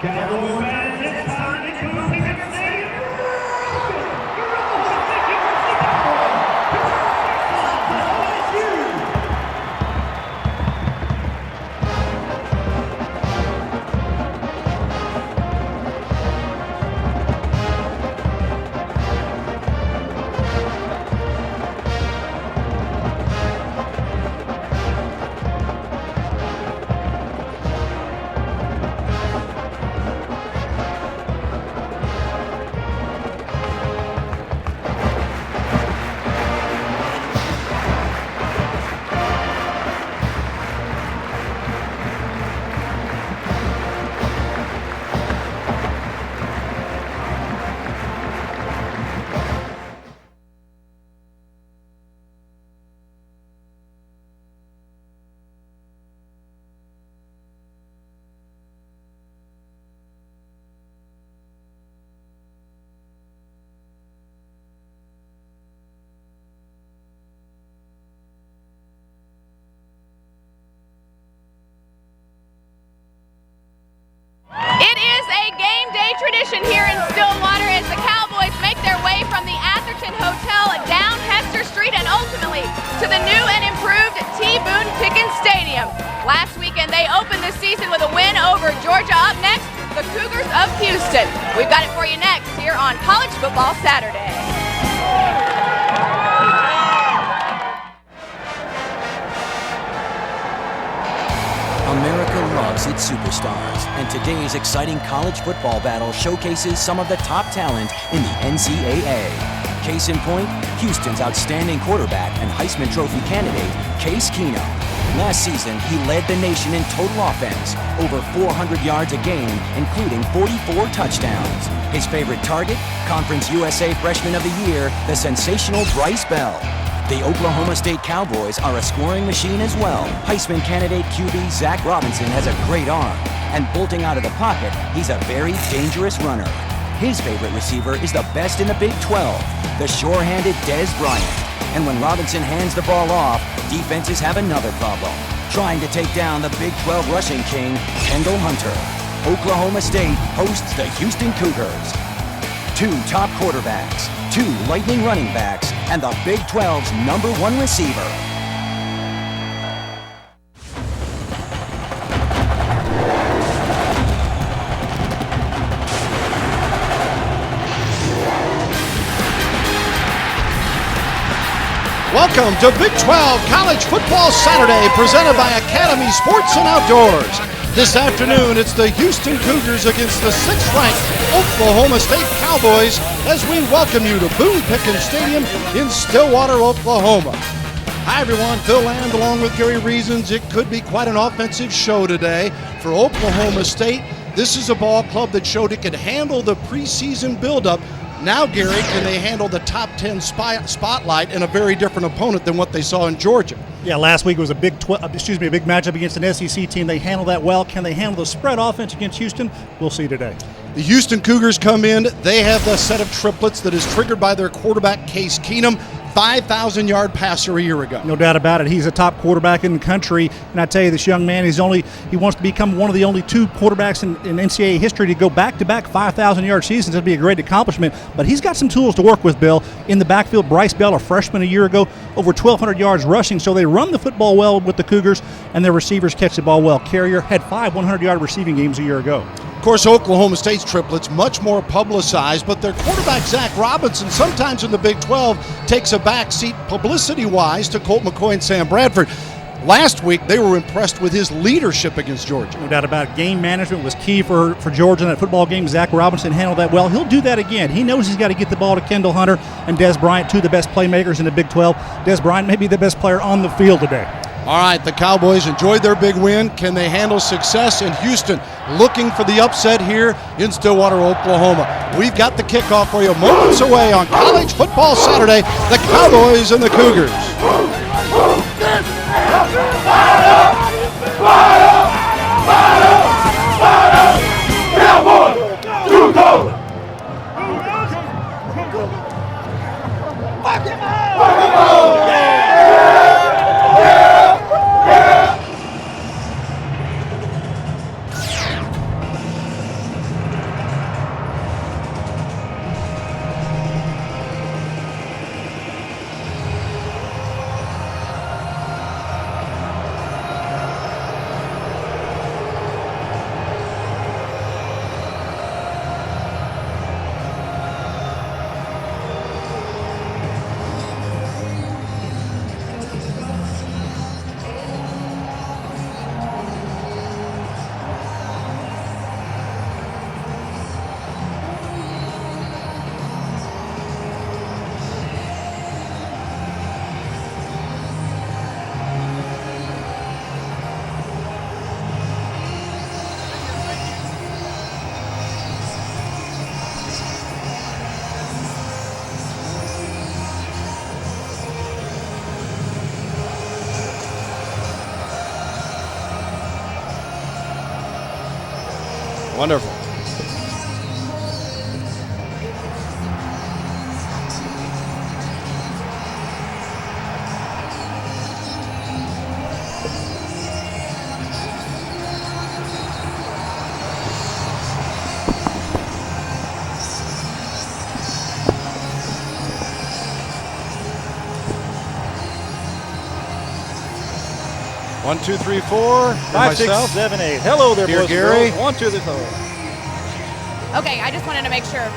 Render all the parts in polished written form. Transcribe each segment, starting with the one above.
Cowboys fans, it's time to go Pickett Stadium. It is a game day tradition here in Stillwater as the Cowboys make their way from the Atherton Hotel down Hester Street and ultimately to the new and improved T. Boone Pickens Stadium. Last weekend they opened the season with a win over Georgia. Up next, the Cougars of Houston. We've got it for you next here on College Football Saturday. America loves its superstars, and today's exciting college football battle showcases some of the top talent in the NCAA. Case in point, Houston's outstanding quarterback and Heisman Trophy candidate, Case Keenum. Last season, he led the nation in total offense, over 400 yards a game, including 44 touchdowns. His favorite target, Conference USA Freshman of the Year, the sensational Bryce Bell. The Oklahoma State Cowboys are a scoring machine as well. Heisman candidate QB Zach Robinson has a great arm, and bolting out of the pocket, he's a very dangerous runner. His favorite receiver is the best in the Big 12, the sure-handed Dez Bryant. And when Robinson hands the ball off, defenses have another problem, trying to take down the Big 12 rushing king, Kendall Hunter. Oklahoma State hosts the Houston Cougars. 2 top quarterbacks, 2 lightning running backs, and the Big 12's #1 receiver. Welcome to Big 12 College Football Saturday, presented by Academy Sports and Outdoors. This afternoon, it's the Houston Cougars against the 6th-ranked Oklahoma State Cowboys as we welcome you to Boone Pickens Stadium in Stillwater, Oklahoma. Hi, everyone. Phil Land along with Gary Reasons. It could be quite an offensive show today for Oklahoma State. This is a ball club that showed it could handle the preseason buildup. Now, Gary, can they handle the top 10 spotlight and a very different opponent than what they saw in Georgia? Yeah, last week was a big matchup against an SEC team. They handled that well. Can they handle the spread offense against Houston? We'll see today. The Houston Cougars come in. They have the set of triplets that is triggered by their quarterback, Case Keenum, 5,000-yard passer a year ago. No doubt about it. He's a top quarterback in the country. And I tell you, this young man, he wants to become one of the only 2 quarterbacks in NCAA history to go back-to-back 5,000-yard seasons. That'd be a great accomplishment. But he's got some tools to work with, Bill. In the backfield, Bryce Bell, a freshman a year ago, over 1,200 yards rushing. So they run the football well with the Cougars, and their receivers catch the ball well. Carrier had 5 100-yard receiving games a year ago. Of course, Oklahoma State's triplets much more publicized, but their quarterback, Zach Robinson, sometimes in the Big 12, takes a back seat publicity-wise to Colt McCoy and Sam Bradford. Last week, they were impressed with his leadership against Georgia. No doubt about it. Game management was key for Georgia in that football game. Zach Robinson handled that well. He'll do that again. He knows he's got to get the ball to Kendall Hunter and Dez Bryant, 2 of the best playmakers in the Big 12. Dez Bryant may be the best player on the field today. All right, the Cowboys enjoyed their big win. Can they handle success in Houston? Looking for the upset here in Stillwater, Oklahoma. We've got the kickoff for you moments away on College Football Saturday, the Cowboys and the Cougars. Wonderful. One, two, three, four. 5, 6, 7, 8. Hello there, Dear boys and Gary. girls. 1, 2, 3, 4. Okay, I just wanted to make sure.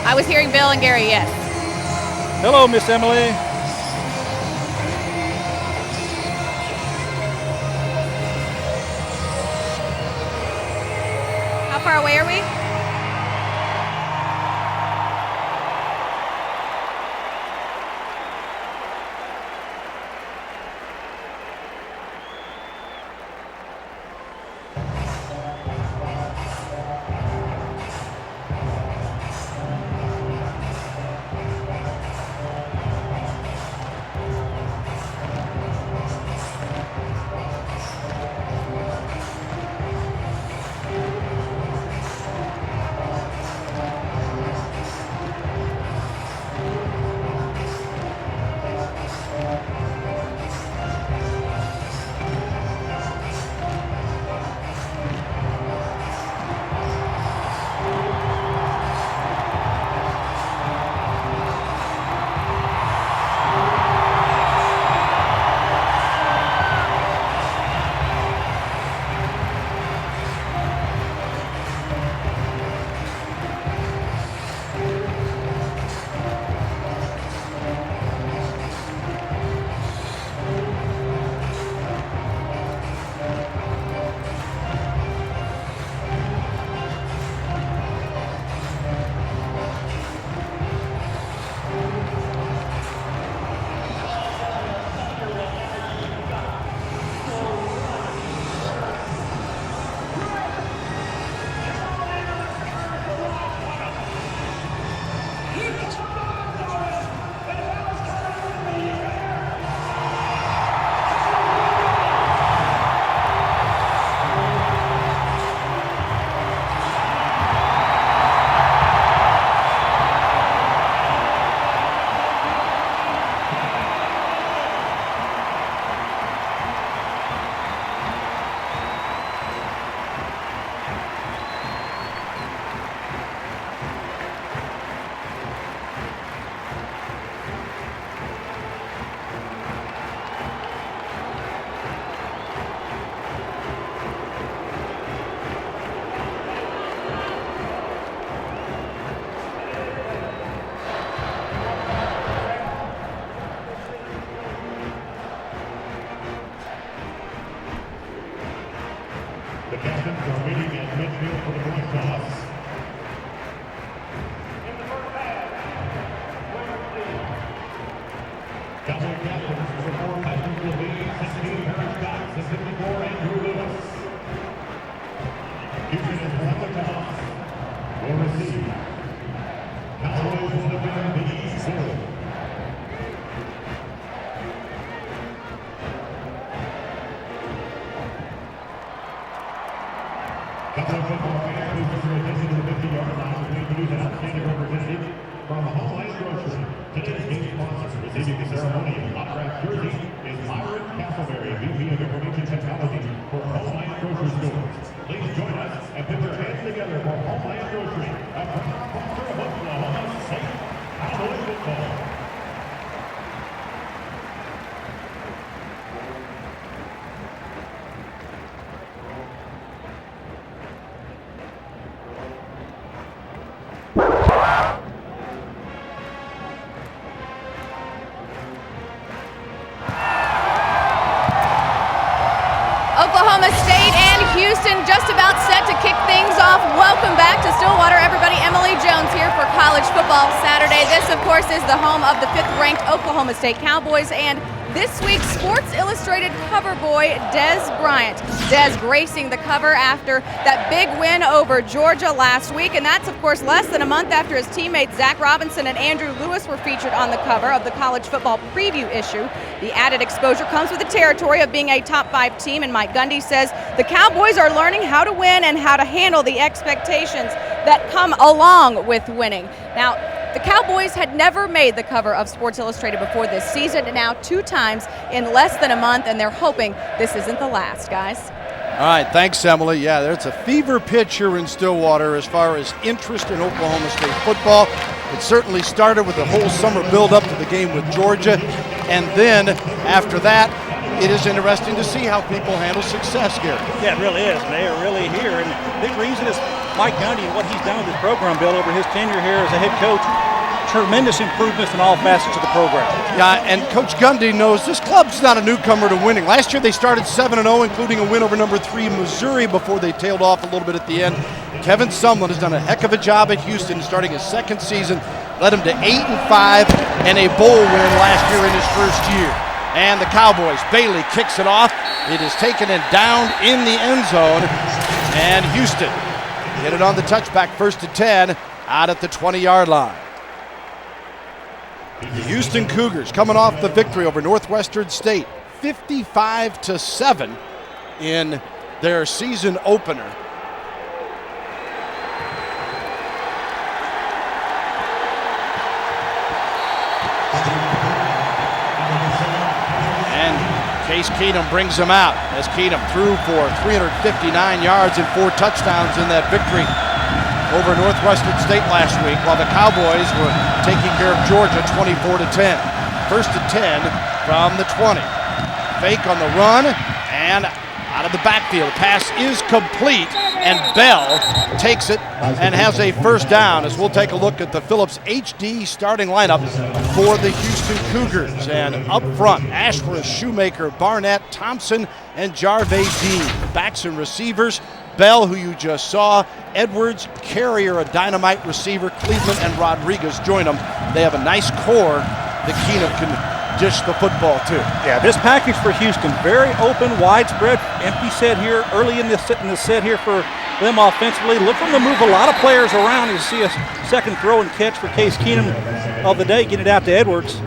I was hearing Bill and Gary, yes. Hello, Miss Emily. How far away are we? The captains are meeting at midfield for the coin toss. In the first half, Cowboy captains for 4 Patrick Levine, 16 Harry Cox, and 54 Andrew Lewis. Houston has won the toss. Will receive. Cowboys will defend the East Zone. Cowboy football fans, please put your attention to the 50-yard line as we introduce an outstanding representative from Homeland Grocery. Today's game sponsor receiving the ceremony in autographed jersey is Myron Castleberry, VP of Information Technology for Homeland Grocery Stores. Please join us and put your hands together for Homeland Grocery, a proud sponsor of Oklahoma State Cowboy football. Oklahoma State and Houston just about set to kick things off. Welcome back to Stillwater, everybody. Emily Jones here for College Football Saturday. This, of course, is the home of the 5th-ranked Oklahoma State Cowboys, and this week's Sports Illustrated cover boy, Dez Bryant. Dez gracing the cover after that big win over Georgia last week, and that's, of course, less than a month after his teammates Zach Robinson and Andrew Lewis were featured on the cover of the college football preview issue. The added exposure comes with the territory of being a top 5 team, and Mike Gundy says the Cowboys are learning how to win and how to handle the expectations that come along with winning. Now, the Cowboys had never made the cover of Sports Illustrated before this season, and now 2 times in less than a month, and they're hoping this isn't the last, guys. All right, thanks, Emily. Yeah, there's a fever pitch here in Stillwater as far as interest in Oklahoma State football. It certainly started with the whole summer build-up to the game with Georgia, and then after that, it is interesting to see how people handle success, Gary. Yeah, it really is. They are really here, and the big reason is Mike Gundy and what he's done with his program, Bill, over his tenure here as a head coach. Tremendous improvements in all facets of the program. Yeah, and Coach Gundy knows this club's not a newcomer to winning. Last year they started 7-0, including a win over number 3 Missouri before they tailed off a little bit at the end. Kevin Sumlin has done a heck of a job at Houston, starting his 2nd season, led him to 8-5 and a bowl win last year in his first year. And the Cowboys, Bailey kicks it off. It is taken and down in the end zone. And Houston hit it on the touchback, 1st and 10 out at the 20-yard line. The Houston Cougars coming off the victory over Northwestern State, 55-7 in their season opener. Case Keenum brings him out as Keenum threw for 359 yards and 4 touchdowns in that victory over Northwestern State last week, while the Cowboys were taking care of Georgia 24-10. 1st and 10 from the 20. Fake on the run and out of the backfield. Pass is complete, and Bell takes it and has a 1st down, as we'll take a look at the Phillips HD starting lineup for the Houston Cougars. And up front, Ashworth, Shoemaker, Barnett, Thompson, and Jarvay Dean. Backs and receivers, Bell, who you just saw, Edwards, Carrier, a dynamite receiver, Cleveland and Rodriguez join them. They have a nice core that Keenum can dish the football to. Yeah, this package for Houston, very open, widespread, empty set here, early in the set here for them offensively. Look for them to move a lot of players around. You see a second throw and catch for Case Keenum of the day, getting it out to Edwards.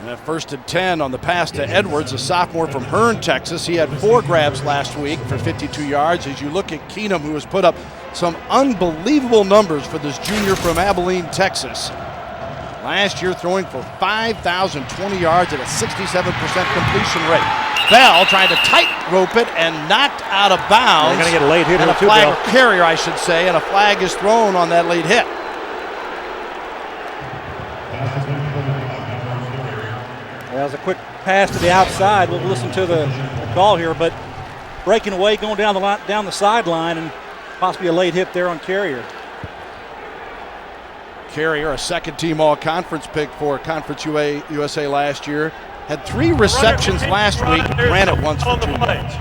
And at 1st and 10 on the pass to Edwards, a sophomore from Hearn, Texas. He had 4 grabs last week for 52 yards. As you look at Keenum, who has put up some unbelievable numbers for this junior from Abilene, Texas. Last year throwing for 5,020 yards at a 67% completion rate. Bell trying to tightrope it and knocked out of bounds. They're going to get a late hit and here a too, flag, Bill. or carrier, I should say, and a flag is thrown on that late hit. That was a quick pass to the outside. We'll listen to the call here, but breaking away, going down the sideline, and possibly a late hit there on Carrier. Carrier, a 2nd-team all-conference pick for Conference USA last year. Had 3 receptions last week, ran it once for 2 yards.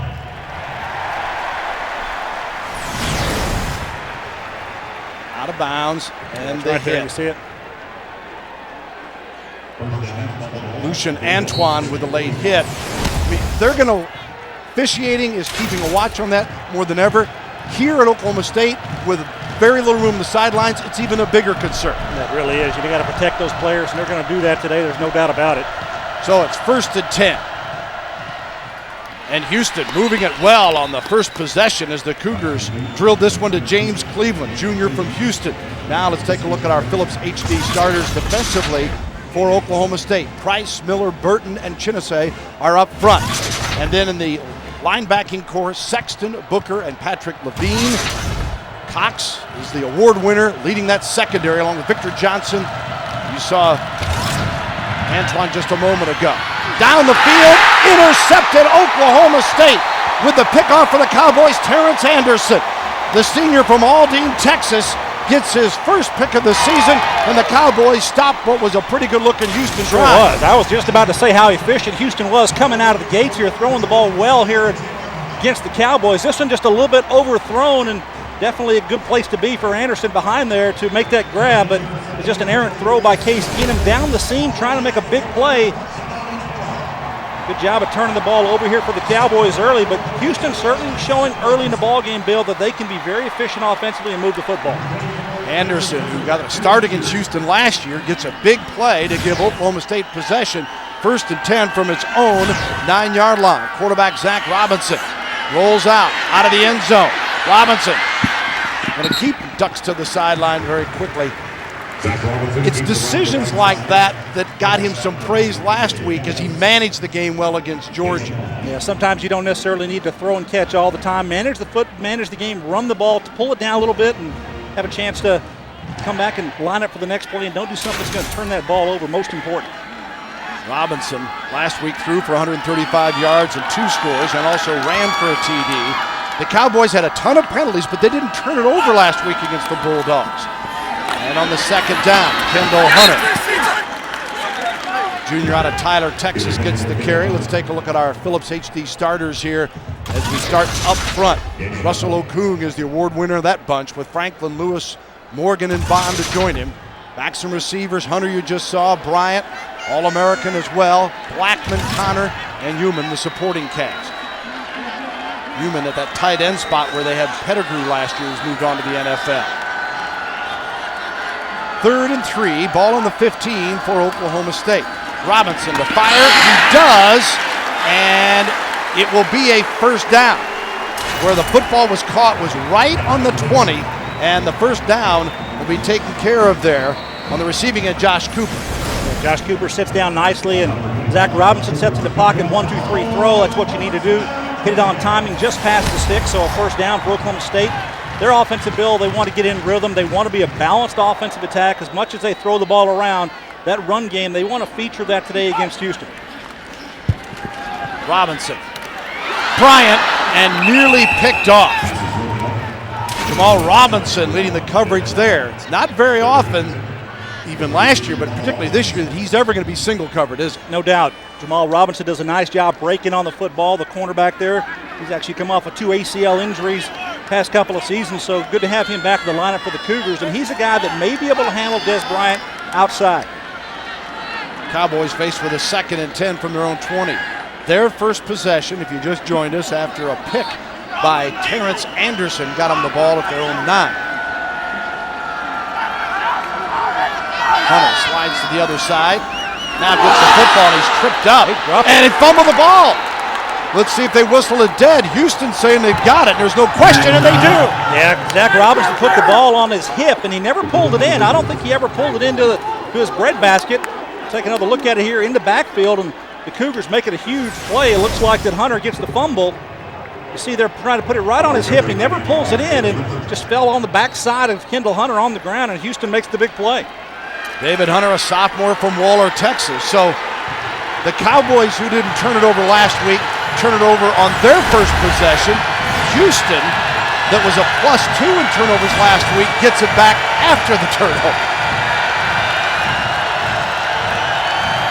Out of bounds, and they right there, hit. you see it? Lucian Antoine with a late hit. I mean, they're going to, officiating is keeping a watch on that more than ever. Here at Oklahoma State, with very little room on the sidelines, it's even a bigger concern. That really is. You got to protect those players, and they're going to do that today. There's no doubt about it. So it's 1st and 10. And Houston moving it well on the first possession as the Cougars drilled this one to James Cleveland, junior from Houston. Now let's take a look at our Phillips HD starters defensively for Oklahoma State. Price, Miller, Burton, and Chinese are up front. And then in the linebacking core, Sexton, Booker, and Patrick Levine. Cox is the award winner, leading that secondary along with Victor Johnson. You saw Antoine just a moment ago. Down the field, intercepted Oklahoma State with the pickoff for the Cowboys, Terrence Anderson. The senior from Aldine, Texas, gets his first pick of the season, and the Cowboys stopped what was a pretty good-looking Houston Sure drive. was. I was just about to say how efficient Houston was coming out of the gates here, throwing the ball well here against the Cowboys. This one just a little bit overthrown, and definitely a good place to be for Anderson behind there to make that grab, but it's just an errant throw by Case Keenum down the seam, trying to make a big play. Good job of turning the ball over here for the Cowboys early, but Houston certainly showing early in the ball game, Bill, that they can be very efficient offensively and move the football. Anderson, who got a start against Houston last year, gets a big play to give Oklahoma State possession. 1st and 10 from its own 9-yard line. Quarterback Zach Robinson rolls out of the end zone. Robinson going to keep ducks to the sideline very quickly. It's decisions like that got him some praise last week as he managed the game well against Georgia. Yeah, sometimes you don't necessarily need to throw and catch all the time. Manage the game, run the ball, pull it down a little bit, and have a chance to come back and line up for the next play and don't do something that's going to turn that ball over, most important. Robinson last week threw for 135 yards and 2 scores and also ran for a TD. The Cowboys had a ton of penalties, but they didn't turn it over last week against the Bulldogs. And on the 2nd down, Kendall Hunter, junior out of Tyler, Texas, gets the carry. Let's take a look at our Phillips HD starters here as we start up front. Russell Okung is the award winner of that bunch with Franklin, Lewis, Morgan, and Bond to join him. Backs and receivers, Hunter you just saw, Bryant, All-American as well, Blackman, Connor, and Human, the supporting cast. Human at that tight end spot where they had Pettigrew last year, who's moved on to the NFL. 3rd and 3, ball on the 15 for Oklahoma State. Robinson to fire, he does, and it will be a 1st down. Where the football was caught was right on the 20, and the 1st down will be taken care of there on the receiving end, Josh Cooper. Josh Cooper sits down nicely, and Zach Robinson sets in the pocket, 1, 2, 3 throw. That's what you need to do. Hit it on timing just past the stick, so a 1st down for Oklahoma State. Their offensive build, they want to get in rhythm. They want to be a balanced offensive attack. As much as they throw the ball around, that run game, they want to feature that today against Houston. Robinson, Bryant, and nearly picked off. Jamal Robinson leading the coverage there. It's not very often, even last year, but particularly this year, that he's ever going to be single covered, is it? No doubt. Jamal Robinson does a nice job breaking on the football. The cornerback there, he's actually come off of 2 ACL injuries past couple of seasons, so good to have him back in the lineup for the Cougars, and he's a guy that may be able to handle Dez Bryant outside. Cowboys faced with a 2nd and 10 from their own 20. Their first possession, if you just joined us, after a pick by Terrence Anderson, got them the ball at their own 9. Hunter slides to the other side. Now gets the football, and he's tripped up. And he fumbled the ball. Let's see if they whistle it dead. Houston saying they've got it. There's no question, and they do. Yeah, Zach Robinson put the ball on his hip, and he never pulled it in. I don't think he ever pulled it into his breadbasket. Take another look at it here in the backfield, and the Cougars making a huge play. It looks like that Hunter gets the fumble. You see they're trying to put it right on his hip. He never pulls it in, and just fell on the backside of Kendall Hunter on the ground, and Houston makes the big play. David Hunter, a sophomore from Waller, Texas. So the Cowboys, who didn't turn it over last week, turn it over on their first possession. Houston, that was a +2 in turnovers last week, gets it back after the turnover.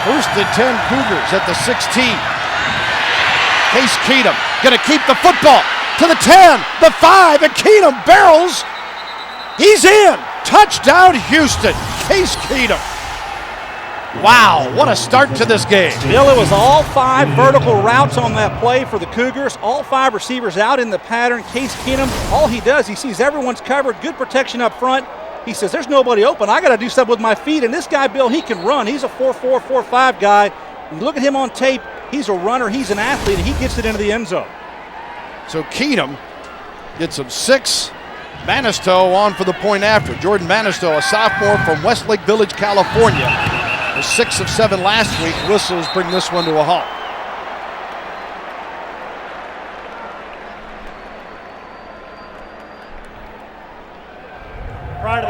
1st and 10 Cougars at the 16. Case Keenum going to keep the football to the 10, the 5, and Keenum barrels. He's in. Touchdown, Houston. Case Keenum. Wow, what a start to this game. Bill, it was all 5 vertical routes on that play for the Cougars. All 5 receivers out in the pattern. Case Keenum, all he does, he sees everyone's covered, good protection up front. He says, there's nobody open. I got to do something with my feet. And this guy, Bill, he can run. He's a 4.4, 4.5 guy. You look at him on tape. He's a runner. He's an athlete, and he gets it into the end zone. So Keenum gets him 6. Manistow on for the point after. Jordan Manistow, a sophomore from Westlake Village, California. Was 6 of 7 last week. Whistles bring this one to a halt. Prior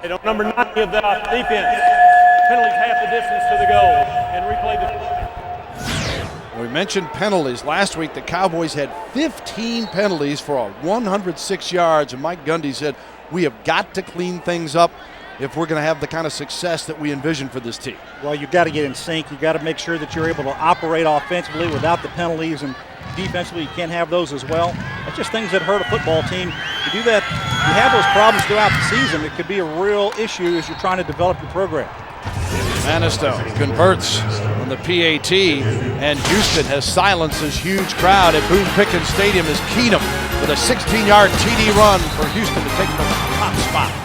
to the number 90 of the defense, penalties half the distance to the goal, and replay the. We mentioned penalties. Last week, the Cowboys had 15 penalties for 106 yards, and Mike Gundy said, we have got to clean things up if we're going to have the kind of success that we envision for this team. Well, you've got to get in sync. You've got to make sure that you're able to operate offensively without the penalties, and defensively you can't have those as well. That's just things that hurt a football team. You do that, you have those problems throughout the season. It could be a real issue as you're trying to develop your program. Manisto converts on the PAT, and Houston has silenced this huge crowd at Boone Pickens Stadium as Keenum with a 16-yard TD run for Houston to take the top spot.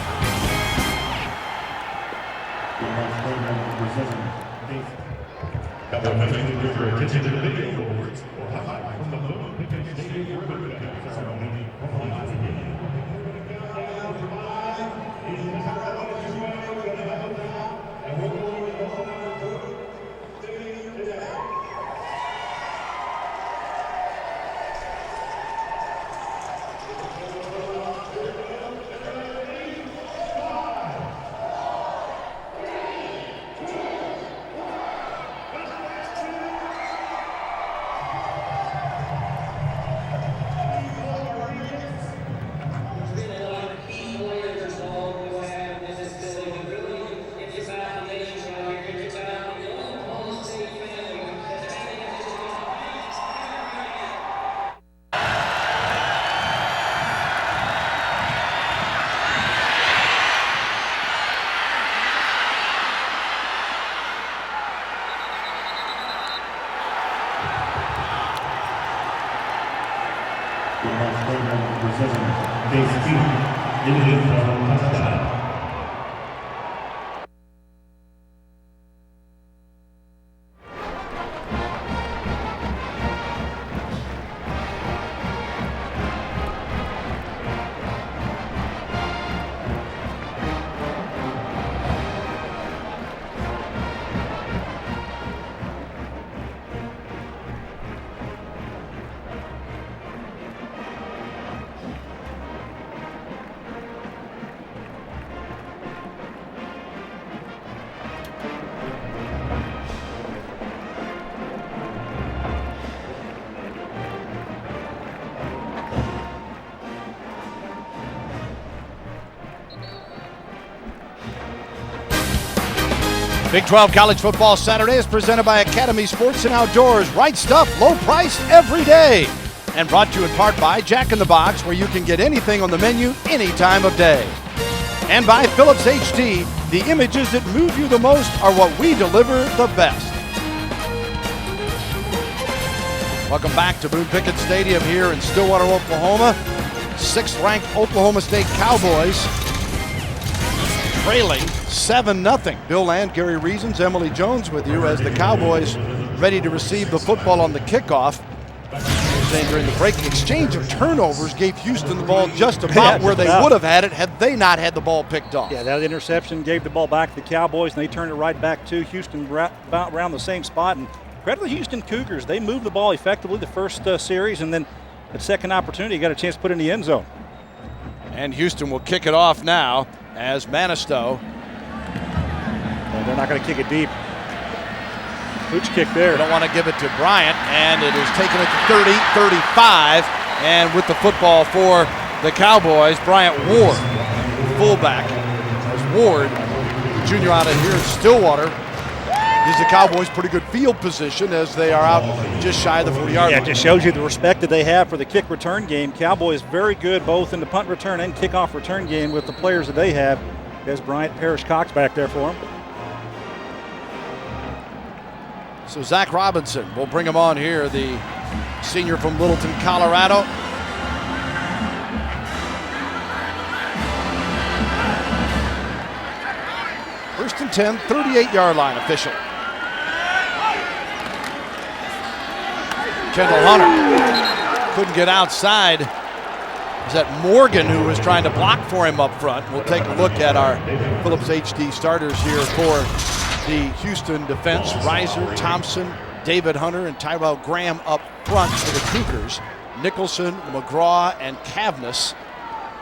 Big 12 College Football Saturday is presented by Academy Sports and Outdoors. Right stuff, low price every day. And brought to you in part by Jack in the Box, where you can get anything on the menu any time of day. And by Philips HD, the images that move you the most are what we deliver the best. Welcome back to Boone Pickens Stadium here in Stillwater, Oklahoma. 6th-ranked Oklahoma State Cowboys trailing 7-0. Bill Land, Gary Reasons, Emily Jones with you as the Cowboys ready to receive the football on the kickoff. Saying during the break, the exchange of turnovers gave Houston the ball just about where they would have had it had they not had the ball picked off. Yeah, that interception gave the ball back to the Cowboys, and they turned it right back to Houston about around the same spot. And credit to the Houston Cougars. They moved the ball effectively the first series, and then at second opportunity, got a chance to put it in the end zone. And Houston will kick it off now as Manisto. And they're not going to kick it deep. Hooch kick there. They don't want to give it to Bryant, and it is taken at the 30, 35, and with the football for the Cowboys, Bryant Ward, fullback, as Ward, junior out of here in Stillwater, gives the Cowboys pretty good field position as they are out just shy of the 40-yard line. Yeah, it just shows you the respect that they have for the kick return game. Cowboys very good both in the punt return and kickoff return game with the players that they have. Dez Bryant, Parrish Cox back there for them. So Zach Robinson, we'll bring him on here, the senior from Littleton, Colorado. First and 10, 38-yard line official. Kendall Hunter couldn't get outside. Is that Morgan who was trying to block for him up front? We'll take a look at our Philips HD starters here for the Houston defense. Reiser, Thompson, David Hunter, and Tyrell Graham up front for the Cougars. Nicholson, McGraw, and Cavness.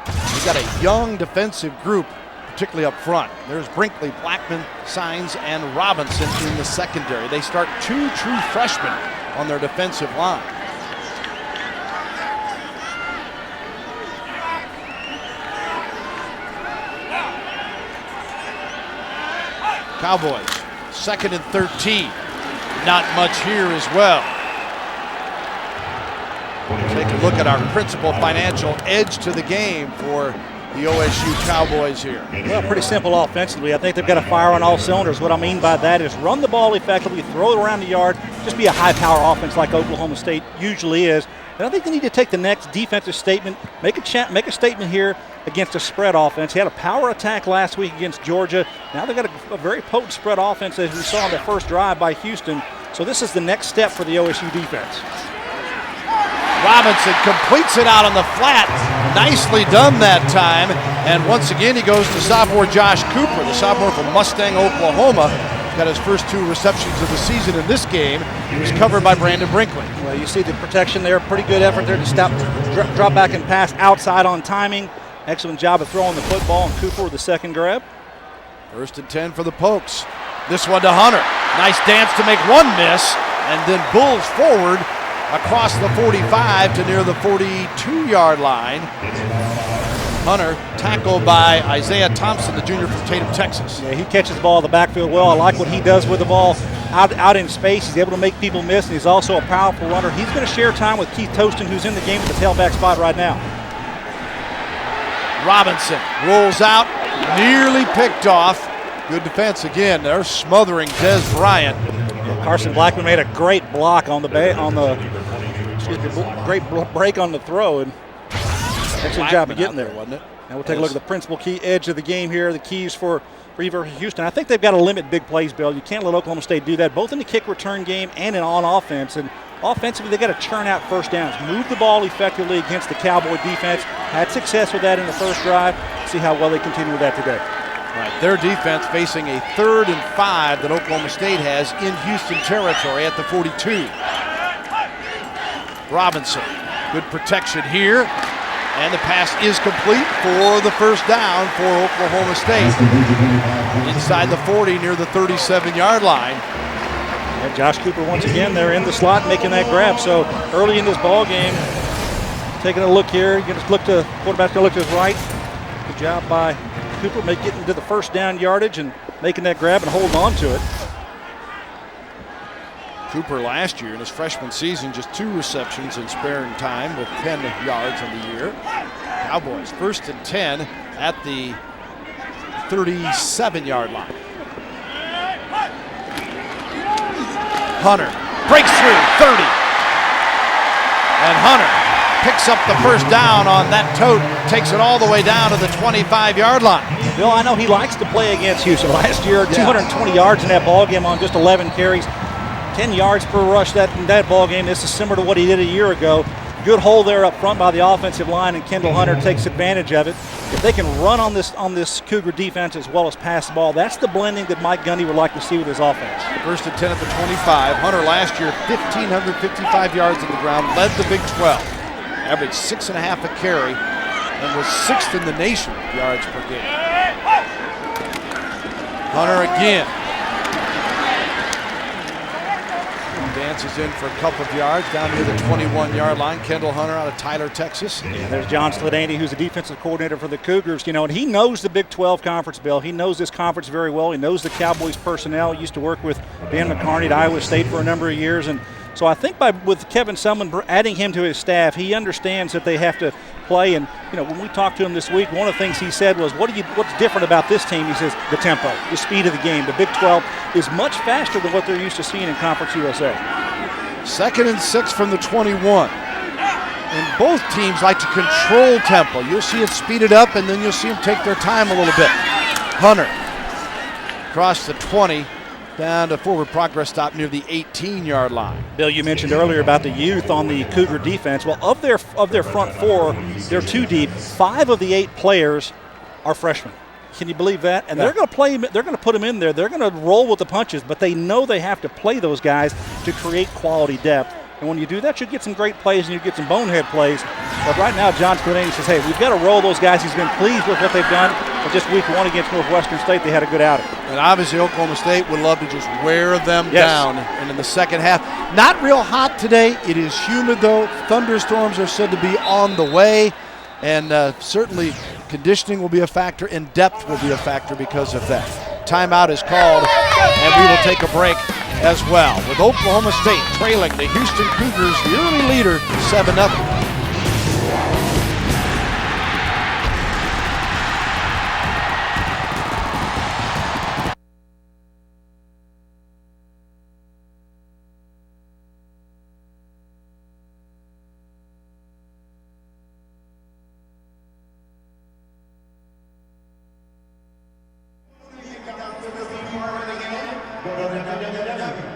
We've got a young defensive group, particularly up front. There's Brinkley, Blackman, Sines, and Robinson in the secondary. They start two true freshmen on their defensive line. Cowboys, 2nd and 13. Not much here as well. Take a look at our principal financial edge to the game for the OSU Cowboys here? Well, pretty simple offensively. I think they've got to fire on all cylinders. What I mean by that is run the ball effectively, throw it around the yard, just be a high-power offense like Oklahoma State usually is. And I think they need to take the next defensive statement, make a statement here against a spread offense. He had a power attack last week against Georgia. Now they've got a very potent spread offense, as we saw on the first drive by Houston. So this is the next step for the OSU defense. Robinson completes it out on the flat. Nicely done that time. And once again, he goes to sophomore Josh Cooper, the sophomore from Mustang, Oklahoma. Got his first 2 receptions of the season in this game. He was covered by Brandon Brinkley. Well, you see the protection there. Pretty good effort there to stop, drop back and pass outside on timing. Excellent job of throwing the football, and Cooper with the second grab. 1st and 10 for the Pokes. This one to Hunter. Nice dance to make one miss, and then bulls forward across the 45 to near the 42-yard line. Hunter tackled by Isaiah Thompson, the junior from Tatum, Texas. Yeah, he catches the ball in the backfield well. I like what he does with the ball out in space. He's able to make people miss, and he's also a powerful runner. He's going to share time with Keith Toston, who's in the game at the tailback spot right now. Robinson rolls out, nearly picked off. Good defense again. They're smothering Dez Bryant. Carson Blackman made a great block on the great break on the throw, and excellent job of getting there, wasn't it? And we'll take a look at the principal key edge of the game here, the keys for Houston. I think they've got to limit big plays, Bill. You can't let Oklahoma State do that, both in the kick return game and on offense. And offensively, they've got to churn out first downs, move the ball effectively against the Cowboy defense. Had success with that in the first drive. See how well they continue with that today. Right, their defense facing a 3rd and 5 that Oklahoma State has in Houston territory at the 42. Robinson, good protection here. And the pass is complete for the first down for Oklahoma State. Inside the 40 near the 37-yard line. And Josh Cooper once again there in the slot making that grab. So early in this ball game, taking a look here, you just look to quarterback's going to look to his right. Good job by Cooper getting to the first down yardage and making that grab and holding on to it. Cooper last year in his freshman season, just 2 receptions in sparing time with 10 yards on the year. Cowboys 1st and 10 at the 37-yard line. Hunter breaks through 30. And Hunter picks up the first down on that tote, takes it all the way down to the 25-yard line. Bill, I know he likes to play against Houston. Last year, 220 yards in that ball game on just 11 carries. 10 yards per rush in that ball game. This is similar to what he did a year ago. Good hole there up front by the offensive line, and Kendall Hunter takes advantage of it. If they can run on this Cougar defense as well as pass the ball, that's the blending that Mike Gundy would like to see with his offense. 1st and 10 at the 25. Hunter last year, 1,555 yards on the ground, led the Big 12. Averaged 6.5 a carry and was 6th in the nation yards per game. Hunter again. Dances in for a couple of yards down near the 21-yard line. Kendall Hunter out of Tyler, Texas. Yeah, there's John Sledany, who's the defensive coordinator for the Cougars. You know, and he knows the Big 12 conference, Bill. He knows this conference very well. He knows the Cowboys personnel. He used to work with Dan McCarney at Iowa State for a number of years. And so I think with Kevin Sumlin adding him to his staff, he understands that they have to play. And, you know, when we talked to him this week, one of the things he said was, what's different about this team? He says, the tempo, the speed of the game. The Big 12 is much faster than what they're used to seeing in Conference USA. 2nd and 6 from the 21. And both teams like to control tempo. You'll see it speed it up, and then you'll see them take their time a little bit. Hunter across the 20, down to forward progress stop near the 18-yard line. Bill, you mentioned earlier about the youth on the Cougar defense. Well, of their front 4, they're 2 deep. 5 of the 8 players are freshmen. Can you believe that? And they're going to play. They're going to put them in there. They're going to roll with the punches, but they know they have to play those guys to create quality depth. And when you do that, you get some great plays and you get some bonehead plays. But right now, John Sledany says, hey, we've got to roll those guys. He's been pleased with what they've done. But just week 1 against Northwestern State, they had a good outing. And obviously, Oklahoma State would love to just wear them down. And in the second half, not real hot today. It is humid, though. Thunderstorms are said to be on the way. And certainly conditioning will be a factor, and depth will be a factor because of that. Timeout is called, and we will take a break as well. With Oklahoma State trailing the Houston Cougars, the early leader, 7-0.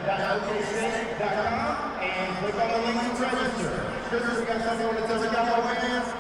www.okstate.com and click on the link to register. Chris, we got something you want to tell the Cowboy fans?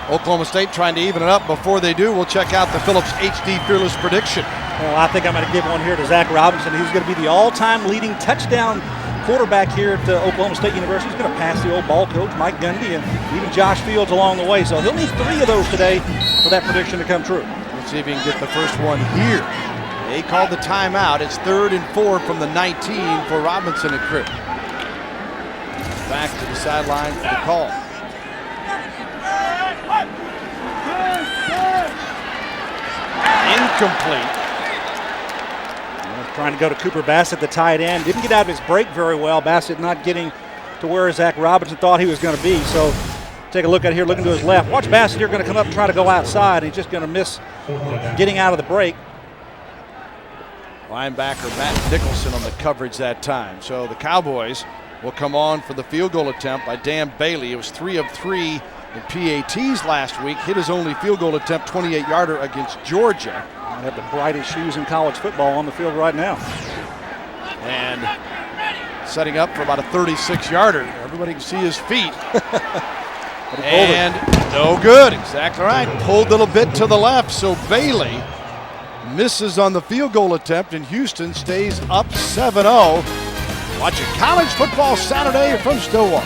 Oklahoma State trying to even it up. Before they do, we'll check out the Phillips HD Fearless prediction. Well, I think I'm going to give one here to Zach Robinson. He's going to be the all-time leading touchdown quarterback here at Oklahoma State University. He's going to pass the old ball coach, Mike Gundy, and even Josh Fields along the way. So he'll need 3 of those today for that prediction to come true. Let's see if he can get the first one here. They called the timeout. It's 3rd and 4 from the 19 for Robinson and Cribb. Back to the sideline for the call. Incomplete. Trying to go to Cooper Bassett, the tight end. Didn't get out of his break very well. Bassett not getting to where Zach Robinson thought he was going to be. So take a look at here, looking to his left. Watch Bassett here going to come up and try to go outside. He's just going to miss getting out of the break. Linebacker Matt Nicholson on the coverage that time. So the Cowboys will come on for the field goal attempt by Dan Bailey. It was 3 of 3 in PATs last week. Hit his only field goal attempt, 28-yarder against Georgia. They have the brightest shoes in college football on the field right now. And setting up for about a 36-yarder. Everybody can see his feet. And no good. Exactly right. Pulled a little bit to the left. So Bailey misses on the field goal attempt, and Houston stays up 7-0. Watching College Football Saturday from Stillwater.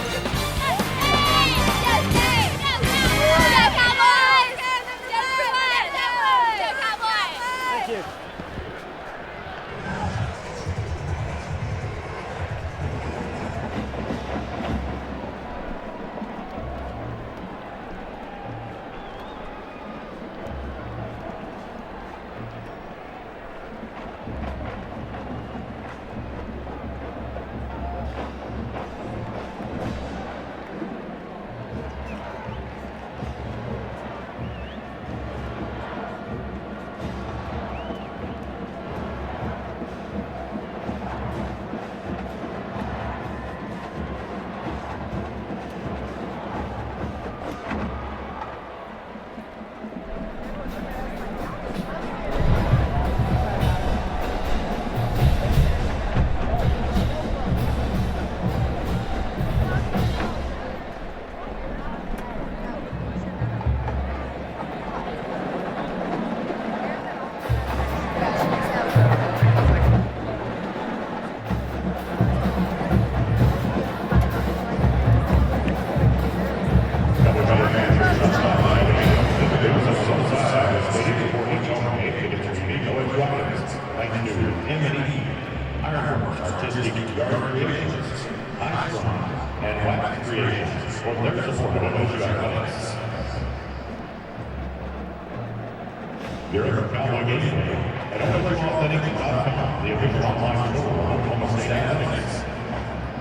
You're in the Cowboy game today at OSUAuthentic.com, the official online store of Oklahoma State Athletics.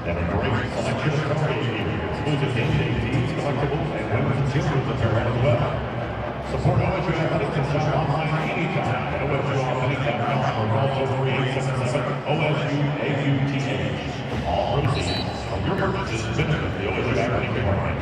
And a great children's apparel as well. Support OSU Athletics and shop online anytime at OSUAthletic.com or call 3-877 OSU-AUTH. All proceeds from your purchases benefit the OSU Athletic Department.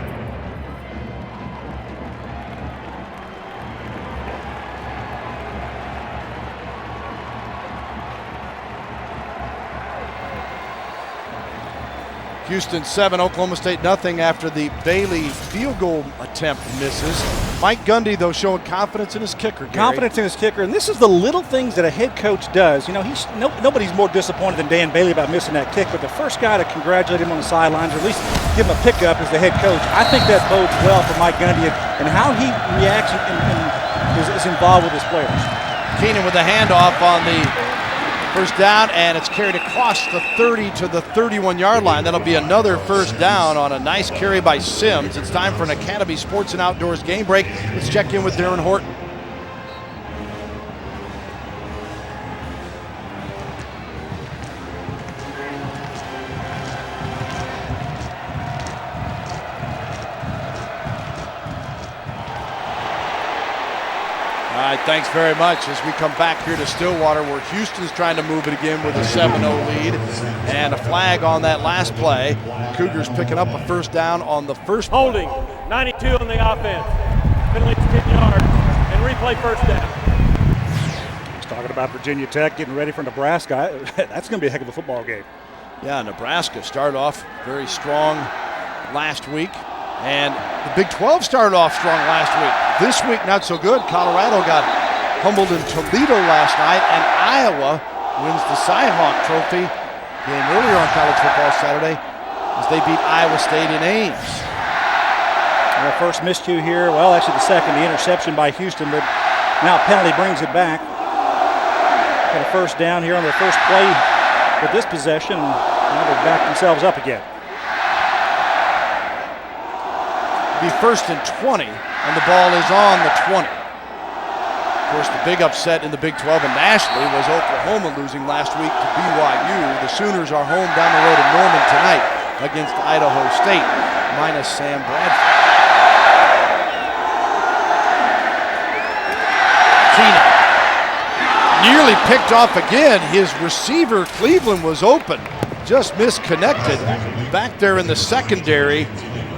Houston 7, Oklahoma State nothing after the Bailey field goal attempt misses. Mike Gundy, though, showing confidence in his kicker, Gary. Confidence in his kicker, and this is the little things that a head coach does. You know, nobody's more disappointed than Dan Bailey about missing that kick, but the first guy to congratulate him on the sidelines, or at least give him a pickup, is the head coach. I think that bodes well for Mike Gundy and how he reacts and is involved with his players. Keenan with a handoff on the first down, and it's carried across the 30 to the 31-yard line. That'll be another first down on a nice carry by Sims. It's time for an Academy Sports and Outdoors game break. Let's check in with Darren Horton. All right, thanks very much as we come back here to Stillwater, where Houston's trying to move it again with a 7-0 lead and a flag on that last play. Cougars picking up a first down on the first play. Holding, 92 on the offense. Penalty 10 yards and replay first down. He's talking about Virginia Tech getting ready for Nebraska. That's going to be a heck of a football game. Yeah, Nebraska started off very strong last week. And the Big 12 started off strong last week. This week, not so good. Colorado got humbled in Toledo last night, and Iowa wins the Cy-Hawk Trophy game earlier on college football Saturday as they beat Iowa State in Ames. And the first miscue here, well, actually the second, the interception by Houston, but now penalty brings it back. Got a first down here on the first play with this possession, and now they've backed themselves up again. Be first and 20, and the ball is on the 20. Of course, the big upset in the Big 12 and nationally was Oklahoma losing last week to BYU. The Sooners are home down the road in Norman tonight against Idaho State, minus Sam Bradford. Keenan nearly picked off again. His receiver, Cleveland, was open, just misconnected. Back there in the secondary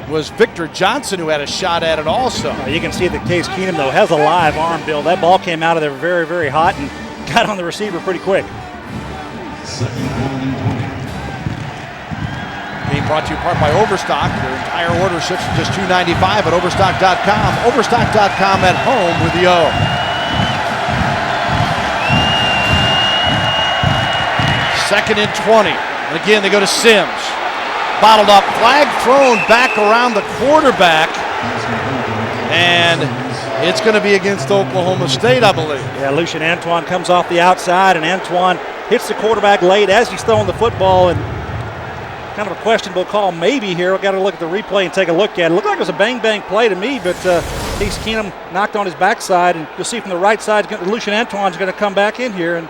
was Victor Johnson, who had a shot at it also. You can see that Case Keenum, though, has a live arm, Bill. That ball came out of there very, very hot and got on the receiver pretty quick. Game brought to you in part by Overstock. Their entire order ships for just $2.95 at Overstock.com. Overstock.com at home with the O. Second and 20. And again, they go to Sims. Bottled up, flag thrown back around the quarterback, and it's going to be against Oklahoma State, I believe. Yeah, Lucian Antoine comes off the outside, and Antoine hits the quarterback late as he's throwing the football, and kind of a questionable call maybe here. We've got to look at the replay and take a look at it. It looked like it was a bang-bang play to me, but Case Keenum knocked on his backside, and you'll see from the right side, Lucian Antoine's going to come back in here, and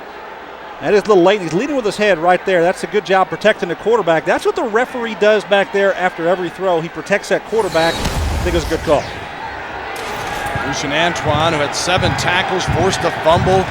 that is a little late. He's leading with his head right there. That's a good job protecting the quarterback. That's what the referee does back there after every throw. He protects that quarterback. I think it was a good call. Lucian Antoine, who had 7 tackles, forced a fumble.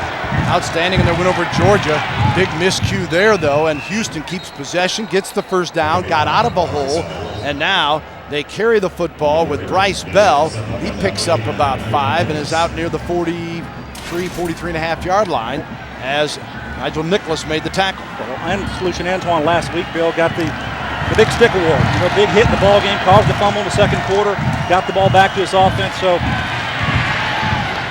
Outstanding in their win over Georgia. Big miscue there, though, and Houston keeps possession, gets the first down, got out of a hole, and now they carry the football with Bryce Bell. He picks up about 5 and is out near the 43.5 yard line as Nigel Nicholas made the tackle. And Lucian Antoine last week, Bill, got the big stick award. You know, big hit in the ball game, caused the fumble in the second quarter, got the ball back to his offense. So,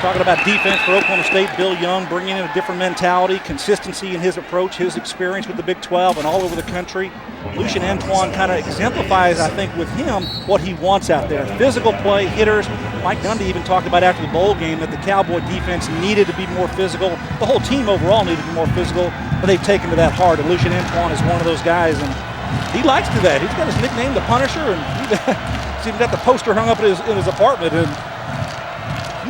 talking about defense for Oklahoma State, Bill Young bringing in a different mentality, consistency in his approach, his experience with the Big 12 and all over the country. Lucian Antoine kind of exemplifies, I think, with him what he wants out there. Physical play, hitters. Mike Gundy even talked about after the bowl game that the Cowboy defense needed to be more physical. The whole team overall needed to be more physical, but they've taken to that hard. And Lucian Antoine is one of those guys, and he likes to do that. He's got his nickname, the Punisher, and he's even got the poster hung up in his apartment. And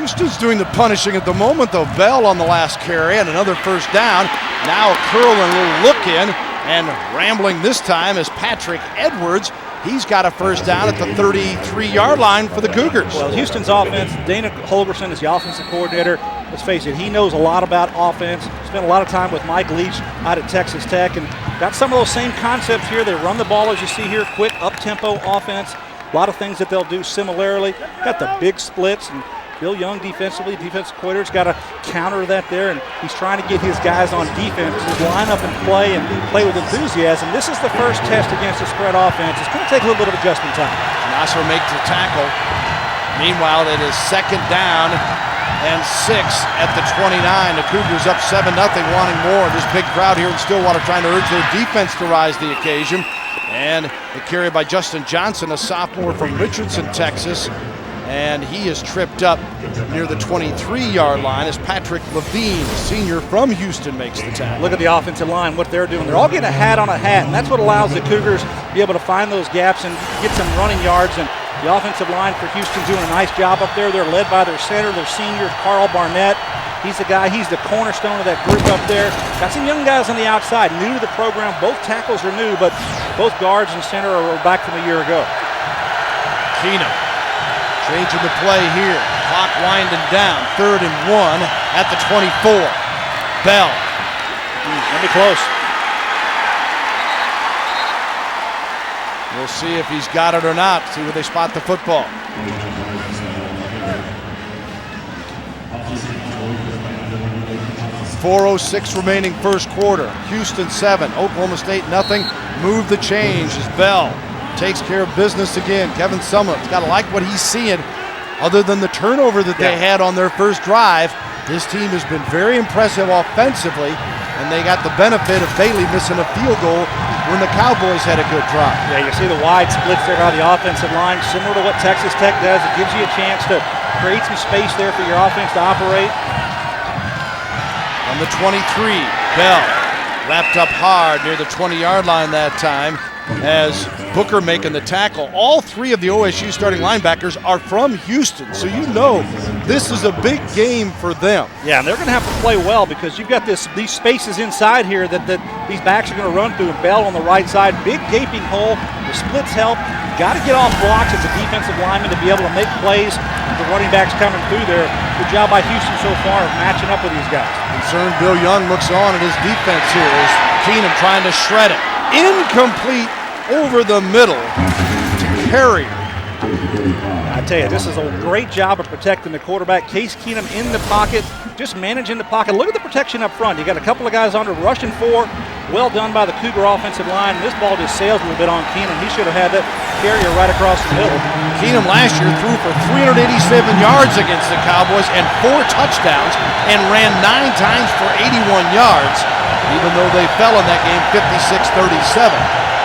Houston's doing the punishing at the moment, though. Bell on the last carry and another first down. Now a curl and a little look in, and rambling this time is Patrick Edwards. he's got a first down at the 33-yard line for the Cougars. Well, Houston's offense, Dana Holgerson is the offensive coordinator. Let's face it, he knows a lot about offense. Spent a lot of time with Mike Leach out at Texas Tech and got some of those same concepts here. They run the ball, as you see here, quick, up-tempo offense. A lot of things that they'll do similarly. Got the big splits, and Bill Young defensively, defensive coordinator's got to counter that there, and he's trying to get his guys on defense to line up and play with enthusiasm. This is the first test against the spread offense. It's going to take a little bit of adjustment time. Nasser makes the tackle. Meanwhile, it is second down and 6 at the 29. The Cougars up 7-0, wanting more. This big crowd here in Stillwater trying to urge their defense to rise to the occasion. And the carry by Justin Johnson, a sophomore from Richardson, Texas. And he is tripped up near the 23-yard line as Patrick Levine, a senior from Houston, makes the tackle. Look at the offensive line, what they're doing. They're all getting a hat on a hat, and that's what allows the Cougars to be able to find those gaps and get some running yards. And the offensive line for Houston doing a nice job up there. They're led by their center, their senior, Carl Barnett. He's the guy, he's the cornerstone of that group up there. Got some young guys on the outside, new to the program. Both tackles are new, but both guards and center are back from a year ago. Keenum changing the play here. Clock winding down. 3rd and 1 at the 24. Bell. Gonna be close. We'll see if he's got it or not. See where they spot the football. 4:06 remaining first quarter. Houston 7, Oklahoma State nothing. Move the change as Bell takes care of business again. Kevin Sumlin's got to like what he's seeing. Other than the turnover that they had on their first drive, this team has been very impressive offensively, and they got the benefit of Bailey missing a field goal when the Cowboys had a good drive. Yeah, you see the wide splits there by the offensive line, similar to what Texas Tech does. It gives you a chance to create some space there for your offense to operate. On the 23, Bell wrapped up hard near the 20-yard line that time as Booker making the tackle. All 3 of the OSU starting linebackers are from Houston, so you know this is a big game for them. Yeah, and they're going to have to play well because you've got these spaces inside here that these backs are going to run through. And Bell on the right side, big gaping hole. The splits help. Got to get off blocks as a defensive lineman to be able to make plays. The running backs coming through there. Good job by Houston so far of matching up with these guys. Concerned Bill Young looks on at his defense here as Keenum trying to shred it. Incomplete over the middle to Carrier. I tell you, this is a great job of protecting the quarterback. Case Keenum in the pocket, just managing the pocket. Look at the protection up front. You got a couple of guys under rushing 4. Well done by the Cougar offensive line. This ball just sails a little bit on Keenum. He should have had that carrier right across the middle. Keenum last year threw for 387 yards against the Cowboys and 4 touchdowns and ran 9 times for 81 yards, even though they fell in that game 56-37.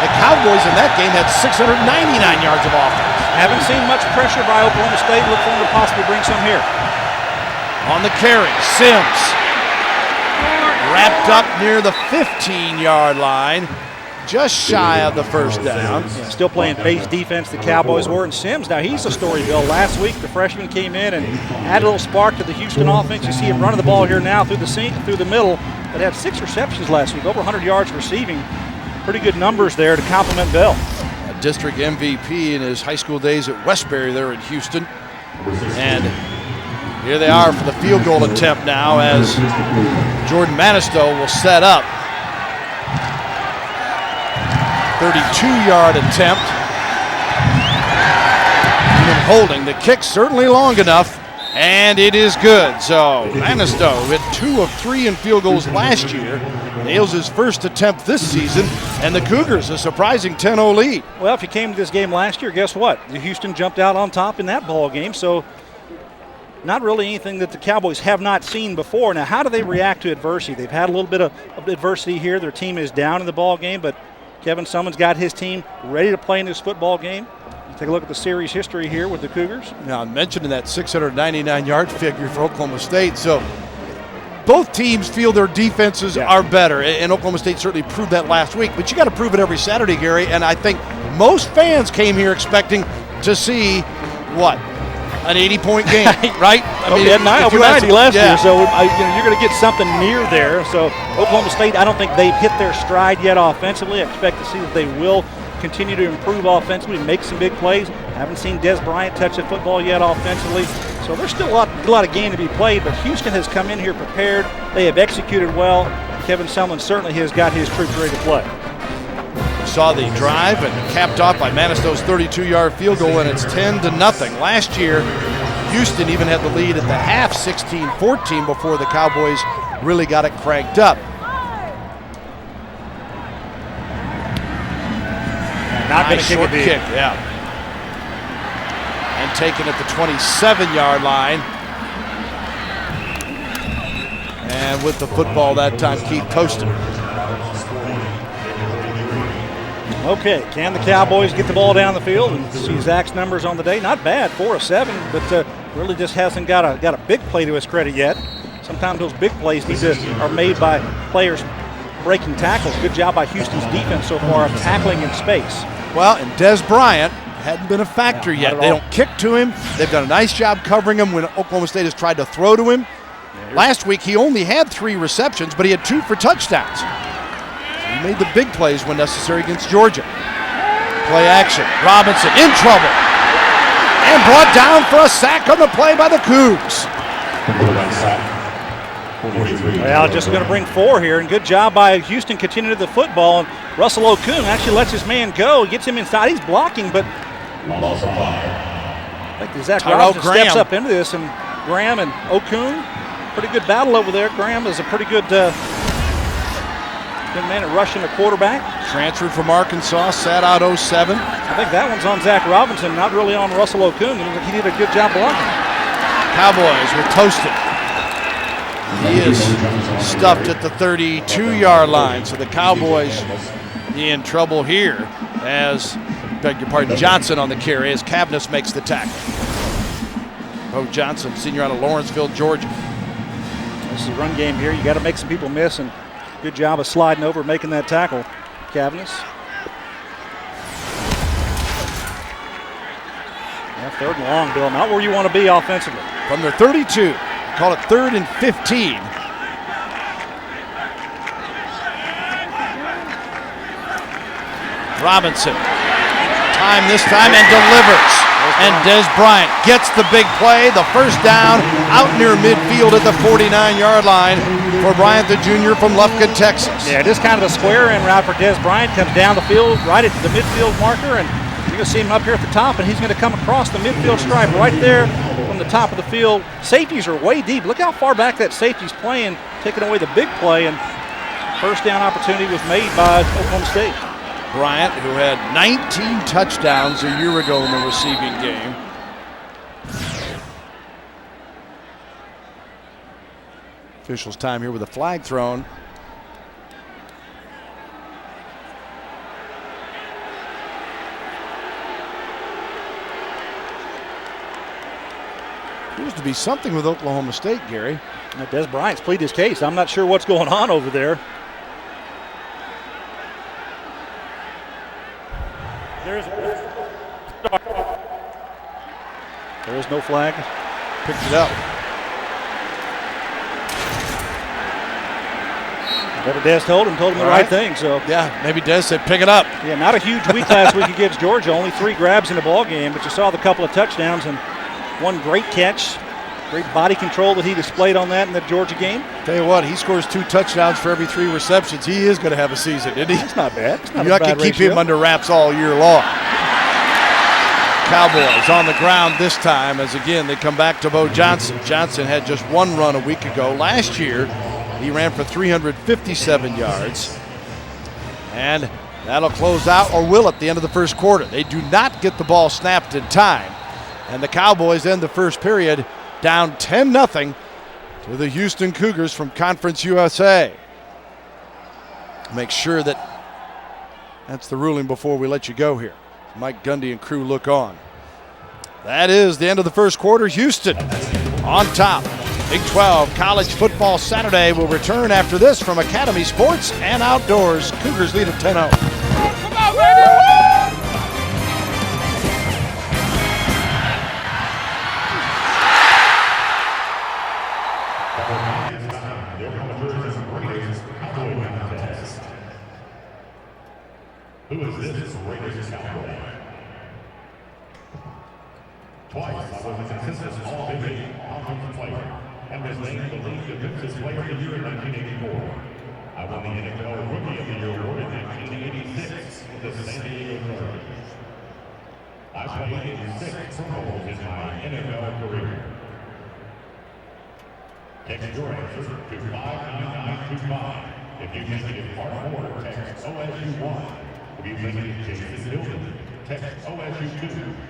The Cowboys in that game had 699 yards of offense. Haven't seen much pressure by Oklahoma State. Look for them to possibly bring some here. On the carry, Sims wrapped up near the 15-yard line, just shy of the first down. Yeah, still playing base defense, the Cowboys were. And Sims, now he's a story, Bill. Last week, the freshman came in and added a little spark to the Houston offense. You see him running the ball here now through the seam, through the middle. But had 6 receptions last week, over 100 yards receiving. Pretty good numbers there to compliment Bell. A district MVP in his high school days at Westbury there in Houston. And here they are for the field goal attempt now as Jordan Manistow will set up. 32-yard attempt. Even holding. The kick certainly long enough, and it is good. So Manistow hit 2 of 3 in field goals last year. Nails his first attempt this season, and the Cougars a surprising 10-0 lead. Well, if you came to this game last year, guess what? The Houston jumped out on top in that ball game, so not really anything that the Cowboys have not seen before. Now, how do they react to adversity? They've had a little bit of adversity here. Their team is down in the ball game, but Kevin Sumlin's got his team ready to play in this football game. Take a look at the series history here with the Cougars. Now, I'm mentioning that 699-yard figure for Oklahoma State, so both teams feel their defenses are better, and Oklahoma State certainly proved that last week. But you got to prove it every Saturday, Gary. And I think most fans came here expecting to see what, an 80-point game, right? I mean, over 90 last year, so you're going to get something near there. So Oklahoma State, I don't think they've hit their stride yet offensively. I expect to see that they will continue to improve offensively, make some big plays. Haven't seen Dez Bryant touch the football yet offensively. So there's still a lot of game to be played, but Houston has come in here prepared. They have executed well. Kevin Sumlin certainly has got his troops ready to play. Saw the drive and capped off by Manisto's 32-yard field goal, and it's 10-0. Last year, Houston even had the lead at the half, 16-14, before the Cowboys really got it cranked up. Not going Nice to short kick, yeah. And taken at the 27-yard line. And with the football that time, Keith Poston. Okay, can the Cowboys get the ball down the field? And see Zach's numbers on the day. Not bad, 4 of 7, but really just hasn't got a big play to his credit yet. Sometimes those big plays are made by players breaking tackles. Good job by Houston's defense so far of tackling in space. Well, and Dez Bryant hadn't been a factor yet. They don't kick to him. They've done a nice job covering him when Oklahoma State has tried to throw to him. Last week, he only had 3 receptions, but he had 2 for touchdowns. He made the big plays when necessary against Georgia. Play action. Robinson in trouble. And brought down for a sack on the play by the Cougs. Well, just going to bring 4 here, and good job by Houston continuing the football. And Russell Okung actually lets his man go. He gets him inside. He's blocking, but I think Zach Robinson steps up into this, and Graham and Okung, pretty good battle over there. Graham is a pretty good man at rushing the quarterback. Transferred from Arkansas, sat out 07. I think that one's on Zach Robinson, not really on Russell Okung. It looks like he did a good job blocking. Cowboys with Toasted. He is stuffed at the 32-yard line, so the Cowboys in trouble here as, beg your pardon, Johnson on the carry as Cavness makes the tackle. Bo Johnson, senior out of Lawrenceville, Georgia. This is a run game here. You got to make some people miss, and good job of sliding over, making that tackle, Cavness. Yeah, 3rd and long, Bill. Not where you want to be offensively. From their 32. Call it 3rd and 15. Robinson. Time this time and delivers. And Dez Bryant gets the big play, the first down out near midfield at the 49-yard line for Bryant the Jr. from Lufkin, Texas. Yeah, just kind of a square in route for Dez Bryant. Comes down the field right at the midfield marker, and you're going to see him up here at the top, and he's going to come across the midfield stripe right there from the top of the field. Safeties are way deep. Look how far back that safety's playing, taking away the big play, and first down opportunity was made by Oklahoma State. Bryant, who had 19 touchdowns a year ago in the receiving game. Officials' time here with a flag thrown. Appears to be something with Oklahoma State, Gary. Now, Dez Bryant's pleaded his case. I'm not sure what's going on over there. There is no flag. Picked it up. Whatever Dez told him the right thing. So yeah, maybe Dez said pick it up. Yeah, not a huge week last week against Georgia. Only 3 grabs in the ball game, but you saw the couple of touchdowns and one great catch. Great body control that he displayed on that in the Georgia game. Tell you what, he scores 2 touchdowns for every 3 receptions. He is going to have a season, isn't he? That's not bad. You're not going to keep him under wraps all year long. Cowboys on the ground this time as, again, they come back to Bo Johnson. Johnson had just 1 run a week ago. Last year, he ran for 357 yards. And that'll close out, or will at the end of the first quarter. They do not get the ball snapped in time. And the Cowboys end the first period down 10-0 to the Houston Cougars from Conference USA. Make sure that that's the ruling before we let you go here. Mike Gundy and crew look on. That is the end of the first quarter. Houston on top. Big 12 College Football Saturday will return after this from Academy Sports and Outdoors. Cougars lead at 10-0. Come on, baby! Who is this Raiders Cowboy? Twice I was a consistent All-Big Eight Conference player and was named the League Defensive Player of the Year in 1984. I won the NFL Rookie of the Year award in 1986 with the San Diego Chargers. I played in 6 Pro Bowls in my NFL career. Text your answer to 59925. If you think it is Mark Moore, text OSU1. If you think it is Jason Dillon, text OSU2.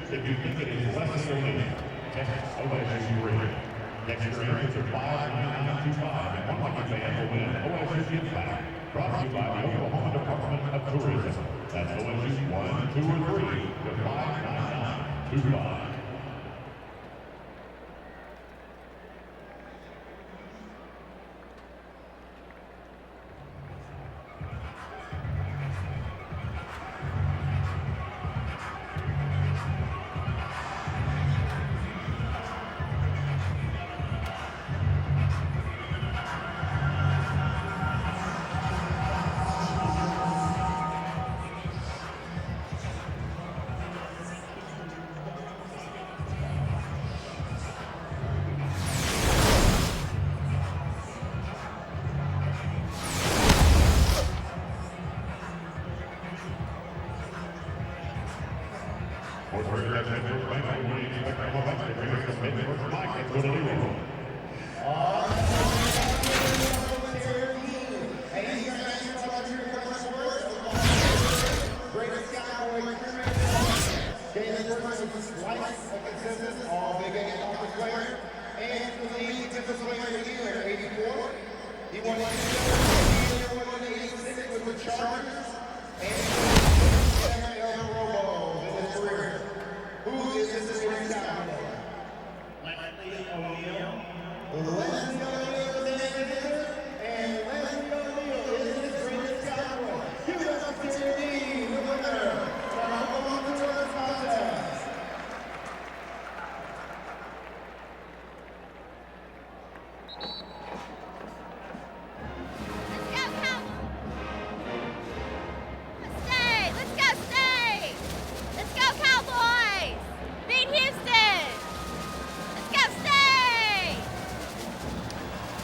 If you think it is Leslie O'Neill, text OSU3. Text your answer to 59925, and one lucky fan will win OSU gift bag. Brought to you by the Oklahoma Department of Tourism. That's OSU 1, 2, or 3 to 59925.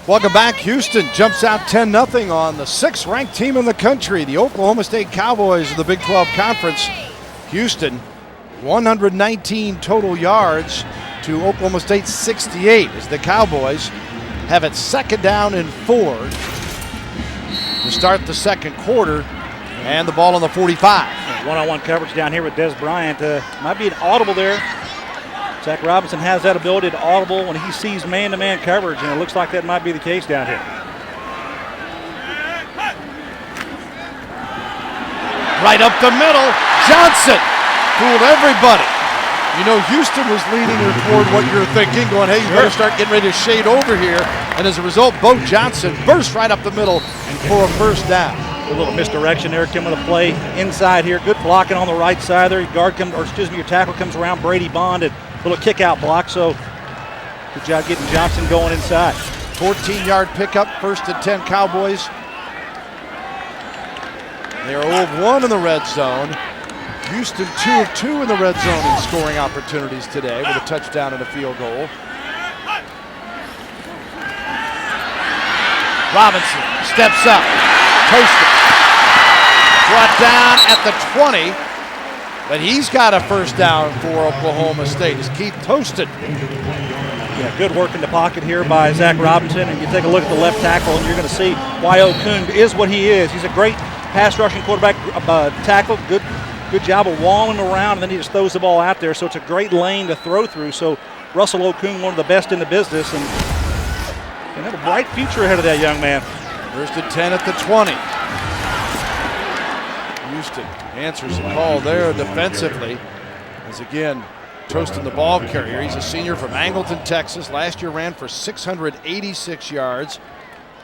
Welcome back. Houston jumps out 10-0 on the 6th-ranked team in the country, the Oklahoma State Cowboys of the Big 12 Conference. Houston, 119 total yards to Oklahoma State 68 as the Cowboys have it 2nd down and 4 to start the second quarter, and the ball on the 45. One-on-one coverage down here with Dez Bryant. Might be an audible there. Zach Robinson has that ability to audible when he sees man-to-man coverage, and it looks like that might be the case down here. Right up the middle, Johnson fooled everybody. You know, Houston was leading her toward what you're thinking, going, hey, you better start getting ready to shade over here. And as a result, Bo Johnson burst right up the middle for a first down. A little misdirection there, coming to play inside here. Good blocking on the right side there. Your tackle comes around Brady Bond and a little kick out block. So good job getting Johnson going inside. 14-yard pickup, 1st and 10 Cowboys. They are 0 of 1 in the red zone. Houston 2 of 2 in the red zone in scoring opportunities today with a touchdown and a field goal. Robinson steps up, toasted. Brought down at the 20, but he's got a first down for Oklahoma State as Keith toasted. Yeah, good work in the pocket here by Zach Robinson, and you take a look at the left tackle and you're going to see why Okung is what he is. He's a great pass rushing quarterback tackle, good job of walling around, and then he just throws the ball out there, so it's a great lane to throw through. So Russell Okung, one of the best in the business, and have a bright future ahead of that young man. 1st and 10 at the 20. Houston answers the call there defensively, as again, toasting the ball carrier. He's a senior from Angleton, Texas. Last year ran for 686 yards.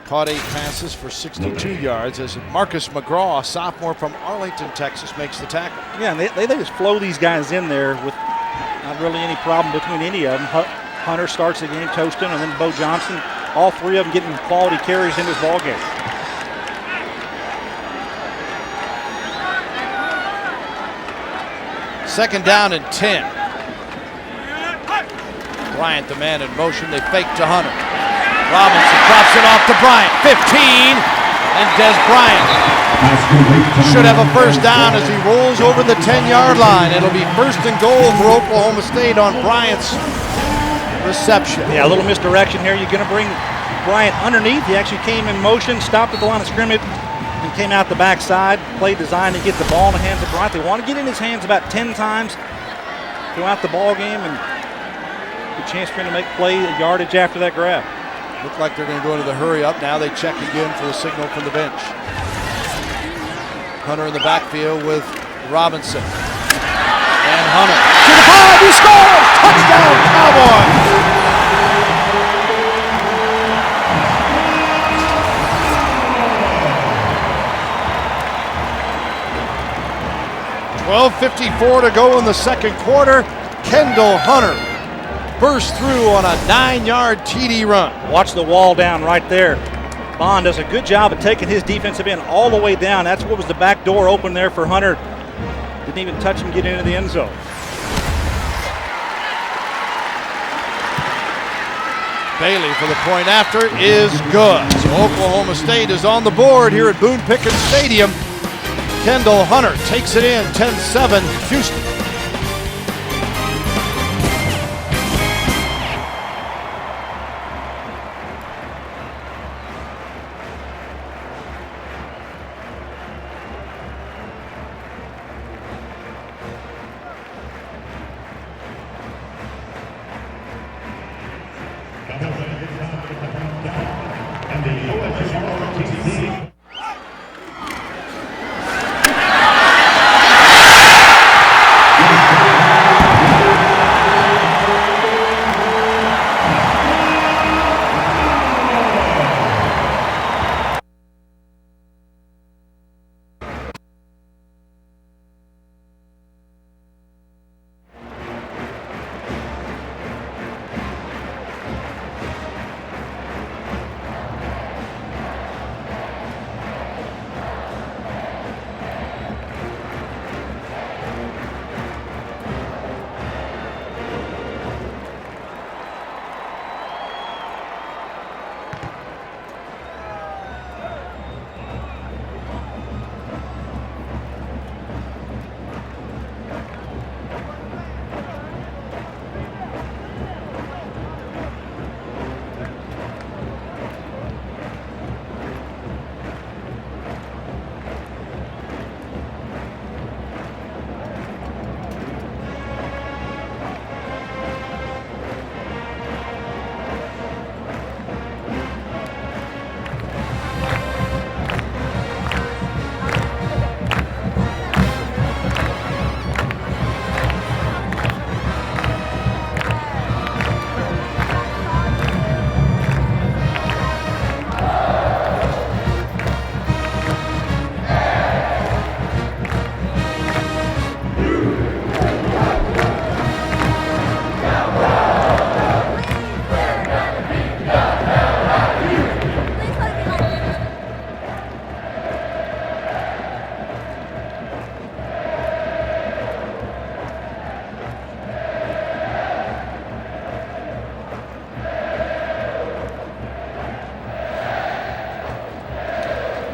Caught 8 passes for 62 yards as Marcus McGraw, a sophomore from Arlington, Texas, makes the tackle. Yeah, and they just flow these guys in there with not really any problem between any of them. Hunter starts the game toasting, and then Bo Johnson, all 3 of them getting quality carries in this ball game. Second down and 10. Bryant, the man in motion. They fake to Hunter. Robinson drops it off to Bryant. 15. And Dez Bryant should have a first down as he rolls over the 10-yard line. It'll be first and goal for Oklahoma State on Bryant's reception. Yeah, a little misdirection here. You're going to bring Bryant underneath. He actually came in motion, stopped at the line of scrimmage, and came out the backside. Play designed to get the ball in the hands of Bryant. They want to get in his hands about 10 times throughout the ball game, and a chance for him to make play yardage after that grab. Look like they're going to go into the hurry up now. They check again for a signal from the bench. Hunter in the backfield with Robinson. And Hunter to the 5, he scores! Touchdown, Cowboys! 12:54 to go in the second quarter. Kendall Hunter burst through on a 9-yard TD run. Watch the wall down right there. Bond does a good job of taking his defensive end all the way down. That's what was the back door open there for Hunter. Didn't even touch him get into the end zone. Bailey for the point after is good. So Oklahoma State is on the board here at Boone Pickens Stadium. Kendall Hunter takes it in, 10-7, Houston.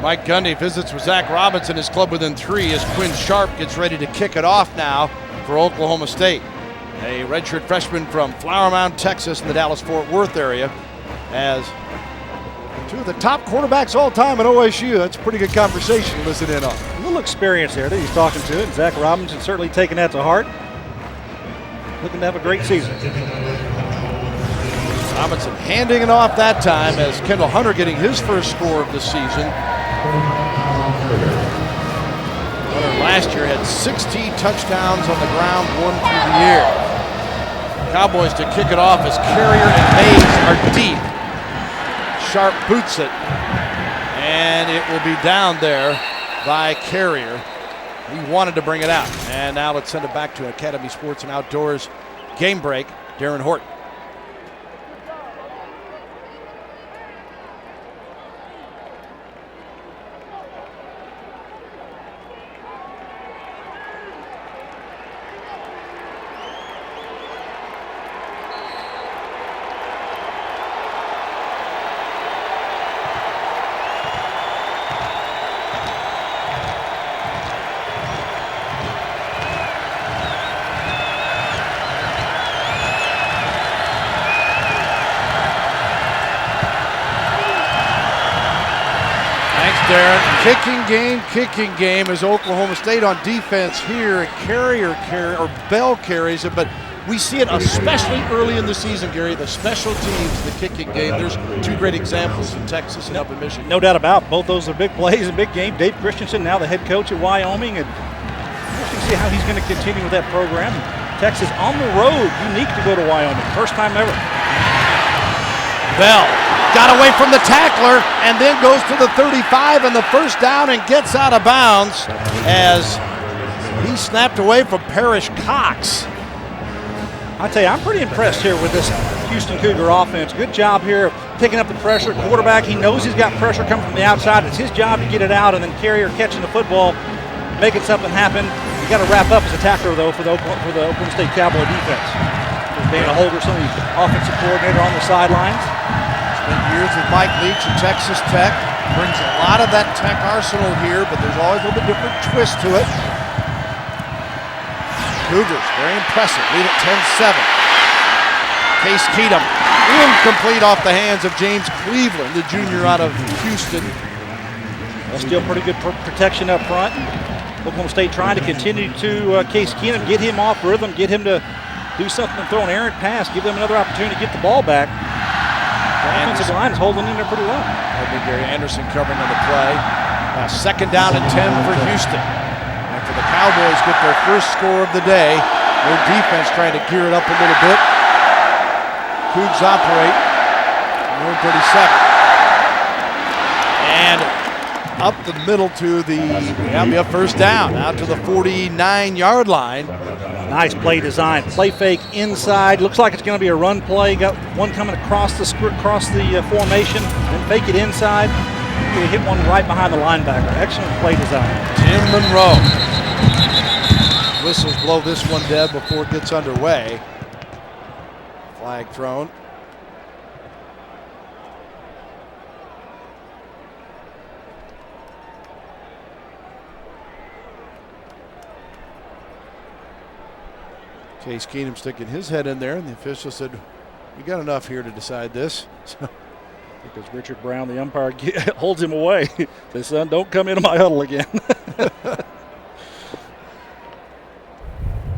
Mike Gundy visits with Zach Robinson, his club within 3, as Quinn Sharp gets ready to kick it off now for Oklahoma State. A redshirt freshman from Flower Mound, Texas in the Dallas-Fort Worth area, as two of the top quarterbacks all time at OSU. That's a pretty good conversation to listen in on. A little experience there that he's talking to, and Zach Robinson certainly taking that to heart. Looking to have a great season. Robinson handing it off that time as Kendall Hunter getting his first score of the season. Hunter last year had 16 touchdowns on the ground, 1 through the air. Cowboys to kick it off as Carrier and Mays are deep. Sharp boots it, and it will be down there by Carrier. He wanted to bring it out, and now let's send it back to Academy Sports and Outdoors game break. Darren Horton. Aaron. Kicking game as Oklahoma State on defense here. And Bell carries it, but we see it especially early in the season, Gary. The special teams, the kicking game. There's two great examples in Texas and up in Michigan. No doubt about it. Both those are big plays and big game. Dave Christensen, now the head coach at Wyoming, and we'll see how he's going to continue with that program. Texas on the road, unique to go to Wyoming. First time ever. Bell got away from the tackler and then goes to the 35 and the first down and gets out of bounds as he snapped away from Parrish Cox. I tell you, I'm pretty impressed here with this Houston Cougar offense. Good job here of picking up the pressure. Quarterback, he knows he's got pressure coming from the outside. It's his job to get it out, and then Carrier catching the football, making something happen. You got to wrap up as a tackler, though, for the Oklahoma State Cowboy defense. There's Dana Holgerson, the offensive coordinator, on the sidelines. Spent years with Mike Leach at Texas Tech. Brings a lot of that Tech arsenal here, but there's always a little bit different twist to it. Cougars, very impressive, lead at 10-7. Case Keenum, incomplete off the hands of James Cleveland, the junior out of Houston. That's still pretty good protection up front. Oklahoma State trying to continue to Case Keenum, get him off rhythm, get him to do something, throw an errant pass, give them another opportunity to get the ball back. The offensive line is holding in there pretty well. I think Gary Anderson covering on the play. Second down and 10 for Houston. After the Cowboys get their first score of the day, their defense trying to gear it up a little bit. Cougs operate. 137. And up the middle to the first down, out to the 49-yard line. Nice play design. Play fake inside. Looks like it's going to be a run play. Got one coming across the formation, then fake it inside. He hit one right behind the linebacker. Excellent play design. Tim Monroe. Whistles blow this one dead before it gets underway. Flag thrown. Case Keenum sticking his head in there, and the official said, "We got enough here to decide this." Because Richard Brown, the umpire, holds him away. Says, "Son, don't come into my huddle again."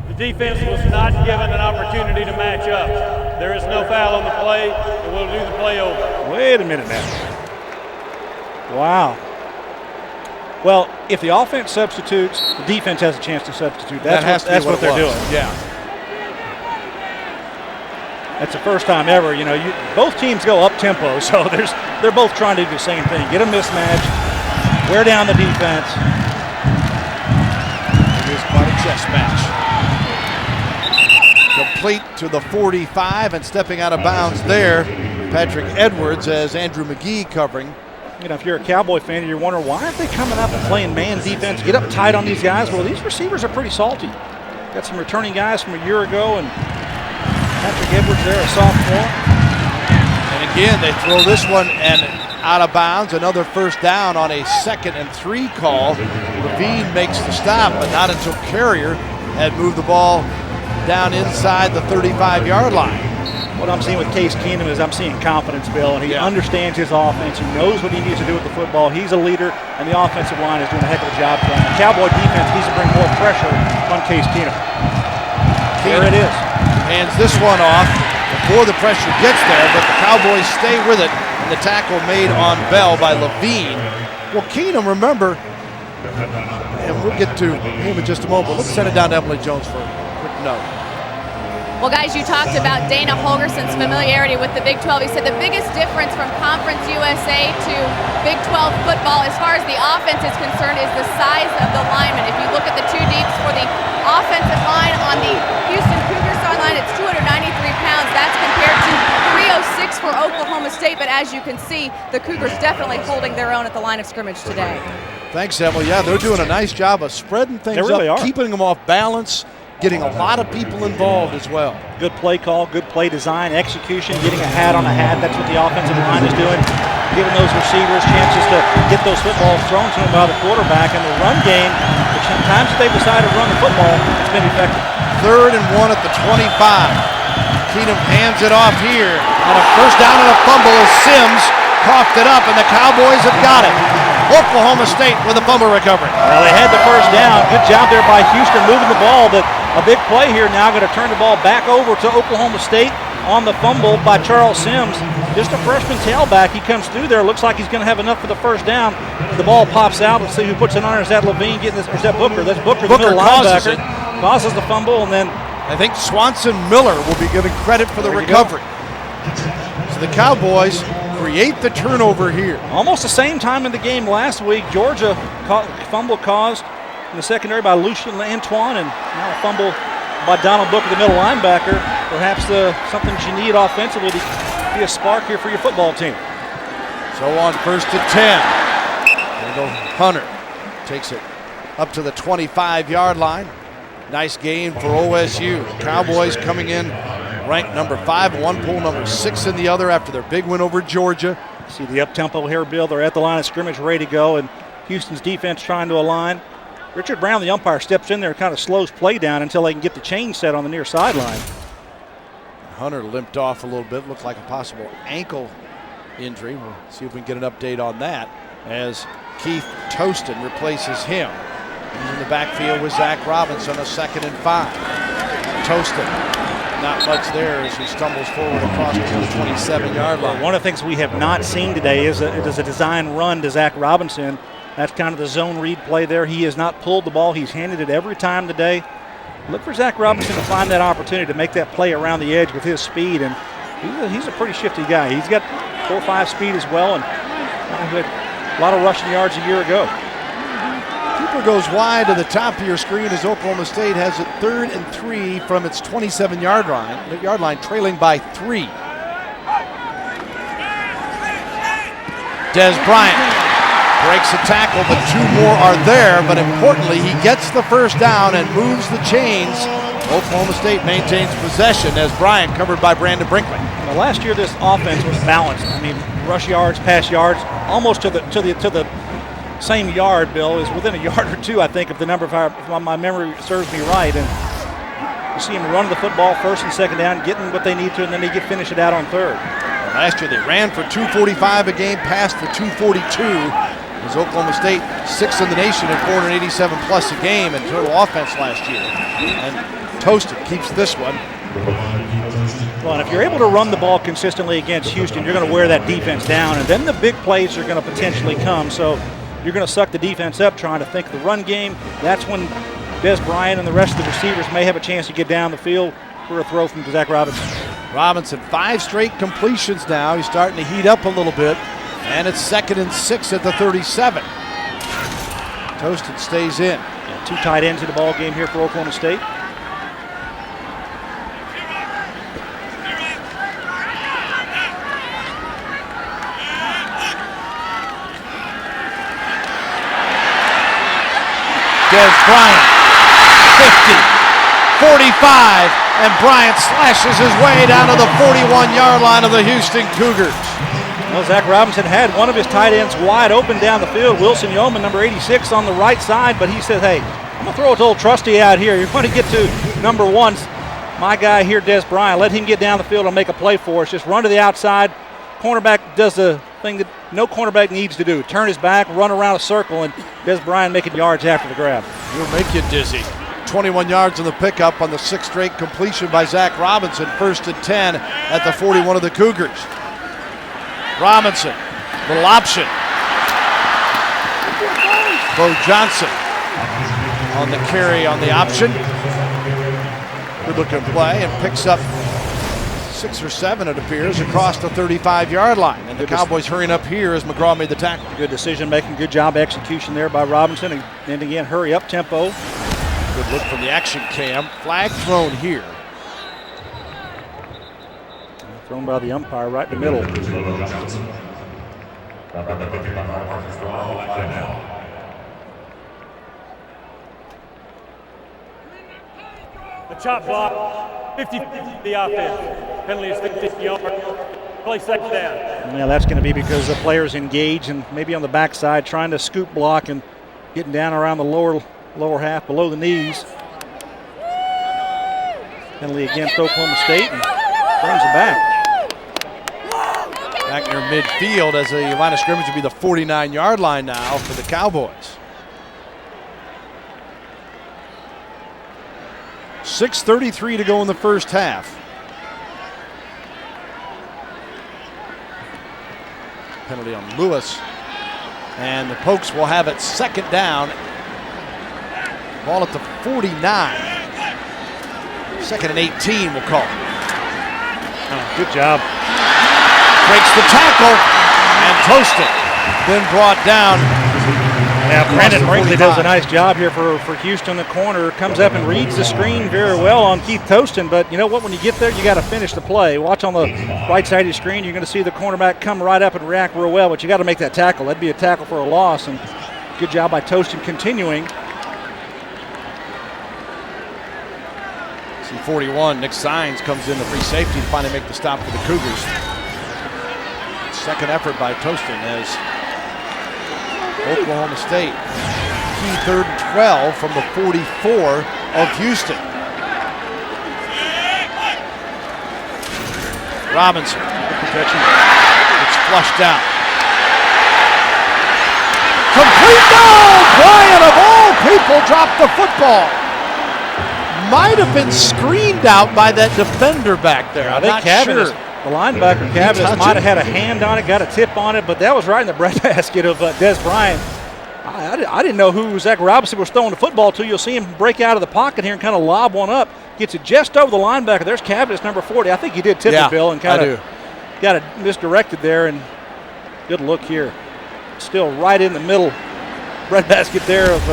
The defense was not given an opportunity to match up. There is no foul on the play, and we'll do the play over. Wait a minute now. Wow. Well, if the offense substitutes, the defense has a chance to substitute. That's what they're doing. Yeah. That's the first time ever. You know, both teams go up tempo, so they're both trying to do the same thing. Get a mismatch, wear down the defense. It is quite a chess match. Complete to the 45 and stepping out of bounds there, Patrick Edwards as Andrew McGee covering. You know, if you're a Cowboy fan and you're wondering why aren't they coming up and playing man defense, get up tight on these guys. Well, these receivers are pretty salty. Got some returning guys from a year ago, and Patrick Edwards there, a sophomore. And again, they throw this one and out of bounds. Another first down on a 2nd and 3 call. Levine makes the stop, but not until Carrier had moved the ball down inside the 35-yard line. What I'm seeing with Case Keenum is I'm seeing confidence, Bill, and he understands his offense. He knows what he needs to do with the football. He's a leader, and the offensive line is doing a heck of a job for him. The Cowboy defense needs to bring more pressure on Case Keenum. There it is. Hands this one off before the pressure gets there, but the Cowboys stay with it, and the tackle made on Bell by Levine. Well, Keenum, remember, and we'll get to him in just a moment, but let's send it down to Emily Jones for a quick note. Well, guys, you talked about Dana Holgerson's familiarity with the Big 12. He said the biggest difference from Conference USA to Big 12 football as far as the offense is concerned is the size of the linemen. If you look at the two deeps for the offensive line on the Houston Cougars sideline, it's 293 pounds. That's compared to 306 for Oklahoma State. But as you can see, the Cougars definitely holding their own at the line of scrimmage today. Thanks, Emily. Yeah, they're doing a nice job of spreading things up, keeping them off balance, getting a lot of people involved as well. Good play call, good play design, execution, getting a hat on a hat. That's what the offensive line is doing. Giving those receivers chances to get those footballs thrown to them by the quarterback. And the run game, which sometimes they've decided to run the football, it's been effective. 3rd and 1 at the 25. Keenum hands it off here. And a first down and a fumble as Sims coughed it up, and the Cowboys have got it. Oklahoma State with a fumble recovery. Well, they had the first down. Good job there by Houston moving the ball, but a big play here now going to turn the ball back over to Oklahoma State on the fumble by Charles Sims. Just a freshman tailback. He comes through there. Looks like he's going to have enough for the first down. The ball pops out. Let's see who puts it on. Is that Levine getting this? Or is that Booker? That's Booker, the middle linebacker. Causes the fumble, and then I think Swanson Miller will be given credit for the recovery. So the Cowboys create the turnover here. Almost the same time in the game last week. Georgia fumble caused in the secondary by Lucian Antoine, and now a fumble by Donald Booker, the middle linebacker. Perhaps something you need offensively to be a spark here for your football team. So on 1st and 10. There go Hunter. Takes it up to the 25-yard line. Nice game for OSU. Cowboys coming in ranked number 5 in one poll, number 6 in the other after their big win over Georgia. See the up-tempo here, Bill. They're at the line of scrimmage ready to go, and Houston's defense trying to align. Richard Brown, the umpire, steps in there and kind of slows play down until they can get the chain set on the near sideline. Hunter limped off a little bit. Looked like a possible ankle injury. We'll see if we can get an update on that as Keith Toston replaces him. He's in the backfield with Zach Robinson, a 2nd and 5. Toston, not much there as he stumbles forward across the 27-yard line. One of the things we have not seen today is a design run to Zach Robinson. That's kind of the zone read play there. He has not pulled the ball. He's handed it every time today. Look for Zach Robinson to find that opportunity to make that play around the edge with his speed, and he's a pretty shifty guy. He's got 4.5 speed as well, and a lot of rushing yards a year ago. Cooper goes wide to the top of your screen as Oklahoma State has it 3rd and 3 from its 27-yard line, trailing by 3. Dez Bryant breaks a tackle, but 2 more are there. But importantly, he gets the first down and moves the chains. Oklahoma State maintains possession as Bryant covered by Brandon Brinkley. Well, last year this offense was balanced. I mean, rush yards, pass yards, almost to the same yard. Bill is within a yard or 2, I think, if my memory serves me right. And you see him run the football 1st and 2nd down, getting what they need to, and then they finish it out on 3rd. Last year they ran for 245 a game, passed for 242. As Oklahoma State 6th in the nation at 487 plus a game in total offense last year. And Toasted keeps this one. Well, and if you're able to run the ball consistently against Houston, you're going to wear that defense down, and then the big plays are going to potentially come. So you're going to suck the defense up trying to think of the run game. That's when Dez Bryant and the rest of the receivers may have a chance to get down the field for a throw from Zach Robinson. Robinson, 5 straight completions now. He's starting to heat up a little bit. And it's 2nd and 6 at the 37. Toasted stays in. Yeah, 2 tight ends in the ball game here for Oklahoma State. Dez Bryant, 50, 45, and Bryant slashes his way down to the 41-yard line of the Houston Cougars. Well, Zach Robinson had one of his tight ends wide open down the field. Wilson Yeoman, number 86, on the right side, but he said, hey, I'm going to throw it to old Trusty out here. You're going to get to number 1, my guy here, Dez Bryant. Let him get down the field and make a play for us. Just run to the outside. Cornerback does the thing that no cornerback needs to do. Turn his back, run around a circle, and Dez Bryant making yards after the grab. He'll make you dizzy. 21 yards on the pickup on the 6th straight completion by Zach Robinson. 1st and 10 at the 41 of the Cougars. Robinson, little option. Bo Johnson on the carry on the option. Good looking play and picks up 6 or 7, it appears, across the 35-yard line. And the Cowboys hurrying up here as McGraw made the tackle. Good decision making, good job execution there by Robinson. And again, hurry up tempo. Good look from the action cam. Flag thrown here. Thrown by the umpire right in the middle. The chop block, 50 the offense. Penalty is 50 yards. Play 2nd down. Yeah, that's going to be because the players engage and maybe on the backside trying to scoop block and getting down around the lower half below the knees. Penalty against Oklahoma State and brings it back. Back near midfield as the line of scrimmage would be the 49-yard line now for the Cowboys. 6:33 to go in the first half. Penalty on Lewis. And the Pokes will have it second down. Ball at the 49. Second and 18, we'll call it. Oh, good job. Breaks the tackle and toasted. Then brought down. Yeah, Brandon Brinkley does a nice job here for Houston. The corner comes up and reads the screen very well on Keith Toston. But you know what? When you get there, you got to finish the play. Watch on the right side of your screen. You're going to see the cornerback come right up and react real well. But you got to make that tackle. That'd be a tackle for a loss. And good job by Toston continuing. See 41. Nick Sines comes in the free safety to finally make the stop for the Cougars. Second effort by Toston as Oklahoma State. Key 3rd and 12 from the 44 of Houston. Robinson. Protection. It's flushed out. Complete. No! Bryant of all people dropped the football. Might have been screened out by that defender back there. I'm not sure. The linebacker, Cavins, might have had a hand on it, got a tip on it, but that was right in the breadbasket of Dez Bryant. I didn't know who Zach Robinson was throwing the football to. You'll see him break out of the pocket here and kind of lob one up. Gets it just over the linebacker. There's Cavins, number 40. I think he did tip it, Bill, and kind of got it misdirected there. And good look here. Still right in the middle breadbasket there of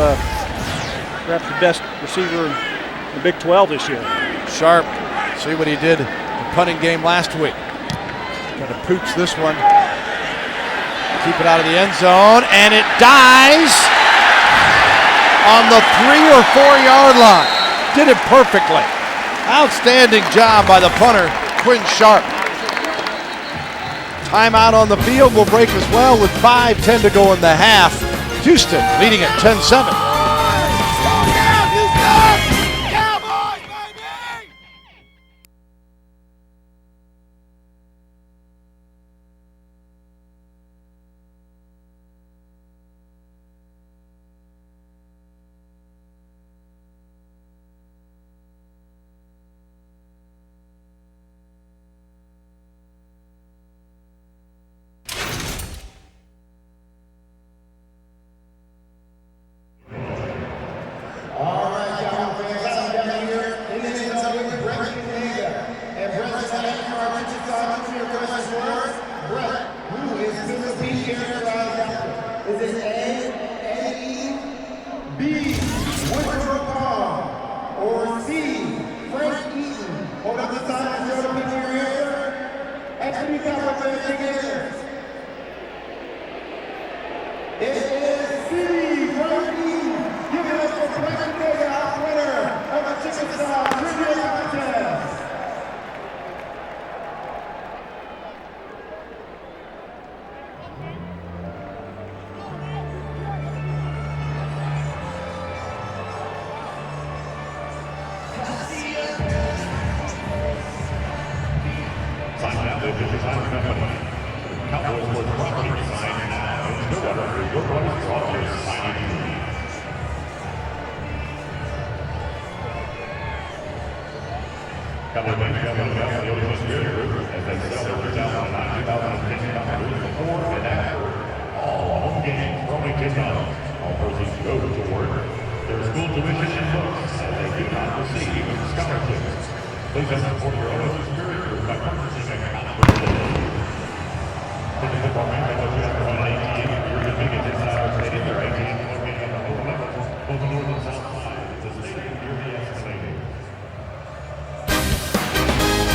perhaps the best receiver in the Big 12 this year. Sharp. See what he did. Punting game last week. Got to pooch this one. Keep it out of the end zone, and it dies on the 3 or 4 yard line. Did it perfectly. Outstanding job by the punter, Quinn Sharp. Timeout on the field will break as well with 5:10 to go in the half. Houston leading at 10-7.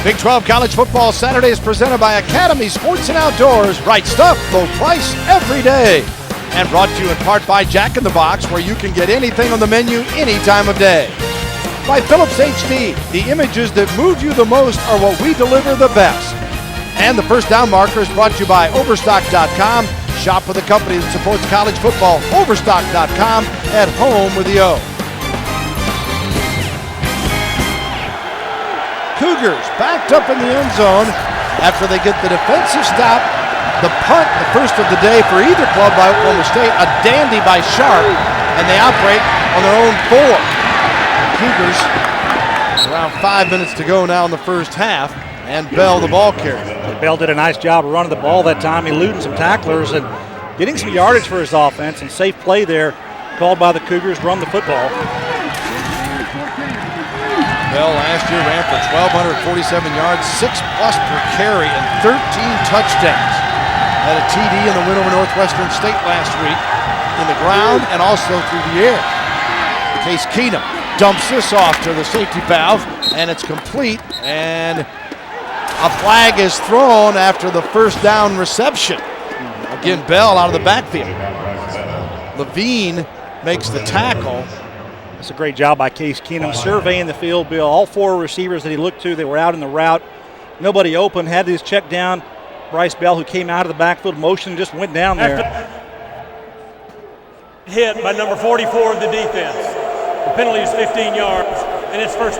Big 12 College Football Saturday is presented by Academy Sports and Outdoors. Right stuff, low price, every day. And brought to you in part by Jack in the Box, where you can get anything on the menu any time of day. By Philips HD, the images that move you the most are what we deliver the best. And the First Down Marker is brought to you by Overstock.com. Shop for the company that supports college football. Overstock.com, at home with the O. Cougars backed up in the end zone after they get the defensive stop The punt, the first of the day for either club by Oklahoma State, a dandy by Sharp, and they outbreak on their own 4. The Cougars, around 5 minutes to go now in the first half, and Bell the ball carrier. Bell did a nice job of running the ball that time, eluding some tacklers and getting some yardage for his offense, and safe play there called by the Cougars to run the football. Bell last year ran for 1,247 yards, 6+ per carry, and 13 touchdowns. Had a TD in the win over Northwestern State last week in the ground and also through the air. Case Keenum dumps this off to the safety valve, and it's complete, and a flag is thrown after the first down reception. Again, Bell out of the backfield. Levine makes the tackle. That's a great job by Case Keenum surveying the field. Bill, all 4 receivers that he looked to, they were out in the route. Nobody open, had his check down. Bryce Bell, who came out of the backfield motion, just went down there. Hit by number 44 of the defense. The penalty is 15 yards, and it's first.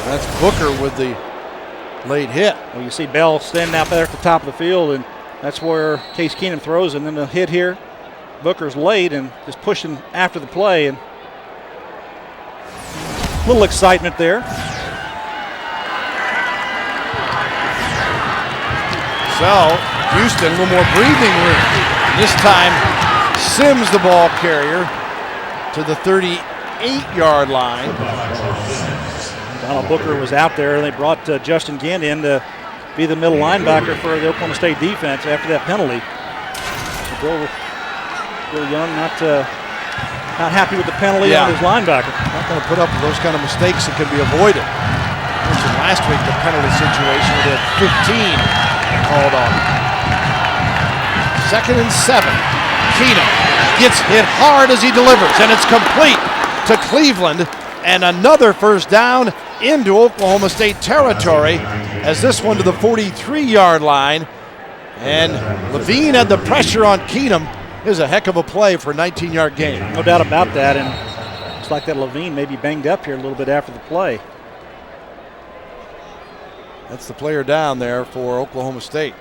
That's Booker with the late hit. Well, you see Bell standing out there at the top of the field, and that's where Case Keenum throws, and then the hit here. Booker's late and just pushing after the play, and a little excitement there. So, Houston, a little more breathing room. This time, Sims, the ball carrier, to the 38-yard line. Donald Booker was out there, and they brought Justin Ginn in to be the middle linebacker for the Oklahoma State defense after that penalty. So Bill Young not happy with the penalty on his linebacker. Not going to put up with those kind of mistakes that can be avoided. I mentioned last week the penalty situation. We had 15 called on. 2nd and 7. Keenum gets hit hard as he delivers, and it's complete to Cleveland, and another first down into Oklahoma State territory as this one to the 43-yard line. And Levine had the pressure on Keenum. It was a heck of a play for a 19-yard gain. No doubt about that, and it's like that Levine may be banged up here a little bit after the play. That's the player down there for Oklahoma State.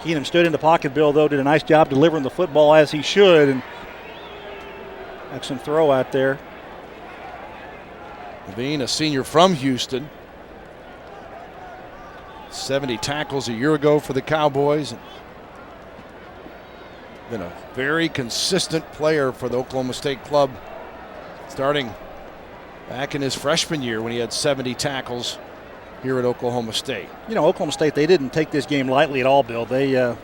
Keenum stood in the pocket, Bill, though, did a nice job delivering the football as he should, and excellent throw out there. Levine, a senior from Houston. 70 tackles a year ago for the Cowboys. Been a very consistent player for the Oklahoma State club, starting back in his freshman year when he had 70 tackles here at Oklahoma State. You know, Oklahoma State, they didn't take this game lightly at all, Bill. They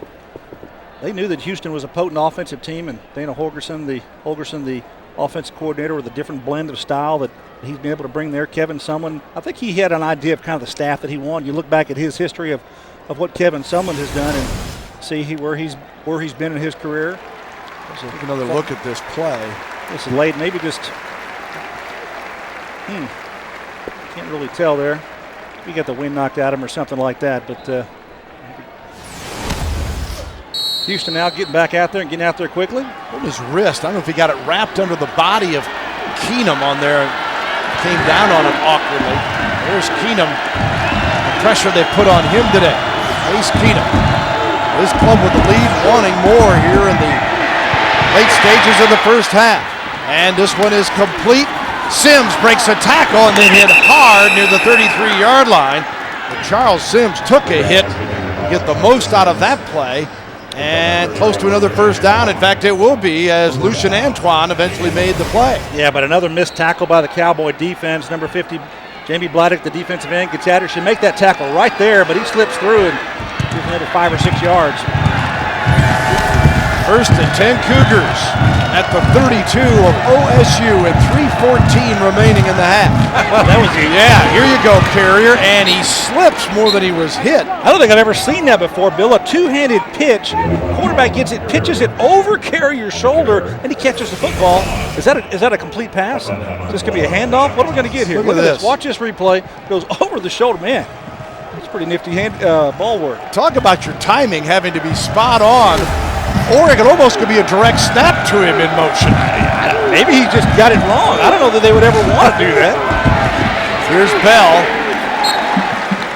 knew that Houston was a potent offensive team, and Dana Holgorsen, the offensive coordinator, with a different blend of style that he's been able to bring there. Kevin Sumlin, I think he had an idea of kind of the staff that he wanted. You look back at his history of what Kevin Sumlin has done and see where he's been in his career. Take another look at this play. This is late, maybe just can't really tell there. He got the wind knocked out of him or something like that, but Houston now getting back out there and getting out there quickly. On his wrist, I don't know if he got it wrapped under the body of Keenum on there. Came down on him awkwardly. There's Keenum. The pressure they put on him today. Case Keenum. His club with the lead, wanting more here in the late stages of the first half. And this one is complete. Sims breaks a tackle and then hit hard near the 33-yard line. But Charles Sims took a hit to get the most out of that play. And close to another first down. In fact, it will be, as Lucian Antoine eventually made the play. Yeah, but another missed tackle by the Cowboy defense. Number 50, Jamie Bladdock, the defensive end, gets at her. Should make that tackle right there, but he slips through and gives another 5 or 6 yards. First and 10 Cougars at the 32 of OSU and 3:14 remaining in the half. That was here you go, Carrier, and he slips more than he was hit. I don't think I've ever seen that before, Bill. A two-handed pitch. Quarterback gets it, pitches it over Carrier's shoulder, and he catches the football. Is that a complete pass? Is this going to be a handoff? What are we going to get here? Look at this. Watch this replay. Goes over the shoulder. Man, it's pretty nifty ball work. Talk about your timing having to be spot on. Or it could be a direct snap to him in motion. Maybe he just got it wrong. I don't know that they would ever want to do that. Here's Bell.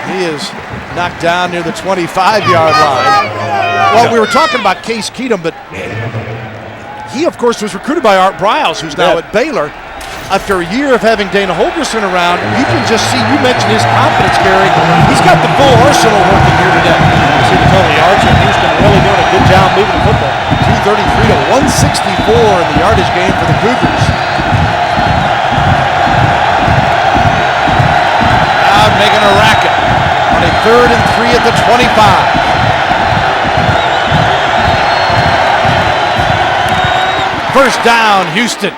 He is knocked down near the 25-yard line. Well, we were talking about Case Keenum, but he, of course, was recruited by Art Briles, who's now at Baylor. After a year of having Dana Holgerson around, you can just see, you mentioned his confidence, Gary. He's got the full arsenal working here today. See the total yards in Houston really doing a good job moving the football. 233 to 164 in the yardage game for the Cougars. Now making a racket on a 3rd and 3 at the 25. First down, Houston.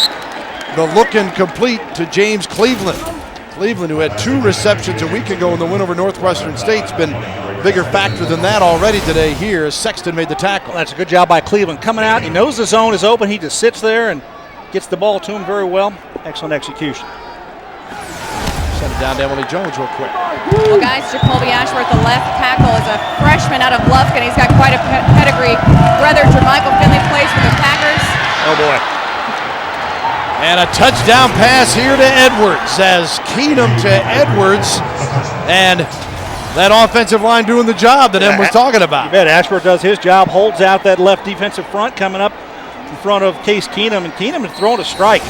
The look incomplete to James Cleveland. Cleveland, who had 2 receptions a week ago in the win over Northwestern State's been a bigger factor than that already today here as Sexton made the tackle. Well, that's a good job by Cleveland. Coming out, he knows the zone is open. He just sits there and gets the ball to him very well. Excellent execution. Send it down to Emily Jones real quick. Well, guys, Jacoby Ashworth, the left tackle, is a freshman out of Lufkin. He's got quite a pedigree. Brother Jermichael Finley plays for the Packers. Oh, boy. And a touchdown pass here to Edwards as Keenum to Edwards. And that offensive line doing the job that Em was talking about. You bet. Ashford does his job, holds out that left defensive front coming up in front of Case Keenum. And Keenum is throwing a strike.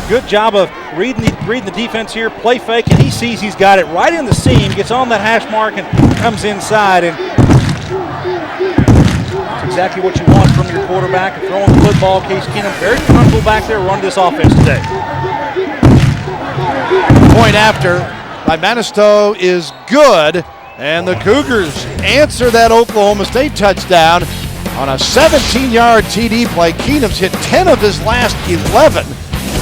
Good job of reading the defense here, play fake, and he sees he's got it right in the seam, gets on that hash mark and comes inside. And that's exactly what you want from your quarterback, and throwing the football. Case Keenum very comfortable back there running this offense today. Point after by Manistow is good, and the Cougars answer that Oklahoma State touchdown on a 17-yard TD play. Keenum's hit 10 of his last 11.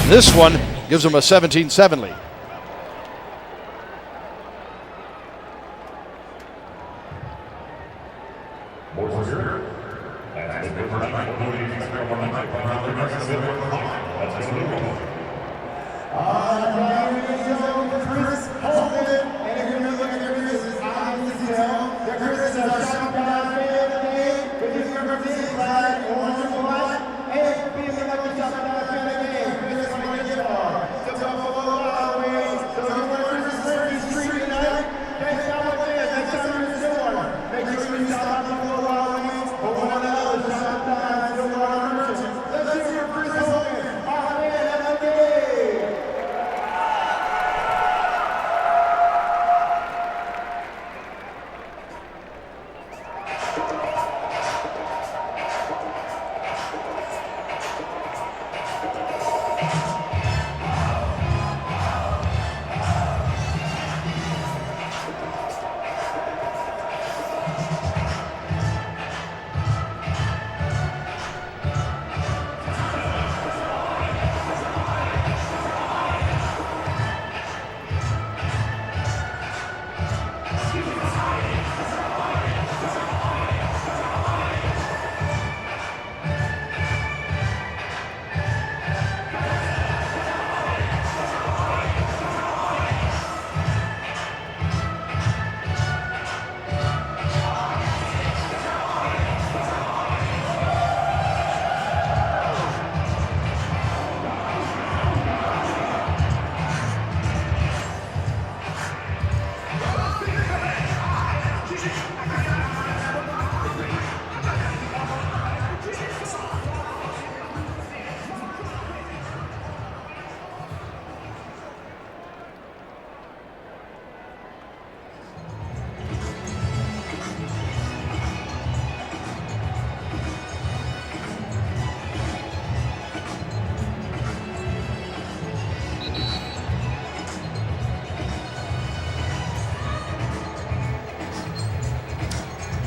This one gives them a 17-7 lead.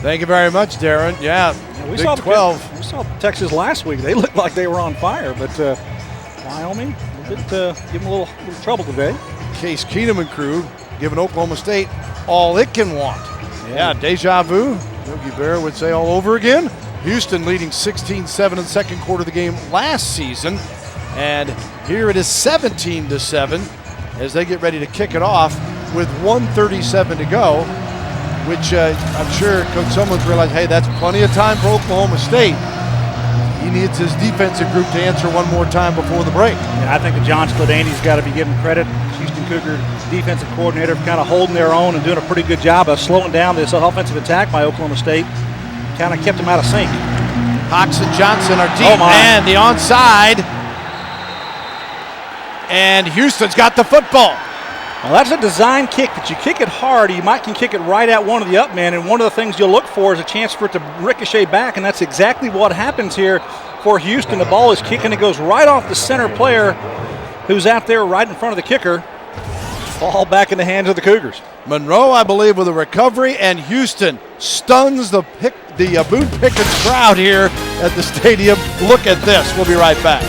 Thank you very much, Darren. Yeah, we Big saw 12. We saw Texas last week. They looked like they were on fire, but Wyoming, give them a little trouble today. Case Keenum and crew giving Oklahoma State all it can want. Yeah, deja vu. Yogi Berra would say all over again. Houston leading 16-7 in the second quarter of the game last season. And here it is 17-7 as they get ready to kick it off with 1:37 to go, which I'm sure Coach Sumlin's realized, hey, that's plenty of time for Oklahoma State. He needs his defensive group to answer one more time before the break. Yeah, I think that John Skladany's got to be given credit. Houston Cougar defensive coordinator, kind of holding their own and doing a pretty good job of slowing down this offensive attack by Oklahoma State. Kind of kept them out of sync. Hawks and Johnson are deep, and the onside. And Houston's got the football. Well, that's a design kick that you kick it hard. You can kick it right at one of the up men, and one of the things you'll look for is a chance for it to ricochet back, and that's exactly what happens here for Houston. The ball is kicking. It goes right off the center player who's out there right in front of the kicker. Ball back in the hands of the Cougars. Monroe, I believe, with a recovery, and Houston stuns the Boone Pickens crowd here at the stadium. Look at this. We'll be right back.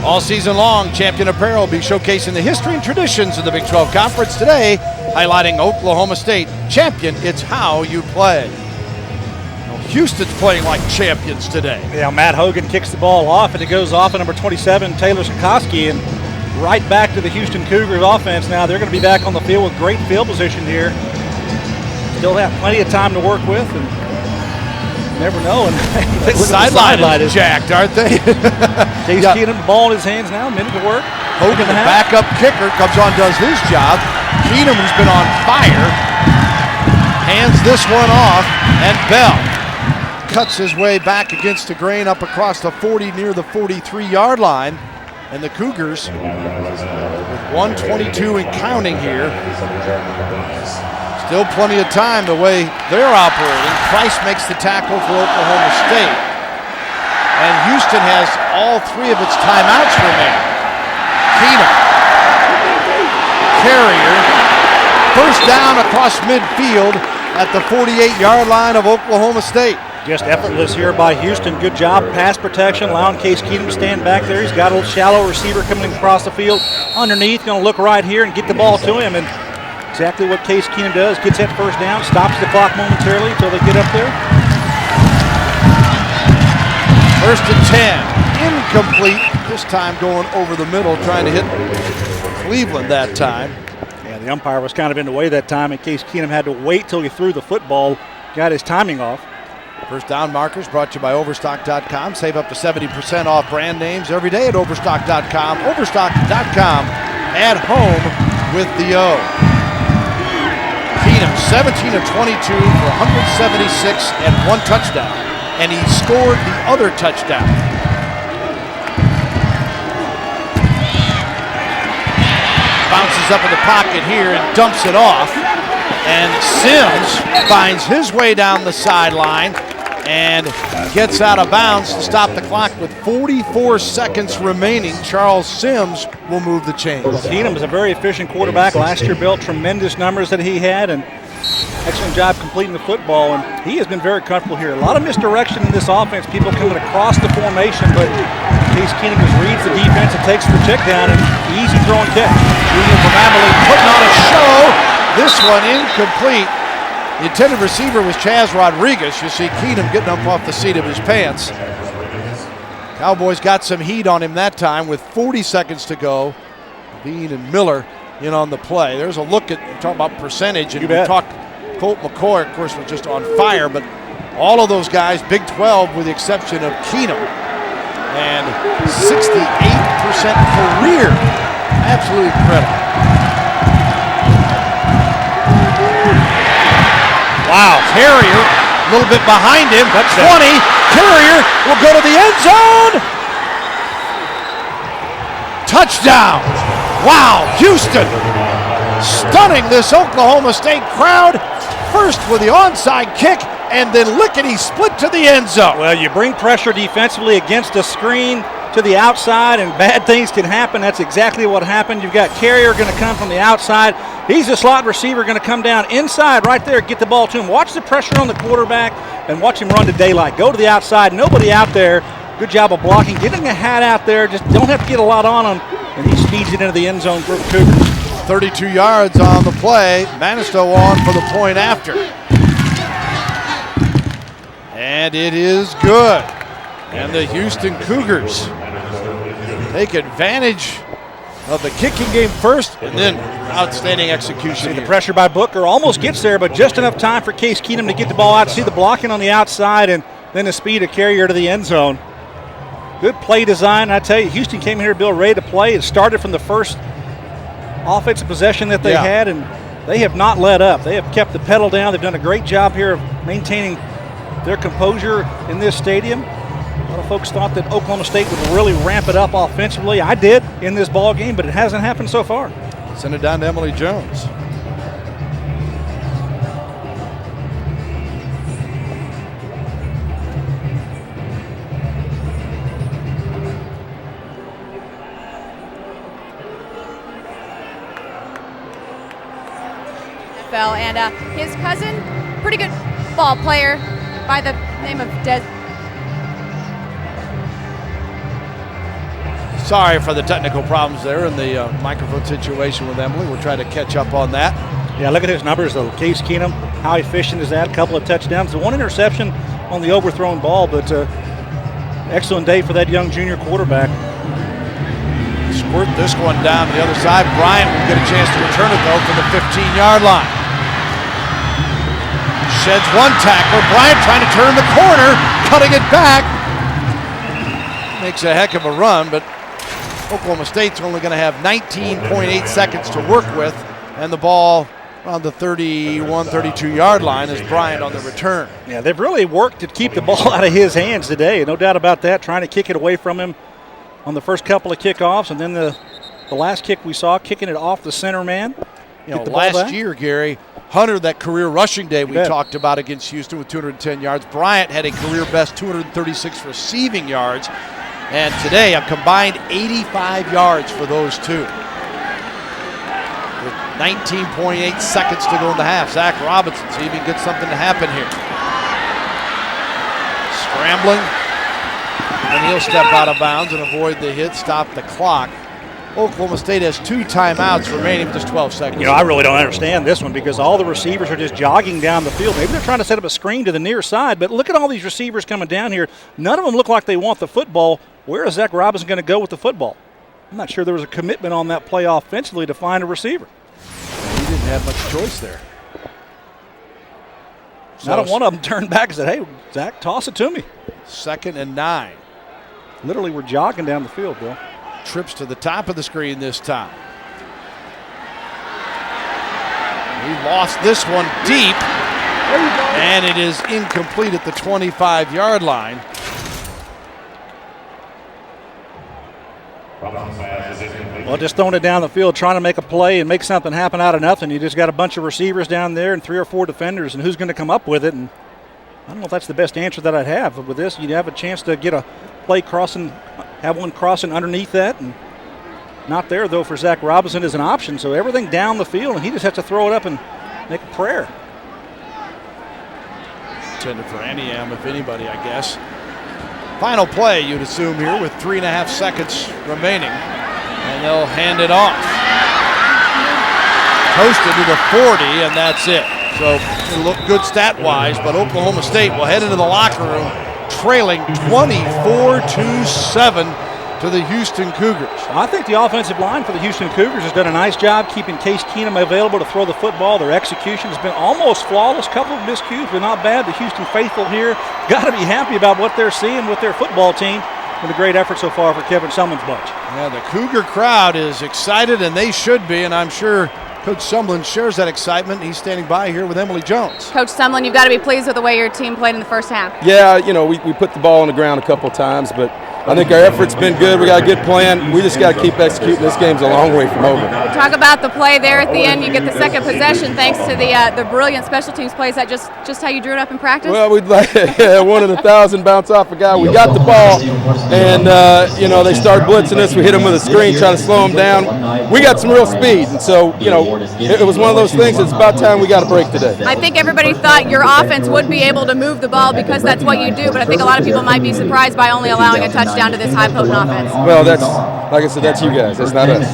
All season long, Champion Apparel will be showcasing the history and traditions of the Big 12 Conference today, highlighting Oklahoma State. Champion, it's how you play. Well, Houston's playing like champions today. Yeah, Matt Hogan kicks the ball off, and it goes off at number 27, Taylor Sikoski, and right back to the Houston Cougars offense now. They're going to be back on the field with great field position here. Still have plenty of time to work with, and never know. And the sideline is jacked, aren't they? Case Keenum, the ball in his hands now, a minute to work. Hogan, the backup kicker, comes on, does his job. Keenum, who's been on fire, hands this one off, and Bell cuts his way back against the grain up across the 40 near the 43-yard line. And the Cougars, with 1:22 and counting here, still plenty of time the way they're operating. Price makes the tackle for Oklahoma State. And Houston has all three of its timeouts remaining. Keenum, carrier, first down across midfield at the 48-yard line of Oklahoma State. Just effortless here by Houston. Good job, pass protection, allowing Case Keenum to stand back there. He's got a little shallow receiver coming across the field underneath, going to look right here and get the ball to him. And exactly what Case Keenum does, gets that first down, stops the clock momentarily until they get up there. First and 10, incomplete. This time going over the middle, trying to hit Cleveland that time. Yeah, the umpire was kind of in the way that time, and Case Keenum had to wait till he threw the football, got his timing off. First down markers brought to you by Overstock.com. Save up to 70% off brand names every day at Overstock.com. Overstock.com, at home with the O. Keenum, 17 of 22 for 176 and one touchdown. And he scored the other touchdown. Bounces up in the pocket here and dumps it off. And Sims finds his way down the sideline and gets out of bounds to stop the clock with 44 seconds remaining. Charles Sims will move the chains. Keenum is a very efficient quarterback. Last year built tremendous numbers that he had, and excellent job completing the football, and he has been very comfortable here. A lot of misdirection in this offense, people coming across the formation, but Case Keenum just reads the defense and takes the check down, and easy throw and catch. Julian from Amelie putting on a show. This one incomplete. The intended receiver was Chaz Rodriguez. You see Keenum getting up off the seat of his pants. Cowboys got some heat on him that time with 40 seconds to go. Bean and Miller in on the play. There's a look at, talk about percentage, and we talked, Colt McCoy, of course, was just on fire, but all of those guys, Big 12 with the exception of Keenum, and 68% career. Absolutely incredible. Wow, Carrier, a little bit behind him, 20, Carrier will go to the end zone. Touchdown. Wow, Houston stunning this Oklahoma State crowd. First with the onside kick, and then lickety-split to the end zone. Well, you bring pressure defensively against a screen to the outside, and bad things can happen. That's exactly what happened. You've got Carrier going to come from the outside. He's a slot receiver going to come down inside right there, get the ball to him. Watch the pressure on the quarterback and watch him run to daylight. Go to the outside, nobody out there. Good job of blocking, getting a hat out there. Just don't have to get a lot on him, and he speeds it into the end zone for the Cougars. 32 yards on the play. Manistow on for the point after. And it is good. And the Houston Cougars take advantage of the kicking game first, and then outstanding execution. The pressure by Booker almost gets there, but just enough time for Case Keenum to get the ball out. See the blocking on the outside, and then the speed of Carrier to the end zone. Good play design. I tell you, Houston came here, Bill, ready to play. It started from the first offensive possession that they had, and they have not let up. They have kept the pedal down. They've done a great job here of maintaining their composure in this stadium. A lot of folks thought that Oklahoma State would really ramp it up offensively. I did in this ball game, but it hasn't happened so far. Send it down to Emily Jones. And his cousin, pretty good ball player by the name of Dez. Sorry for the technical problems there in the microphone situation with Emily. We're trying to catch up on that. Yeah, look at his numbers, though. Case Keenum, how efficient is that? A couple of touchdowns. The one interception on the overthrown ball, but excellent day for that young junior quarterback. Squirt this one down to the other side. Bryant will get a chance to return it, though, from the 15-yard line. Sheds one tackler. Bryant trying to turn the corner, cutting it back. Makes a heck of a run, but Oklahoma State's only going to have 19.8 seconds to work with, and the ball on the 31, 32-yard line is Bryant on the return. Yeah, they've really worked to keep the ball out of his hands today. No doubt about that, trying to kick it away from him on the first couple of kickoffs, and then the last kick we saw, kicking it off the center man. You know, last year, Gary, Hunter, that career rushing day we talked about against Houston with 210 yards. Bryant had a career best 236 receiving yards. And today, a combined 85 yards for those two. With 19.8 seconds to go in the half. Zach Robinson, see if he can get something to happen here. Scrambling. And he'll step out of bounds and avoid the hit, stop the clock. Oklahoma State has 2 timeouts remaining with just 12 seconds. You know, I really don't understand this one because all the receivers are just jogging down the field. Maybe they're trying to set up a screen to the near side, but look at all these receivers coming down here. None of them look like they want the football. Where is Zach Robinson going to go with the football? I'm not sure there was a commitment on that play offensively to find a receiver. He didn't have much choice there. So not one of them turned back and said, hey, Zach, toss it to me. 2nd and 9. Literally, we're jogging down the field, Bill. Trips to the top of the screen this time. He lost this one deep, and it is incomplete at the 25-yard line. Well, just throwing it down the field, trying to make a play and make something happen out of nothing. You just got a bunch of receivers down there and 3 or 4 defenders, and who's going to come up with it? And I don't know if that's the best answer that I'd have. But with this, you'd have a chance to get a play crossing, have one crossing underneath that, and not there, though, for Zach Robinson as an option. So everything down the field, and he just has to throw it up and make a prayer. Intended for Aniam, if anybody, I guess. Final play, you'd assume, here with 3.5 seconds remaining. And they'll hand it off. Toasted to the 40, and that's it. So it'll look good stat-wise, but Oklahoma State will head into the locker room trailing 24-7 to the Houston Cougars. I think the offensive line for the Houston Cougars has done a nice job keeping Case Keenum available to throw the football. Their execution has been almost flawless. Couple of miscues, but not bad. The Houston faithful here got to be happy about what they're seeing with their football team. With a great effort so far for Kevin Sumlin's bunch. Yeah, the Cougar crowd is excited, and they should be, and I'm sure Coach Sumlin shares that excitement. He's standing by here with Emily Jones. Coach Sumlin, you've got to be pleased with the way your team played in the first half. Yeah, you know, we put the ball on the ground a couple of times, but I think our effort's been good. We got a good plan. We just got to keep executing. This game's a long way from over. Talk about the play there at the end. You get the second possession thanks to the brilliant special teams plays. Is that just how you drew it up in practice? Well, we'd like 1 in 1,000 bounce off a guy. We got the ball, and you know, they started blitzing us. We hit them with a screen, trying to slow them down. We got some real speed, and so you know, it was one of those things. It's about time we got a break today. I think everybody thought your offense would be able to move the ball because that's what you do, but I think a lot of people might be surprised by only allowing a touchdown to this high potent offense. Well, that's, like I said, that's you guys. That's not us.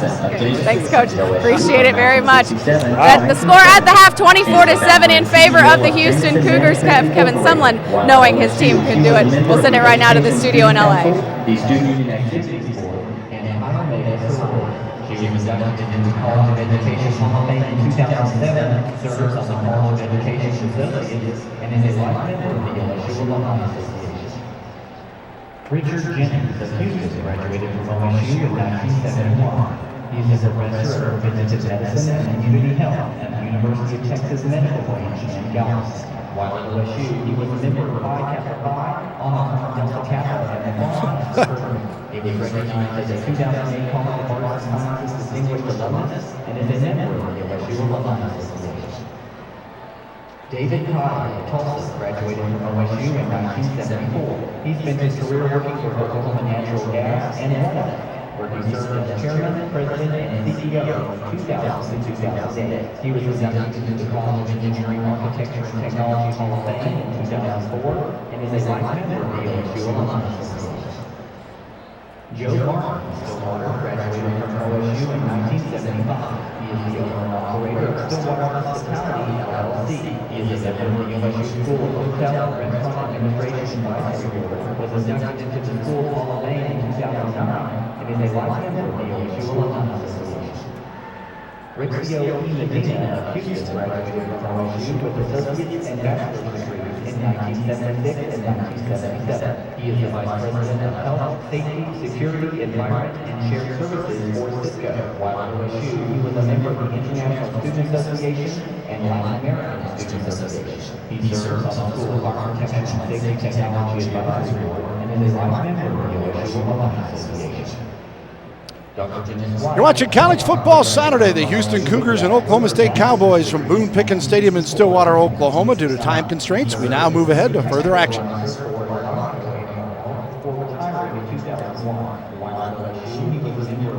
Thanks, Coach. Appreciate it very much. The score at the half, 24-7 in favor of the Houston Cougars. Kevin Sumlin, knowing his team could do it. We'll send it right now to the studio in LA. The Student Union Activities Board and Higher Mesa Award. She was inducted into the College of Education Hall of Fame in 2007, serves on the College of Education Associates, and is a life member of the LSU Alumni Association. Richard Jennings of Houston graduated from OSU in 1971. He is a professor of preventive medicine and community health at the University of Texas Medical Branch in Galveston. While at OSU, he was a member of Phi Kappa Phi, Alpha Delta Kappa, and Alpha. He was recognized as a 2008 College of Arts and Sciences Distinguished Alumnus and is a member of the OSU Alumni Association. David Cotter of Tulsa graduated from OSU in 1974. He spent his career working for Oklahoma Natural Gas and Edison, where he served as chairman, president, and CEO from 2000 to 2008. He was inducted into the College of Engineering, Architecture, and Technology Hall of Fame in 2004 and is a life member of the OSU Alumni Association. Joe Martin of Stillwater graduated from OSU in 1975. He is the owner and operator of Stillwater Hospitality, LLC. He is a member of the OSU School of Hotel and Restaurant Administration Advisory Board, was inducted into the School Hall of Fame in 2009, and is a life member of the OSU Alumni Association. Ritzio E. Medina of Houston graduated from OSU with associates and bachelor's degrees in 1976 and 1977. He is the Vice President of Health, Safety, Security, Environment, and Shared Services for Cisco. While at OSU, he was a member of the International Student Association and Latin American Student Association. He serves on the School of Architecture and Safety Technology Advisory Board and is a life member of the OSU Alumni Association. You're watching College Football Saturday. The Houston Cougars and Oklahoma State Cowboys from Boone Pickens Stadium in Stillwater, Oklahoma. Due to time constraints, we now move ahead to further action.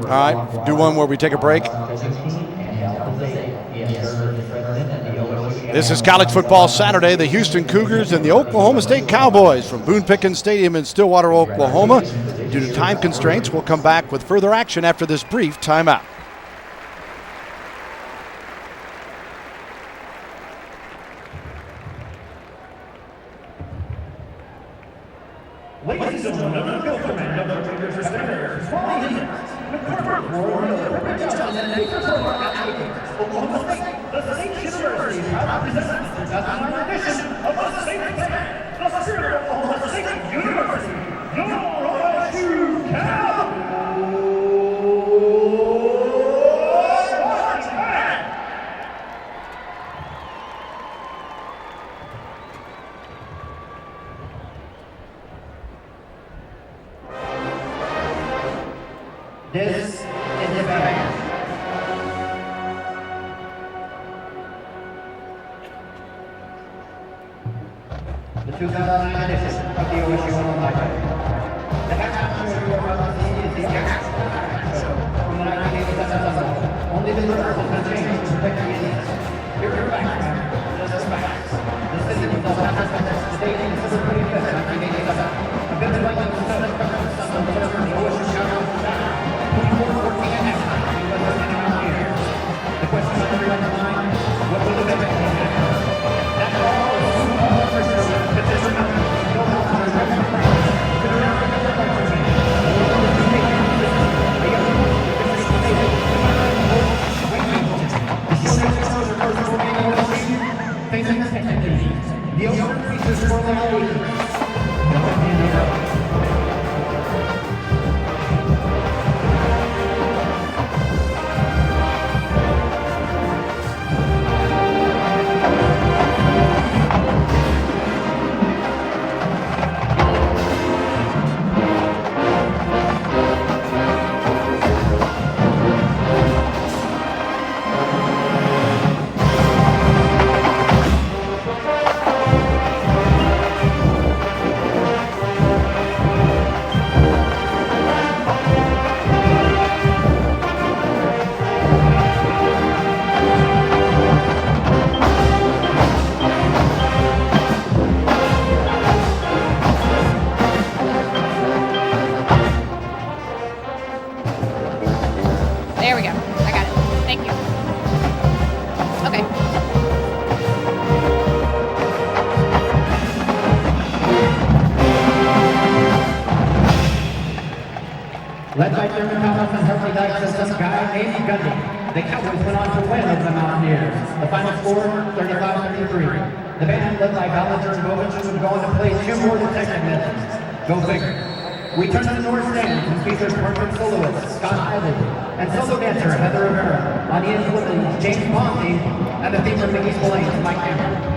All right, do one where we take a break. This is College Football Saturday. The Houston Cougars and the Oklahoma State Cowboys from Boone Pickens Stadium in Stillwater, Oklahoma. Due to time constraints, we'll come back with further action after this brief timeout. Ladies and gentlemen, welcome and Cougars for Saturday. The quarterback for the Oklahoma State, the State University, proudly presents the 2009 edition of the State Exam, the Spirit of Oklahoma State University, your OSU Cowboys. Dez Bryant. The 2009 edition of the OSU Alumni Day. The halftime show you are about to see is the exact show from the 1987 Alumni. Only the rehearsals have changed to protect the Indians. Here are your facts, just the facts. The city was all the date is December 25th, 1987. A vivid lightning was set up from the OSU Cowboys down. 24-14 at halftime. He was in the Mountaineers. The question on everyone's mind, what will the vivid happen? That ball is super pressure to this amount. No help on the record. To the round of the record. Facing the technique. The opener features for the There we go. I got it. Thank you. Okay. Led by German Thomas and Healthy Dive System guy named Gundy, the Cowboys went on to win over the Mountaineers. The final score, 35-33. The band led by Ballinger and Bovich would go on to play 2 more detective minutes. Go figure. We turn to the North Stand and features portrait soloist Scott Hadley and solo dancer Heather Rivera on the influence James Bond theme and the theme from Mickey Spillane's Mike Cameron.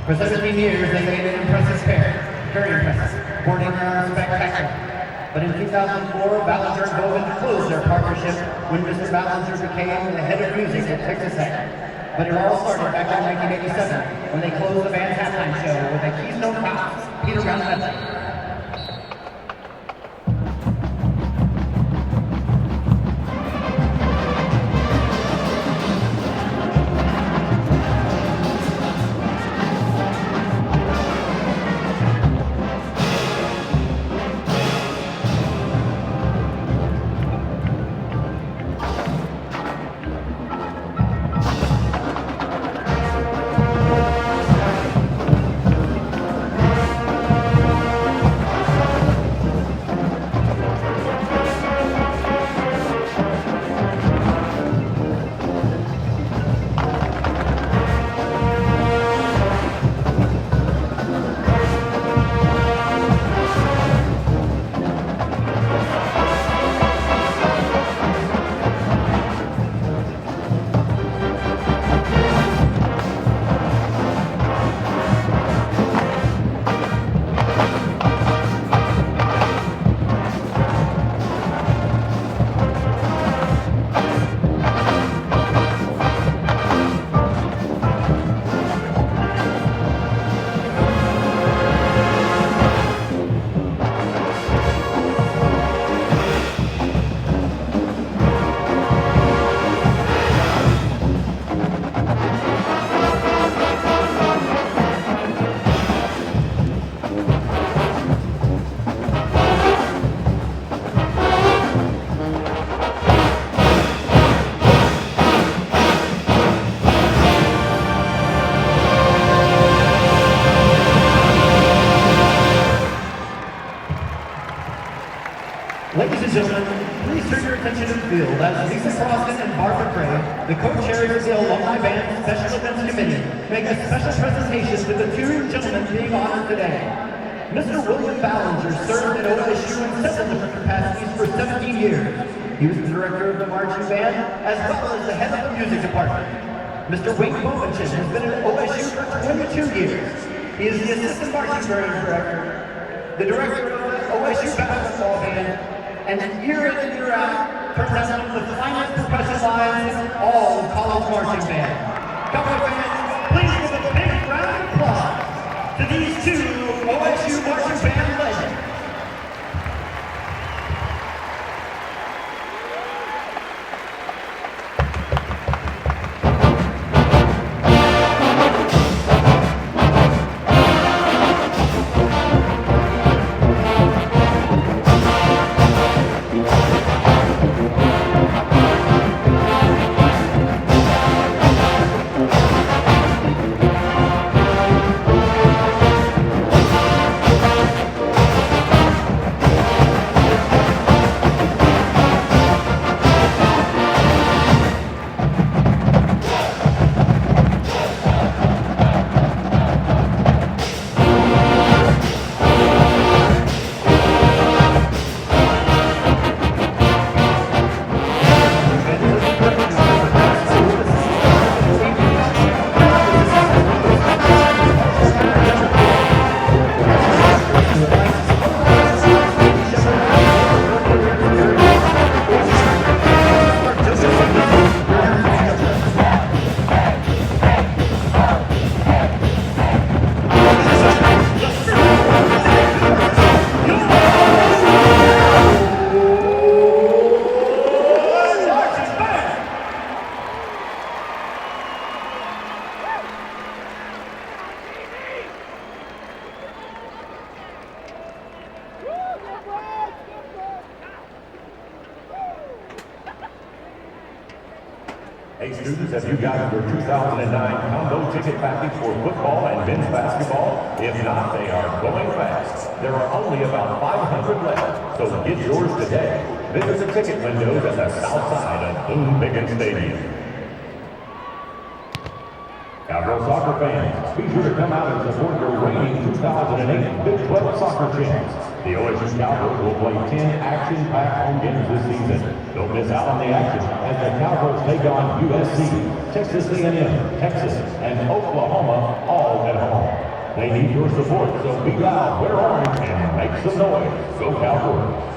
For 17 years, they made an impressive pair. Very impressive. Boarding around spectacular. But in 2004, Ballinger and Bovich closed their partnership when Mr. Ballinger became the head of music at Texas Tech. But it all started back in 1987 when they closed the band's halftime show with a Keystone Cops, Peter Brown. gentlemen, please turn your attention to the field as Lisa Crossan and Barbara Gray, the co-chairs of the Alumni Band Special Events Committee, make a special presentation to the two gentlemen being honored today. Mr. William Ballinger served at OSU in several different capacities for 17 years. He was the director of the marching band as well as the head of the music department. Mr. Wayne Bovichin has been at OSU for 22 years. He is the assistant marching band director, the director of the OSU basketball band, and year in and year out, turns out one of the finest professionalized in all of college marching band. Cowboy fans, please give a big round of applause to these two OSU marching band legends. Hey students, have you got your 2009 combo ticket package for football and men's basketball? If not, they are going fast. There are only about 500 left, so get yours today. Visit the ticket windows at the south side of Boone Pickens Stadium. Cowgirl soccer fans, be sure to come out and support your reigning 2008 Big 12 soccer champs. The OSU Cowgirls will play 10 action-packed home games this season. Don't miss out on the action as the Cowgirls take on USC, Texas A&M, Texas, and Oklahoma all at home. They need your support, so be loud, wear orange, and make some noise. Go Cowgirls!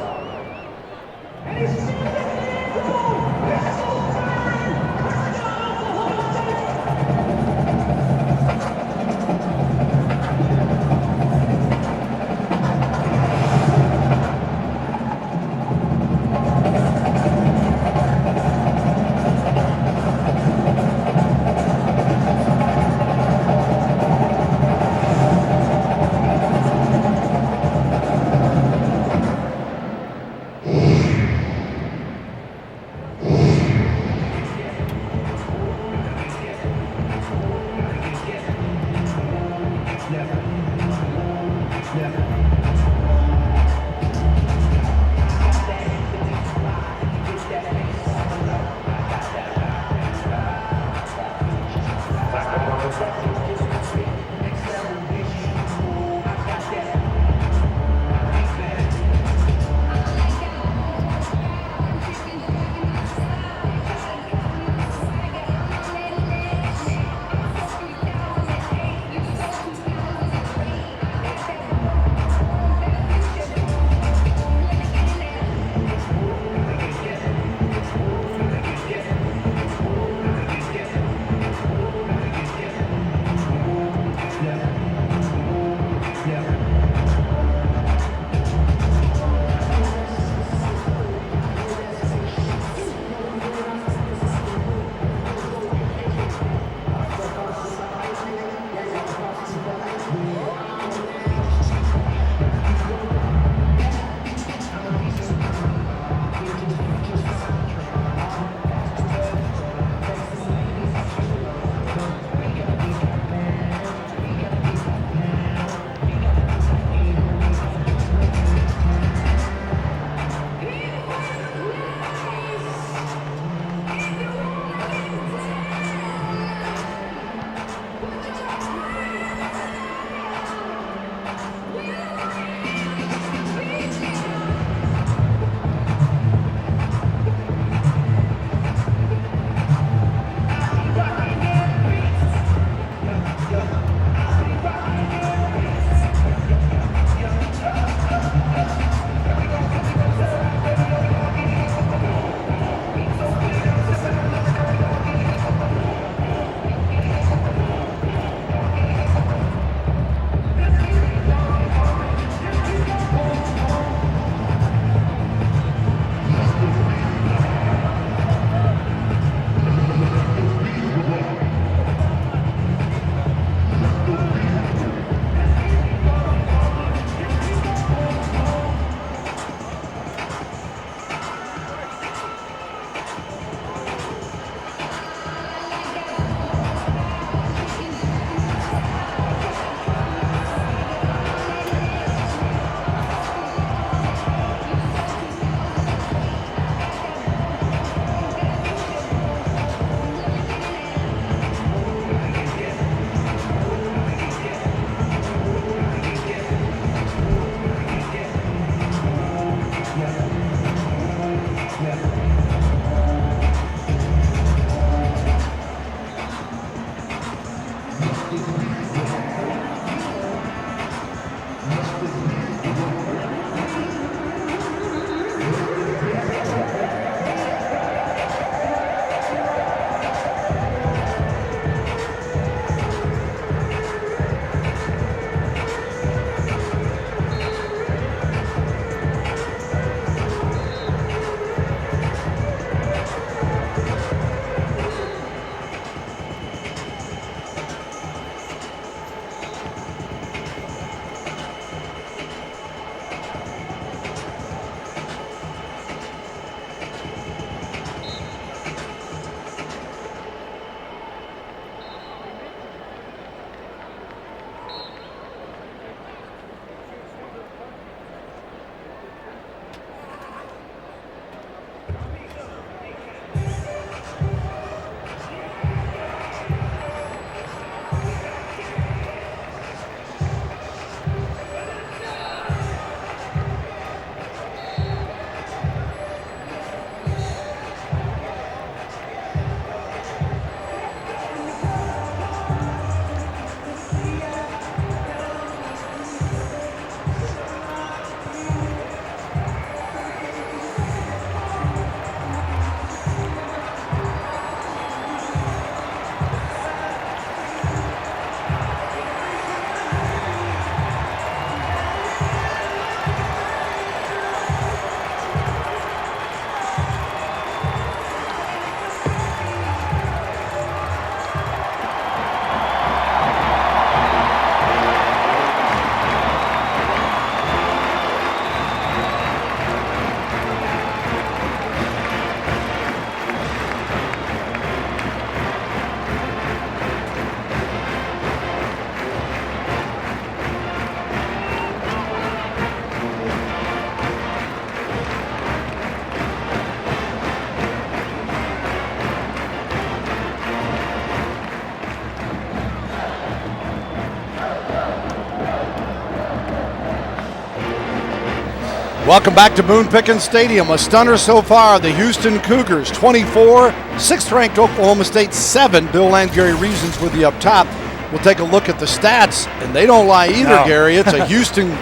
Welcome back to Boone Pickens Stadium. A stunner so far. The Houston Cougars 24, 6th-ranked Oklahoma State 7. Bill Landry reasons with you up top. We'll take a look at the stats, and they don't lie either, No. Gary. It's a Houston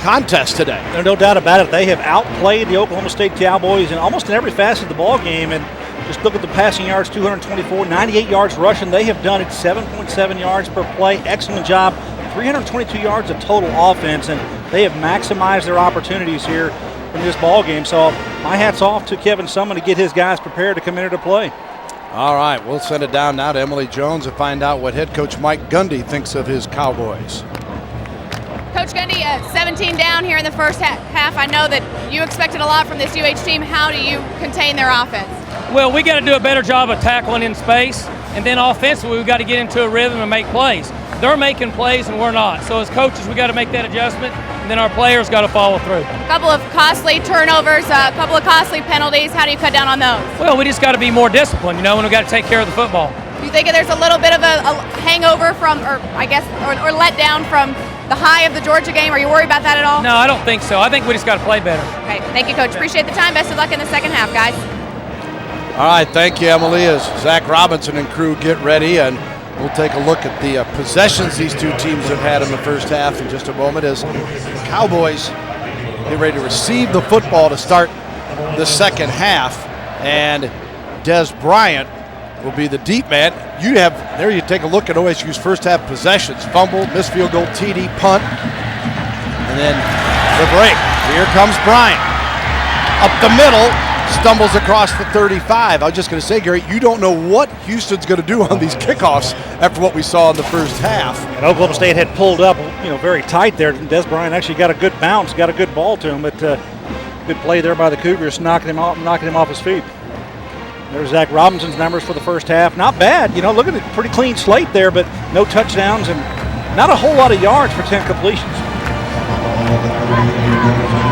contest today. There's no doubt about it. They have outplayed the Oklahoma State Cowboys in almost in every facet of the ball game. And just look at the passing yards, 224, 98 yards rushing. They have done it 7.7 yards per play. Excellent job. 322 yards of total offense, and they have maximized their opportunities here in this ball game. So my hat's off to Kevin Sumlin to get his guys prepared to come in here to play. All right, we'll send it down now to Emily Jones and find out what head coach Mike Gundy thinks of his Cowboys. Coach Gundy, 17 down here in the first half. I know that you expected a lot from this UH team. How do you contain their offense? Well, we got to do a better job of tackling in space, and then offensively, we've got to get into a rhythm and make plays. They're making plays and we're not. So as coaches, we got to make that adjustment, and then our players got to follow through. A couple of costly turnovers, a couple of costly penalties. How do you cut down on those? Well, we just got to be more disciplined, and we got to take care of the football. Do you think there's a little bit of a hangover from, or let down from the high of the Georgia game? Are you worried about that at all? No, I don't think so. I think we just got to play better. Okay, thank you, Coach. Appreciate the time. Best of luck in the second half, guys. All right, thank you, Emily, as Zach Robinson and crew get ready, and we'll take a look at the possessions these two teams have had in the first half in just a moment as the Cowboys get ready to receive the football to start the second half, and Dez Bryant will be the deep man. You take a look at OSU's first half possessions: fumble, missed field goal, TD, punt, and then the break. Here comes Bryant up the middle. Stumbles across the 35. I was just going to say, Gary, you don't know what Houston's going to do on these kickoffs after what we saw in the first half. And Oklahoma State had pulled up, very tight there. Dez Bryant actually got a good bounce, got a good ball to him, but good play there by the Cougars, knocking him off his feet. There's Zach Robinson's numbers for the first half. Not bad. Look at it, pretty clean slate there, but no touchdowns and not a whole lot of yards for 10 completions.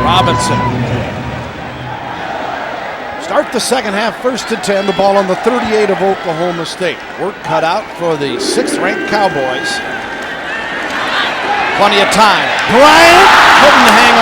Robinson. Start the second half, 1st and 10, the ball on the 38 of Oklahoma State. Work cut out for the 6th-ranked Cowboys. Plenty of time. Bryant couldn't hang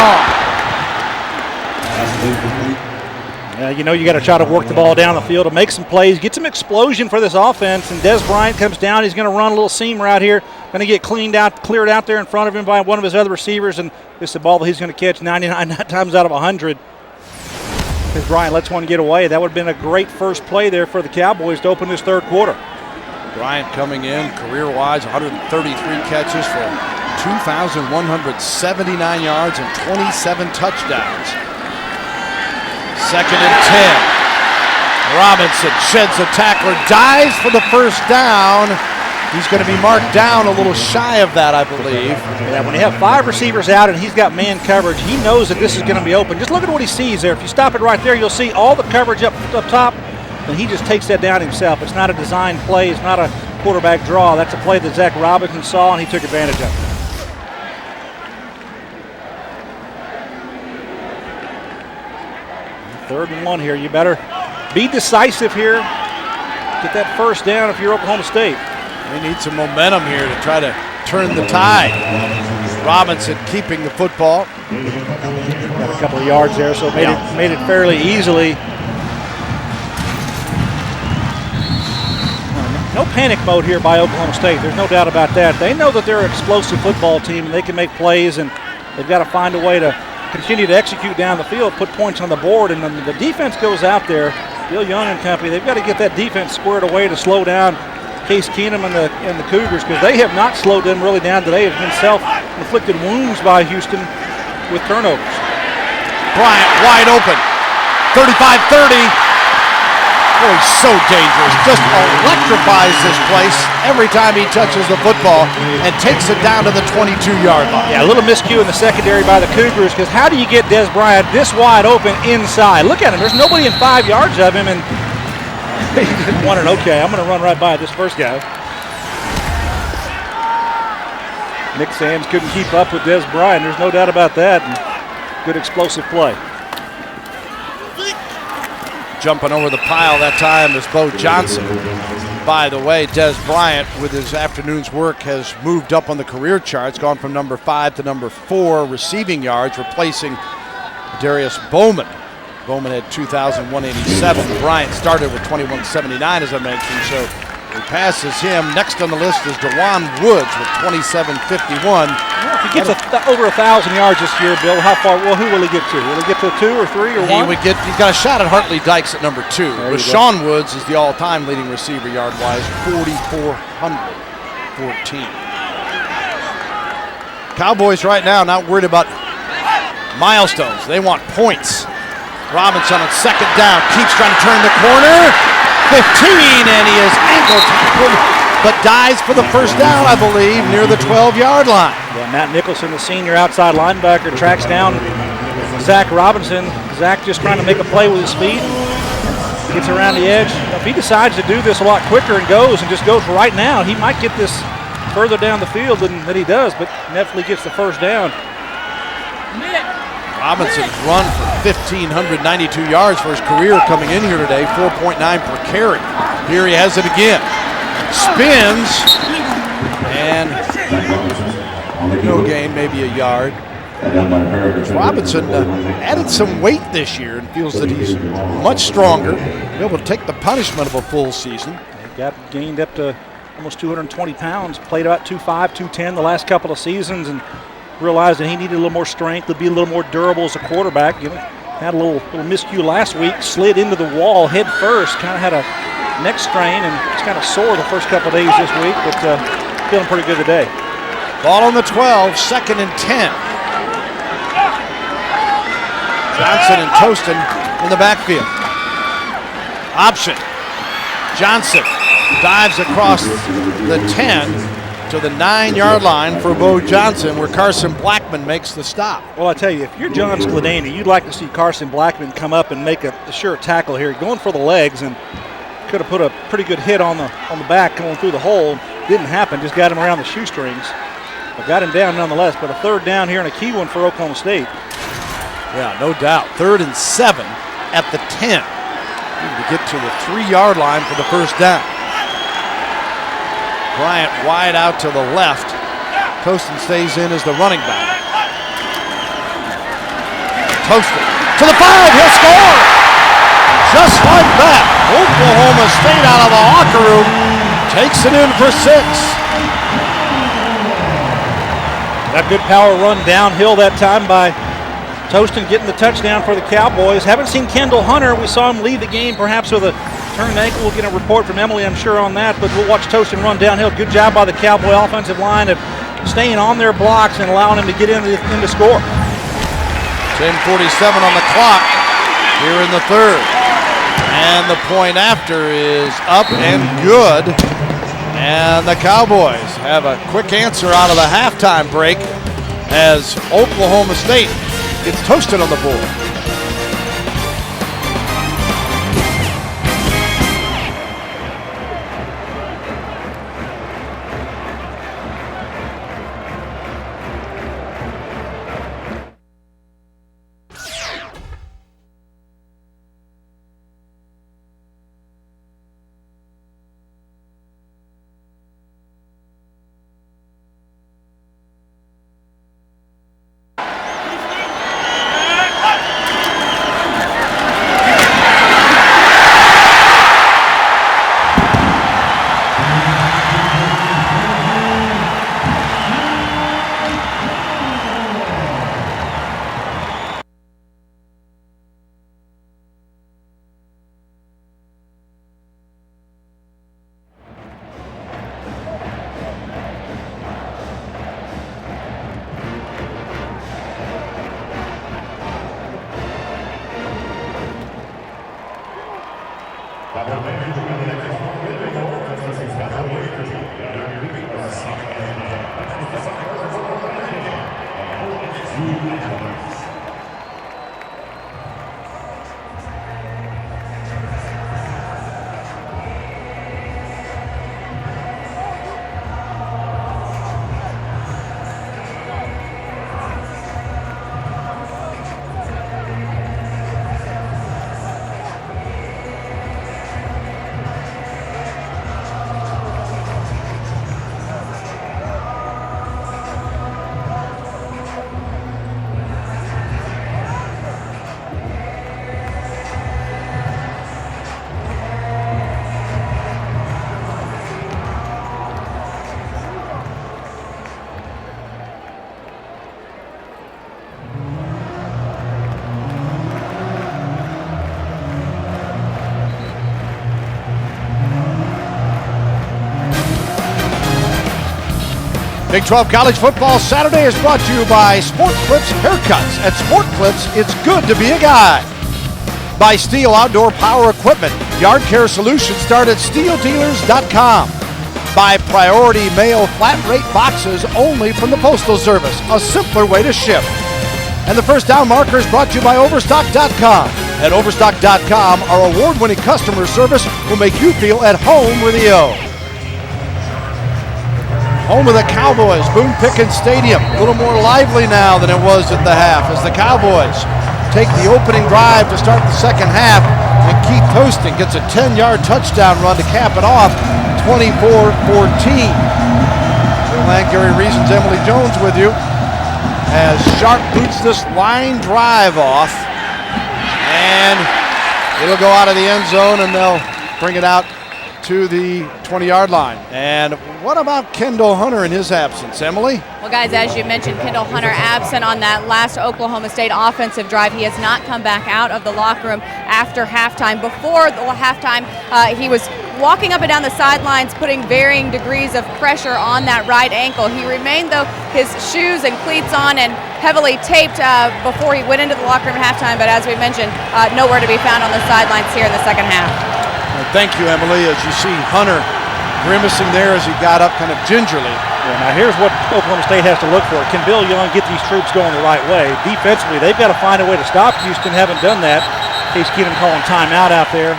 on. You got to try to work the ball down the field to make some plays, get some explosion for this offense, and Dez Bryant comes down. He's going to run a little seam route here, going to get cleared out there in front of him by one of his other receivers, and this is a ball that he's going to catch 99 times out of 100. As Bryant lets one get away. That would have been a great first play there for the Cowboys to open this third quarter. Bryant coming in, career-wise, 133 catches for 2,179 yards and 27 touchdowns. 2nd and 10. Robinson sheds a tackler, dives for the first down. He's going to be marked down a little shy of that, I believe. Yeah, when you have 5 receivers out and he's got man coverage, he knows that this is going to be open. Just look at what he sees there. If you stop it right there, you'll see all the coverage up top, and he just takes that down himself. It's not a design play. It's not a quarterback draw. That's a play that Zach Robinson saw, and he took advantage of it. 3rd and 1 here. You better be decisive here. Get that first down if you're Oklahoma State. They need some momentum here to try to turn the tide. Robinson keeping the football. Got a couple of yards there, so made it fairly easily. No panic mode here by Oklahoma State. There's no doubt about that. They know that they're an explosive football team and they can make plays, and they've got to find a way to continue to execute down the field, put points on the board, and then the defense goes out there. Bill Young and company, they've got to get that defense squared away to slow down Case Keenum and the Cougars, because they have not slowed them really down today. It's been self-inflicted wounds by Houston with turnovers. Bryant wide open, 35-30. Oh, he's so dangerous. Just electrifies this place every time he touches the football and takes it down to the 22-yard line. Yeah, a little miscue in the secondary by the Cougars, because how do you get Dez Bryant this wide open inside? Look at him. There's nobody in 5 yards of him, and he just wondered, okay, I'm going to run right by this first guy. Nick Sands couldn't keep up with Dez Bryant. There's no doubt about that. And good explosive play. Jumping over the pile that time is Bo Johnson. By the way, Dez Bryant, with his afternoon's work, has moved up on the career charts, gone from number 5 to number 4 receiving yards, replacing Darius Bowman. Bowman had 2,187. Bryant started with 2,179, as I mentioned, so he passes him. Next on the list is DeJuan Woods with 2,751. Well, if he gets over 1,000 yards this year, Bill, how far? Well, who will he get to? Will he get to 2 or 3 or 1? He's got a shot at Hartley Dykes at number 2. Rashawn Woods is the all-time leading receiver yard-wise, 4,414. Cowboys right now not worried about milestones. They want points. Robinson on second down, keeps trying to turn the corner. 15, and he is ankle tackled, but dives for the first down, I believe, near the 12-yard line. Yeah, Matt Nicholson, the senior outside linebacker, tracks down Zach Robinson. Zach just trying to make a play with his feet. Gets around the edge. If he decides to do this a lot quicker and just goes right now, he might get this further down the field than he does, but definitely gets the first down. Robinson's run for 1,592 yards for his career coming in here today, 4.9 per carry. Here he has it again. Spins, and no gain, maybe a yard. Robinson added some weight this year and feels that he's much stronger, be able to take the punishment of a full season. He got gained up to almost 220 pounds, played about 2.5, 210 the last couple of seasons, and realized that he needed a little more strength to be a little more durable as a quarterback. Had a little miscue last week, slid into the wall head first, kind of had a neck strain, and it's kind of sore the first couple of days this week, but feeling pretty good today. Ball on the 12, 2nd and 10. Johnson and Tostin in the backfield. Option. Johnson dives across the 10 to the 9-yard line for Bo Johnson, where Carson Blackman makes the stop. Well, I tell you, if you're John Skladany, you'd like to see Carson Blackman come up and make a sure tackle here. Going for the legs, and could have put a pretty good hit on the back going through the hole. Didn't happen, just got him around the shoestrings. But got him down nonetheless, but a third down here and a key one for Oklahoma State. Yeah, no doubt. 3rd and 7 at the 10. Need to get to the 3-yard line for the first down. Bryant wide out to the left. Tostin stays in as the running back. Tostin to the 5, he'll score! Just like that, Oklahoma State out of the locker room takes it in for 6. Got good power run downhill that time by Tostin, getting the touchdown for the Cowboys. Haven't seen Kendall Hunter. We saw him leave the game perhaps with a turned ankle. We'll get a report from Emily, I'm sure, on that, but we'll watch Tostin run downhill. Good job by the Cowboy offensive line of staying on their blocks and allowing him to get in to score. 10:47 on the clock here in the 3rd. And the point after is up and good. And the Cowboys have a quick answer out of the halftime break as Oklahoma State gets Tostin on the board. Big 12 College Football Saturday is brought to you by Sport Clips Haircuts. At Sport Clips, it's good to be a guy. By Steel Outdoor Power Equipment. Yard care solutions start at steeldealers.com. By Priority Mail flat rate boxes only from the Postal Service. A simpler way to ship. And the first down marker is brought to you by Overstock.com. At Overstock.com, our award-winning customer service will make you feel at home with the O. Home of the Cowboys, Boone Pickens Stadium. A little more lively now than it was at the half as the Cowboys take the opening drive to start the second half, and Keith Toston gets a 10-yard touchdown run to cap it off, 24-14. Gary Reason's Emily Jones with you as Sharp boots this line drive off, and it'll go out of the end zone, and they'll bring it out to the 20-yard line. And what about Kendall Hunter in his absence, Emily? Well, guys, as you mentioned, Kendall Hunter absent on that last Oklahoma State offensive drive. He has not come back out of the locker room after halftime. Before the halftime, he was walking up and down the sidelines, putting varying degrees of pressure on that right ankle. He remained, though, his shoes and cleats on and heavily taped before he went into the locker room at halftime. But as we mentioned, nowhere to be found on the sidelines here in the second half. Well, thank you, Emily, as you see Hunter grimacing there as he got up kind of gingerly. Yeah, now here's what Oklahoma State has to look for. Can Bill Young get these troops going the right way? Defensively, they've got to find a way to stop Houston. Haven't done that. Case Keenum calling timeout out there.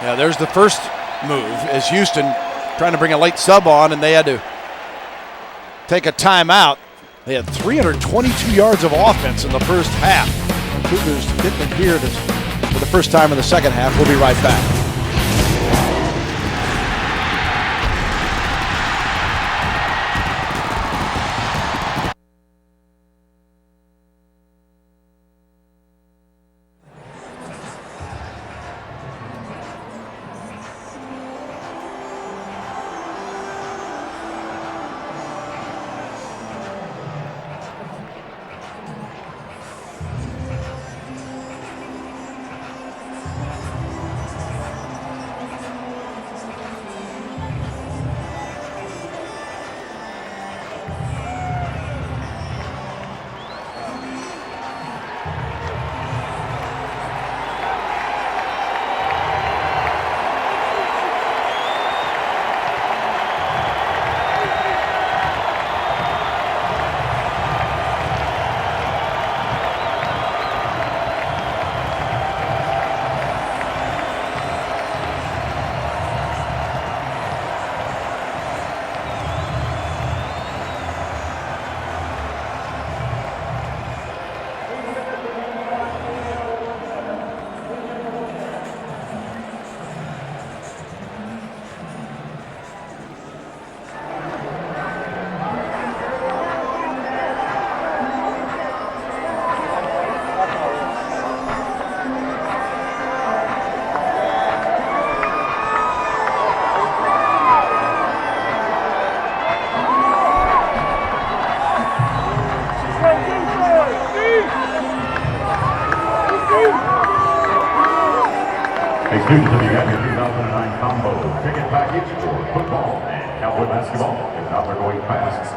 Yeah, there's the first move as Houston trying to bring a late sub on, and they had to take a timeout. They had 322 yards of offense in the first half. Cougars getting it here for the first time in the second half. We'll be right back. Hey, students, if you got your 2009 combo ticket package for football and Cowboy basketball, if not, they're going fast.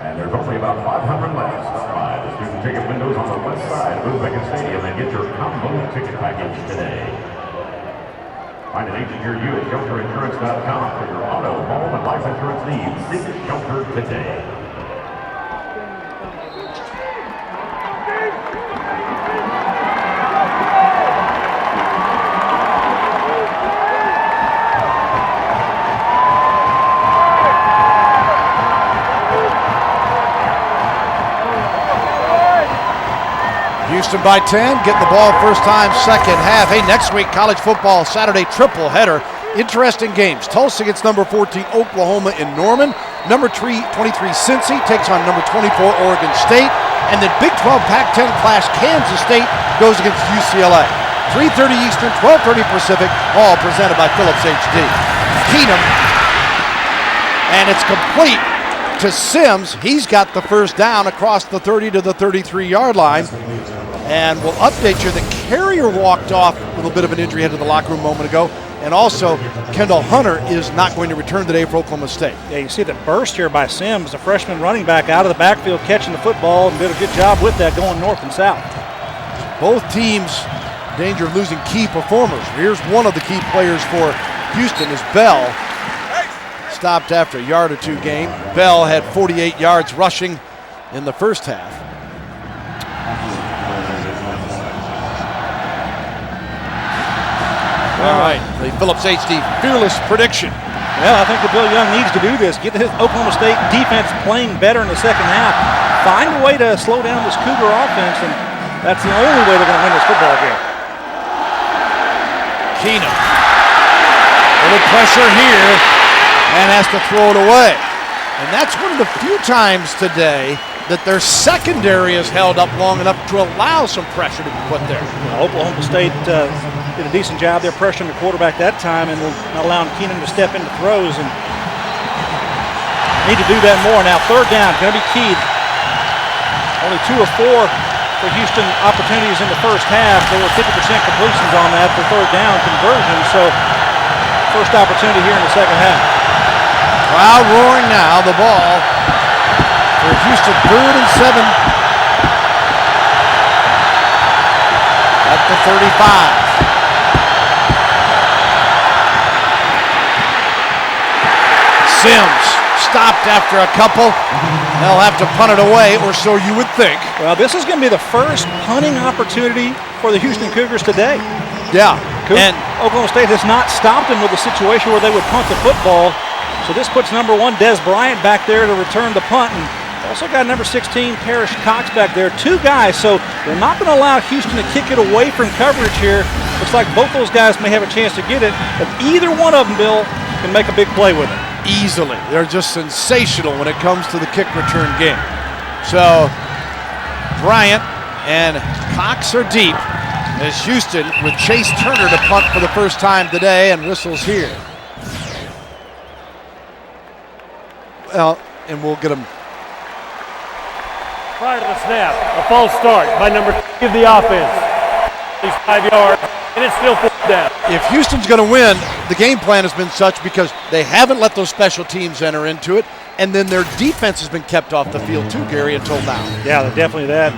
And there's only about 500 left. Stop by the student ticket windows on the west side of Boone Pickens Stadium and get your combo ticket package today. Find an agent near you at shelterinsurance.com for your auto, home, and life insurance needs. Seek Shelter today. Houston by 10, getting the ball first time, second half. Hey, next week, college football Saturday triple header. Interesting games. Tulsa gets number 14 Oklahoma in Norman. Number 23 Cincy takes on number 24 Oregon State. And then Big 12 Pac-10 Clash Kansas State goes against UCLA. 3:30 Eastern, 12:30 Pacific, all presented by Phillips HD. Keenum, and it's complete to Sims. He's got the first down across the 30 to the 33-yard line. And we'll update you. The carrier walked off with a bit of an injury, head to the locker room a moment ago. And also, Kendall Hunter is not going to return today for Oklahoma State. Yeah, you see the burst here by Sims, the freshman running back out of the backfield catching the football and did a good job with that going north and south. Both teams in danger of losing key performers. Here's one of the key players for Houston is Bell. Stopped after a yard or two gain. Bell had 48 yards rushing in the first half. All right, the Phillips HD fearless prediction. Well, I think that Bill Young needs to do this. Get his Oklahoma State defense playing better in the second half. Find a way to slow down this Cougar offense, and that's the only way they're going to win this football game. Keenum. A little pressure here and has to throw it away. And that's one of the few times today that their secondary is held up long enough to allow some pressure to be put there. Oklahoma State did a decent job there pressuring the quarterback that time and not allowing Keenum to step into throws, and need to do that more. Now third down, going to be key. Only 2 of 4 for Houston opportunities in the first half. There were 50% completions on that for third down conversion, so first opportunity here in the second half. Crowd roaring now, the ball for Houston, 3rd and 7 at the 35. Sims stopped after a couple. They'll have to punt it away, or so you would think. Well, this is going to be the first punting opportunity for the Houston Cougars today. Yeah. And Oklahoma State has not stopped them with a situation where they would punt the football. So this puts number 1, Dez Bryant, back there to return the punt. And also got number 16, Parrish Cox, back there. 2 guys, so they're not going to allow Houston to kick it away from coverage here. Looks like both those guys may have a chance to get it, but either one of them, Bill, can make a big play with it. Easily. They're just sensational when it comes to the kick return game. So Bryant and Cox are deep as Houston with Chase Turner to punt for the first time today, and whistles here. Well, and we'll get them. Prior to the snap, a false start by number 3 of the offense. He's 5 yards, and it's still 4th down. If Houston's going to win, the game plan has been such because they haven't let those special teams enter into it, and then their defense has been kept off the field too, Gary, until now. Yeah, definitely that.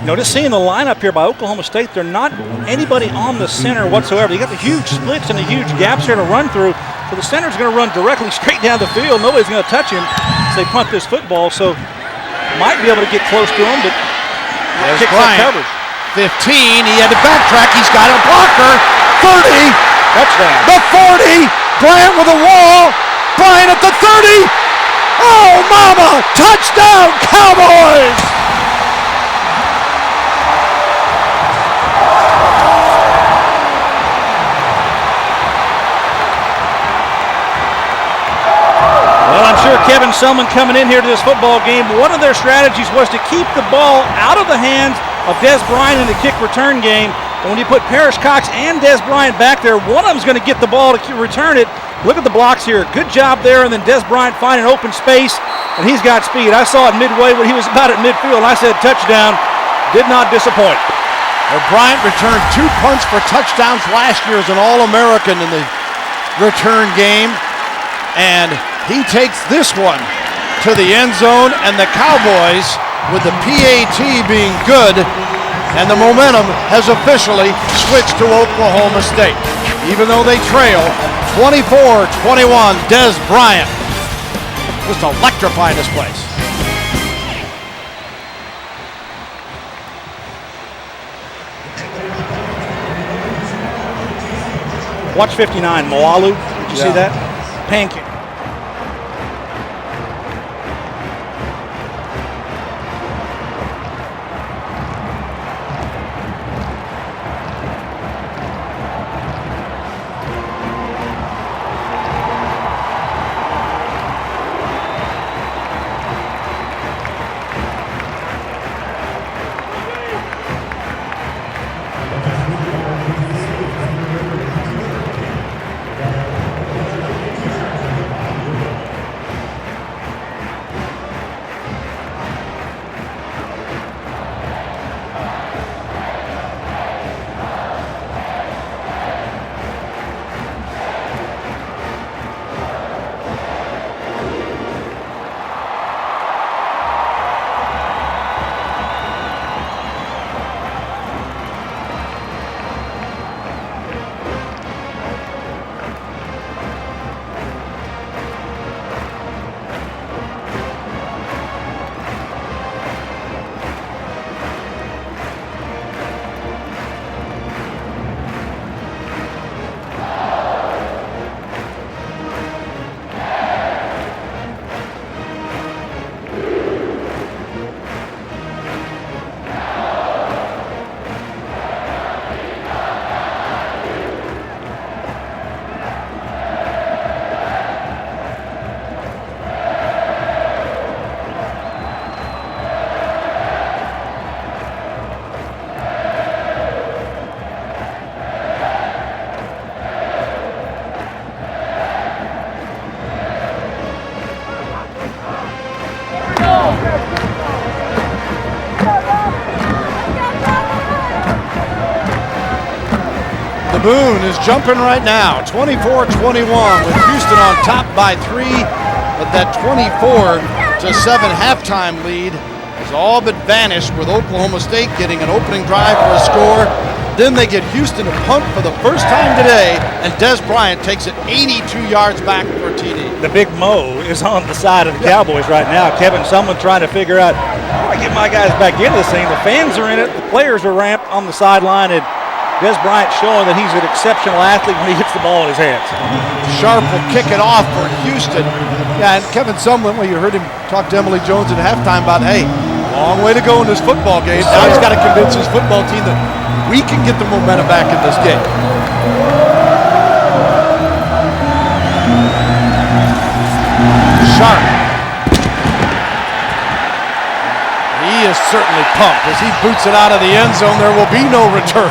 You know, just seeing the lineup here by Oklahoma State, they're not anybody on the center whatsoever. You got the huge splits and the huge gaps here to run through, so the center's going to run directly straight down the field. Nobody's going to touch him as they punt this football, so might be able to get close to him, but kicks that coverage. 15, he had to backtrack, he's got a blocker, 30, touchdown. The 40, Bryant with a wall, Bryant at the 30, oh mama, touchdown Cowboys! Well, I'm sure Kevin Selman coming in here to this football game, one of their strategies was to keep the ball out of the hands of Dez Bryant in the kick return game. And when you put Parrish Cox and Dez Bryant back there, one of them's going to get the ball to return it. Look at the blocks here. Good job there, and then Dez Bryant finding open space, and he's got speed. I saw it midway when he was about at midfield, and I said touchdown. Did not disappoint. Well, Bryant returned 2 punts for touchdowns last year as an All-American in the return game, and he takes this one to the end zone, and the Cowboys, with the PAT being good, and the momentum has officially switched to Oklahoma State. Even though they trail 24-21, Dez Bryant just electrifying this place. Watch 59, Moalu. Did you see that? Pancake. Boone is jumping right now, 24-21 with Houston on top by 3, but that 24-7 halftime lead has all but vanished with Oklahoma State getting an opening drive for a score. Then they get Houston to punt for the first time today, and Dez Bryant takes it 82 yards back for a TD. The big Mo is on the side of the Cowboys right now. Kevin Sumlin trying to figure out how do I get my guys back into this thing. The fans are in it. The players are ramped on the sideline, and Dez Bryant showing that he's an exceptional athlete when he hits the ball in his hands. Sharp will kick it off for Houston. Yeah, and Kevin Sumlin, well, you heard him talk to Emily Jones at halftime about, hey, long way to go in this football game. Now he's got to convince his football team that we can get the momentum back in this game. Sharp. He is certainly pumped. As he boots it out of the end zone, there will be no return.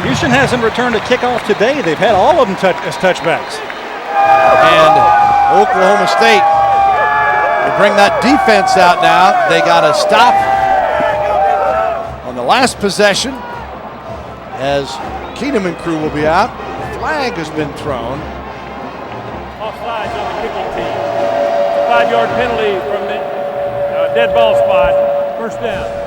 Houston hasn't returned a kickoff today. They've had all of them as touchbacks. And Oklahoma State, they bring that defense out now. They got to stop on the last possession as Keenum and crew will be out. The flag has been thrown. Offsides on the kicking team. 5-yard penalty from the dead ball spot. First down.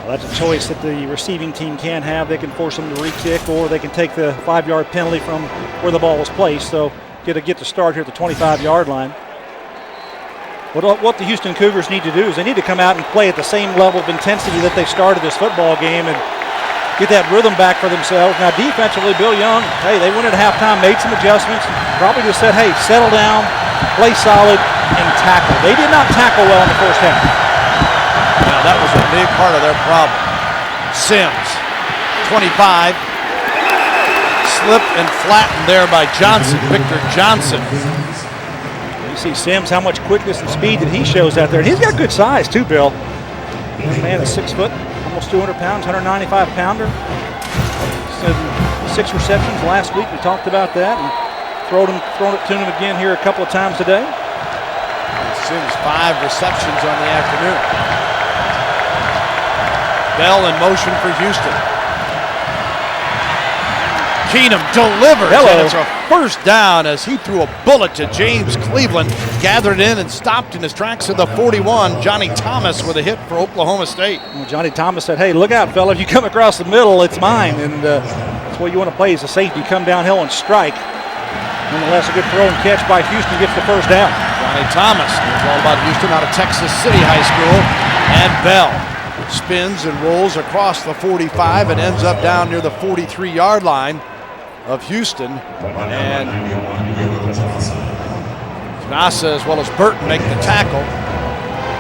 Well, that's a choice that the receiving team can have. They can force them to re-kick, or they can take the 5-yard penalty from where the ball was placed. So get the start here at the 25-yard line. What the Houston Cougars need to do is they need to come out and play at the same level of intensity that they started this football game and get that rhythm back for themselves. Now defensively, Bill Young, hey, they went at halftime, made some adjustments, probably just said, hey, settle down, play solid, and tackle. They did not tackle well in the first half. Now that was a big part of their problem. Sims, 25, slipped and flattened there by Johnson, Victor Johnson. You see Sims, how much quickness and speed that he shows out there. And he's got good size too, Bill. Man, a 6 foot, almost 200 pounds, 195 pounder. 6 receptions last week. We talked about that and thrown it to him again here a couple of times today. Sims 5 receptions on the afternoon. Bell in motion for Houston. Keenum delivers, and it's a first down as he threw a bullet to James Cleveland, gathered in and stopped in his tracks at the 41. Johnny Thomas with a hit for Oklahoma State. Well, Johnny Thomas said, hey, look out, fella. If you come across the middle, it's mine. And that's what you want to play as a safety. Come downhill and strike. Nonetheless, a good throw and catch by Houston gets the first down. Johnny Thomas knows all about Houston out of Texas City High School. And Bell spins and rolls across the 45 and ends up down near the 43-yard line of Houston. And Nasa as well as Burton make the tackle.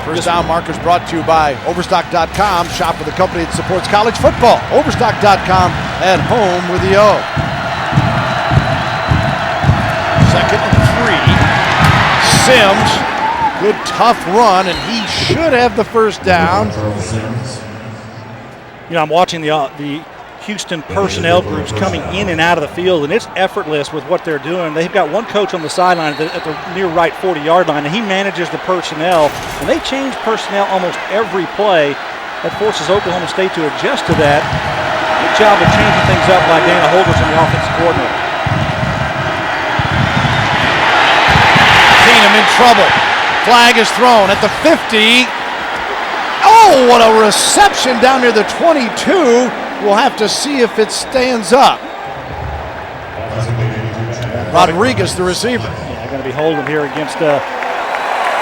First down markers brought to you by Overstock.com. Shop with the company that supports college football. Overstock.com at home with the O. Second and 3. Sims, good tough run, and he should have the first down. You know, I'm watching the Houston personnel groups coming in and out of the field, and it's effortless with what they're doing. They've got one coach on the sideline at the near right 40-yard line, and he manages the personnel, and they change personnel almost every play. That forces Oklahoma State to adjust to that. Good job of changing things up by Dana Holgorsen, the offensive coordinator. Keenum in trouble. Flag is thrown at the 50. Oh, what a reception down near the 22. We'll have to see if it stands up. Rodriguez, the receiver. Yeah, going to be holding here against Houston.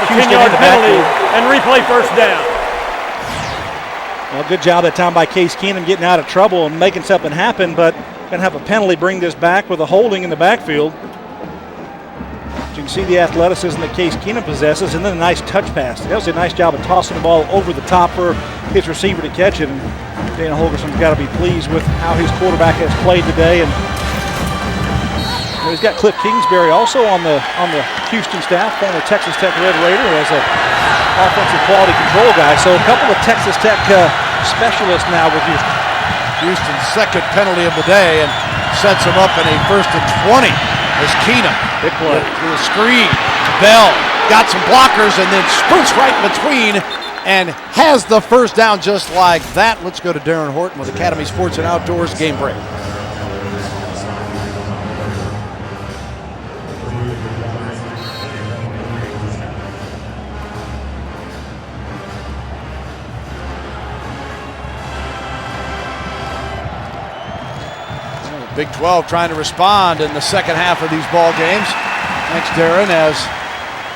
10-yard penalty and replay first down. Well, good job that time by Case Keenum getting out of trouble and making something happen, but going to have a penalty bring this back with a holding in the backfield. You can see the athleticism that Case Keenum possesses, and then a nice touch pass. That was a nice job of tossing the ball over the top for his receiver to catch it. And Dana Holgorsen's got to be pleased with how his quarterback has played today. And he's got Cliff Kingsbury also on the Houston staff, former Texas Tech Red Raider, as an offensive quality control guy. So a couple of Texas Tech specialists now with Houston. Houston's second penalty of the day and sets him up in a 1st and 20 as Keenum. Big play. Through a screen. Bell got some blockers and then sprints right in between and has the first down just like that. Let's go to Darren Horton with Academy Sports and Outdoors Game Break. Big 12 trying to respond in the second half of these ball games. Thanks, Darren, as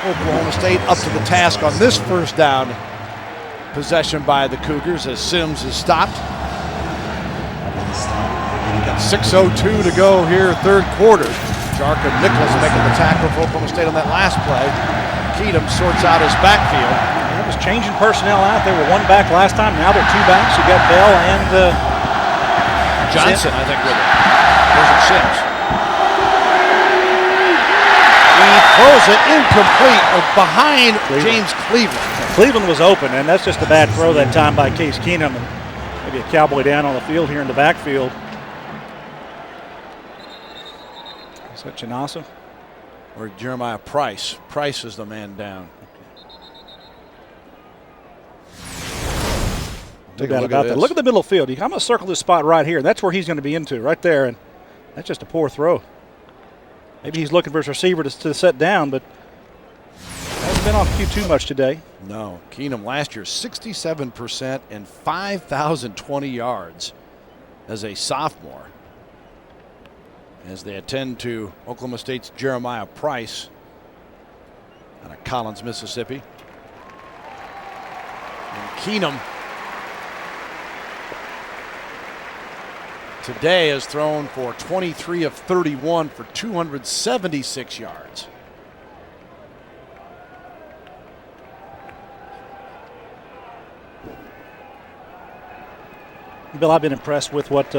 Oklahoma State up to the task on this first down possession by the Cougars as Sims is stopped. Got 6:02 to go here, third quarter. Jark and Nicholas making the tackle for Oklahoma State on that last play. Keatum sorts out his backfield. It was changing personnel out. They were one back last time. Now they're two backs. You got Bell and Johnson, I think, with it. Those are Sims. He throws it incomplete behind James Cleveland. Cleveland was open, and that's just a bad throw that time by Case Keenum. And maybe a Cowboy down on the field here in the backfield. Is that Chinasa? Or Jeremiah Price. Price is the man down. Take a look at this. Look at the middle field. I'm going to circle this spot right here. That's where he's going to be into, right there. And that's just a poor throw. Maybe he's looking for his receiver to set down, but hasn't been on cue too much today. No. Keenum last year, 67% and 5,020 yards as a sophomore. As they attend to Oklahoma State's Jeremiah Price out of Collins, Mississippi. And Keenum today has thrown for 23 of 31 for 276 yards. Bill, I've been impressed with what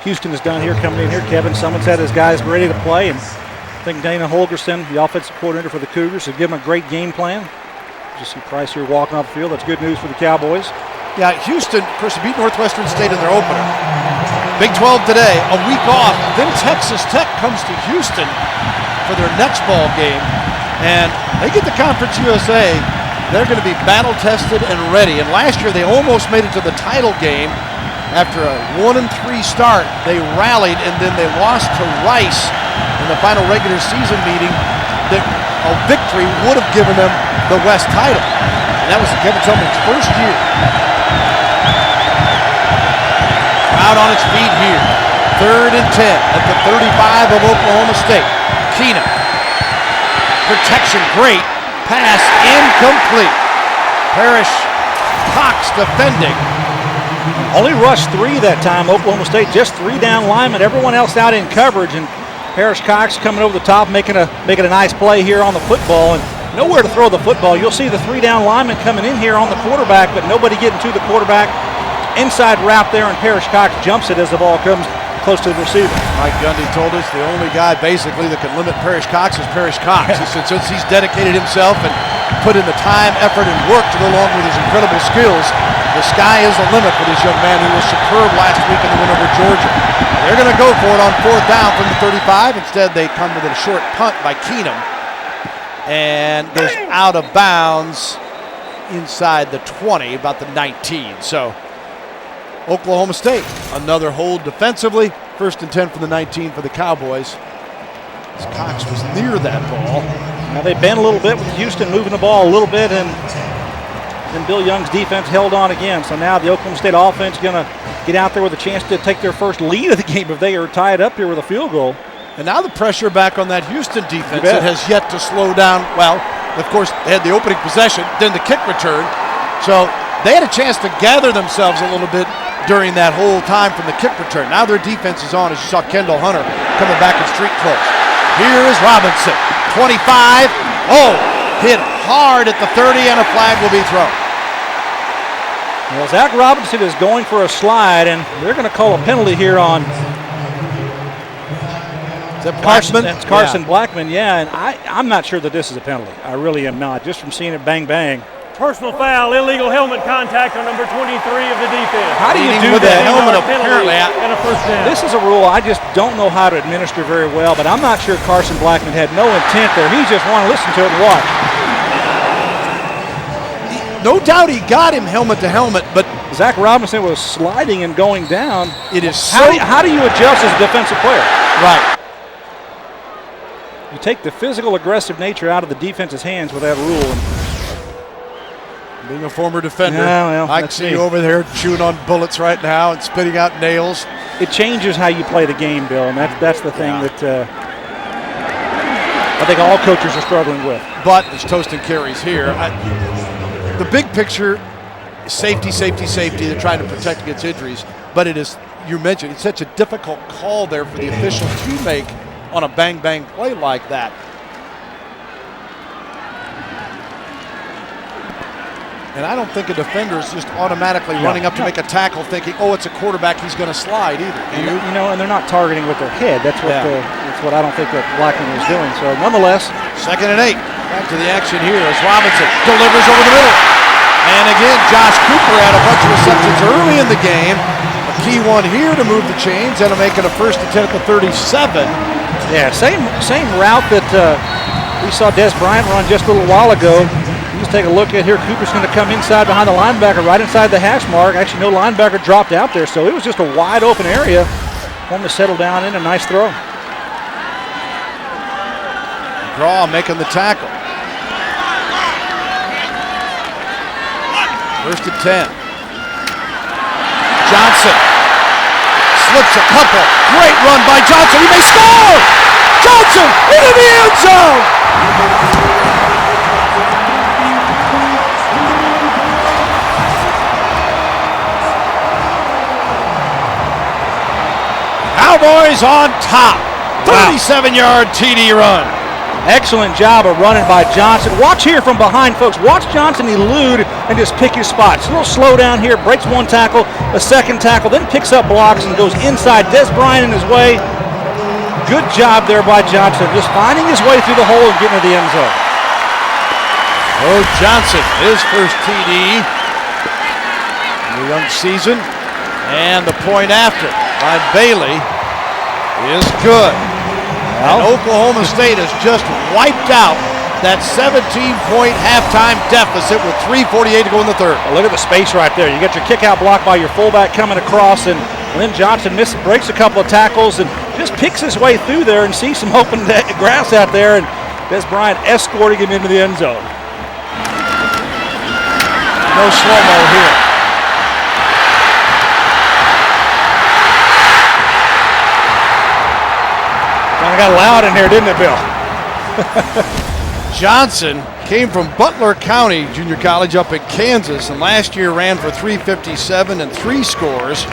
Houston has done here, coming in here. Kevin Sumlin's had his guys ready to play, and I think Dana Holgerson, the offensive coordinator for the Cougars, has given them a great game plan. You see Price here walking off the field. That's good news for the Cowboys. Yeah, Houston, of course, beat Northwestern State in their opener. Big 12 today, a week off. Then Texas Tech comes to Houston for their next ball game, and they get the Conference USA. They're going to be battle-tested and ready. And last year, they almost made it to the title game. After a 1-3 start, they rallied, and then they lost to Rice in the final regular season meeting. A victory would have given them the West title. And that was Kevin Sumlin's first year. Crowd on its feet here. 3rd and 10 at the 35 of Oklahoma State. Keenum. Protection great. Pass incomplete. Parrish Cox defending. Only rushed 3 that time. Oklahoma State just 3 down linemen. Everyone else out in coverage, and Parrish Cox coming over the top, making a nice play here on the football, and nowhere to throw the football. You'll see the 3 down linemen coming in here on the quarterback, but nobody getting to the quarterback. Inside route there, and Parrish Cox jumps it as the ball comes close to the receiver. Mike Gundy told us the only guy basically that can limit Parrish Cox is Parrish Cox. He said since he's dedicated himself and put in the time, effort, and work to go along with his incredible skills, the sky is the limit for this young man who was superb last week in the win over Georgia. They're going to go for it on 4th down from the 35. Instead, they come with a short punt by Keenum. And goes out of bounds inside the 20, about the 19. So Oklahoma State, another hold defensively. 1st and 10 from the 19 for the Cowboys. As Cox was near that ball. Now they bent a little bit with Houston moving the ball a little bit, and then Bill Young's defense held on again. So now the Oklahoma State offense is going to get out there with a chance to take their first lead of the game if they are tied up here with a field goal. And now the pressure back on that Houston defense that has yet to slow down. Well, of course, they had the opening possession, then the kick return. So they had a chance to gather themselves a little bit during that whole time from the kick return. Now their defense is on, as you saw Kendall Hunter coming back in street close. Here is Robinson, 25. Oh, hit hard at the 30, and a flag will be thrown. Well, Zach Robinson is going for a slide, and they're going to call a penalty here on Carson. That's Carson Blackman, yeah, and I'm not sure that this is a penalty. I really am not, just from seeing it bang, bang. Personal foul, illegal helmet contact on number 23 of the defense. How do you do that? Helmet apparently and a first down. This is a rule I just don't know how to administer very well, but I'm not sure Carson Blackman had no intent there. He just wanted to listen to it and watch. No doubt he got him helmet to helmet, but Zach Robinson was sliding and going down. It is how do you adjust as a defensive player? Right. You take the physical, aggressive nature out of the defense's hands with that rule. Being a former defender, yeah, well, I can see you over there chewing on bullets right now and spitting out nails. it changes how you play the game, Bill, and that's the thing that I think all coaches are struggling with. But it's toast and carries here. The big picture, safety. They're trying to protect against injuries, but it is, you mentioned, it's such a difficult call there for the official to make on a bang play like that. And I don't think a defender is just automatically running up to make a tackle thinking, oh, it's a quarterback, he's going to slide either. You know, and they're not targeting with their head. That's what I don't think that Blackman was doing. So nonetheless, 2nd and 8. Back to the action here as Robinson delivers over the middle. And again, Josh Cooper had a bunch of receptions early in the game. A key one here to move the chains and to make it a 1st and 10 at the 37. Yeah, same route that we saw Dez Bryant run just a little while ago. Just take a look at here. Cooper's going to come inside behind the linebacker, right inside the hash mark. Actually, no linebacker dropped out there, so it was just a wide open area for him to settle down in. A nice throw. McGraw making the tackle. 1st and 10. Johnson slips a couple. Great run by Johnson. He may score! Johnson into the end zone! Cowboys on top. 37-yard TD run. Excellent job of running by Johnson. Watch here from behind, folks. Watch Johnson elude and just pick his spots. A little slow down here, breaks one tackle, a second tackle, then picks up blocks and goes inside. Dez Bryant in his way. Good job there by Johnson, just finding his way through the hole and getting to the end zone. Oh, Johnson, his first TD in the young season. And the point after by Bailey is good. And Oklahoma State has just wiped out that 17-point halftime deficit with 3:48 to go in the third. Well, look at the space right there. You got your kick-out block by your fullback coming across, and then Johnson breaks a couple of tackles and just picks his way through there and sees some open grass out there, and Dez Bryant escorting him into the end zone. No slow-mo here. Kind of got loud in here, didn't it, Bill? Johnson came from Butler County Junior College up in Kansas, and last year ran for 357 and 3 scores,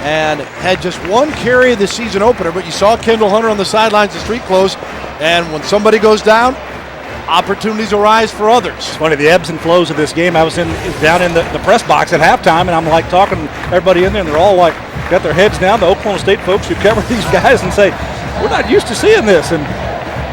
and had just one carry of the season opener. But you saw Kendall Hunter on the sidelines, the street close, and when somebody goes down, opportunities arise for others. It's funny, the ebbs and flows of this game. I was down in the press box at halftime, and I'm like talking to everybody in there, and they're all like got their heads down. The Oklahoma State folks who cover these guys and say, we're not used to seeing this. And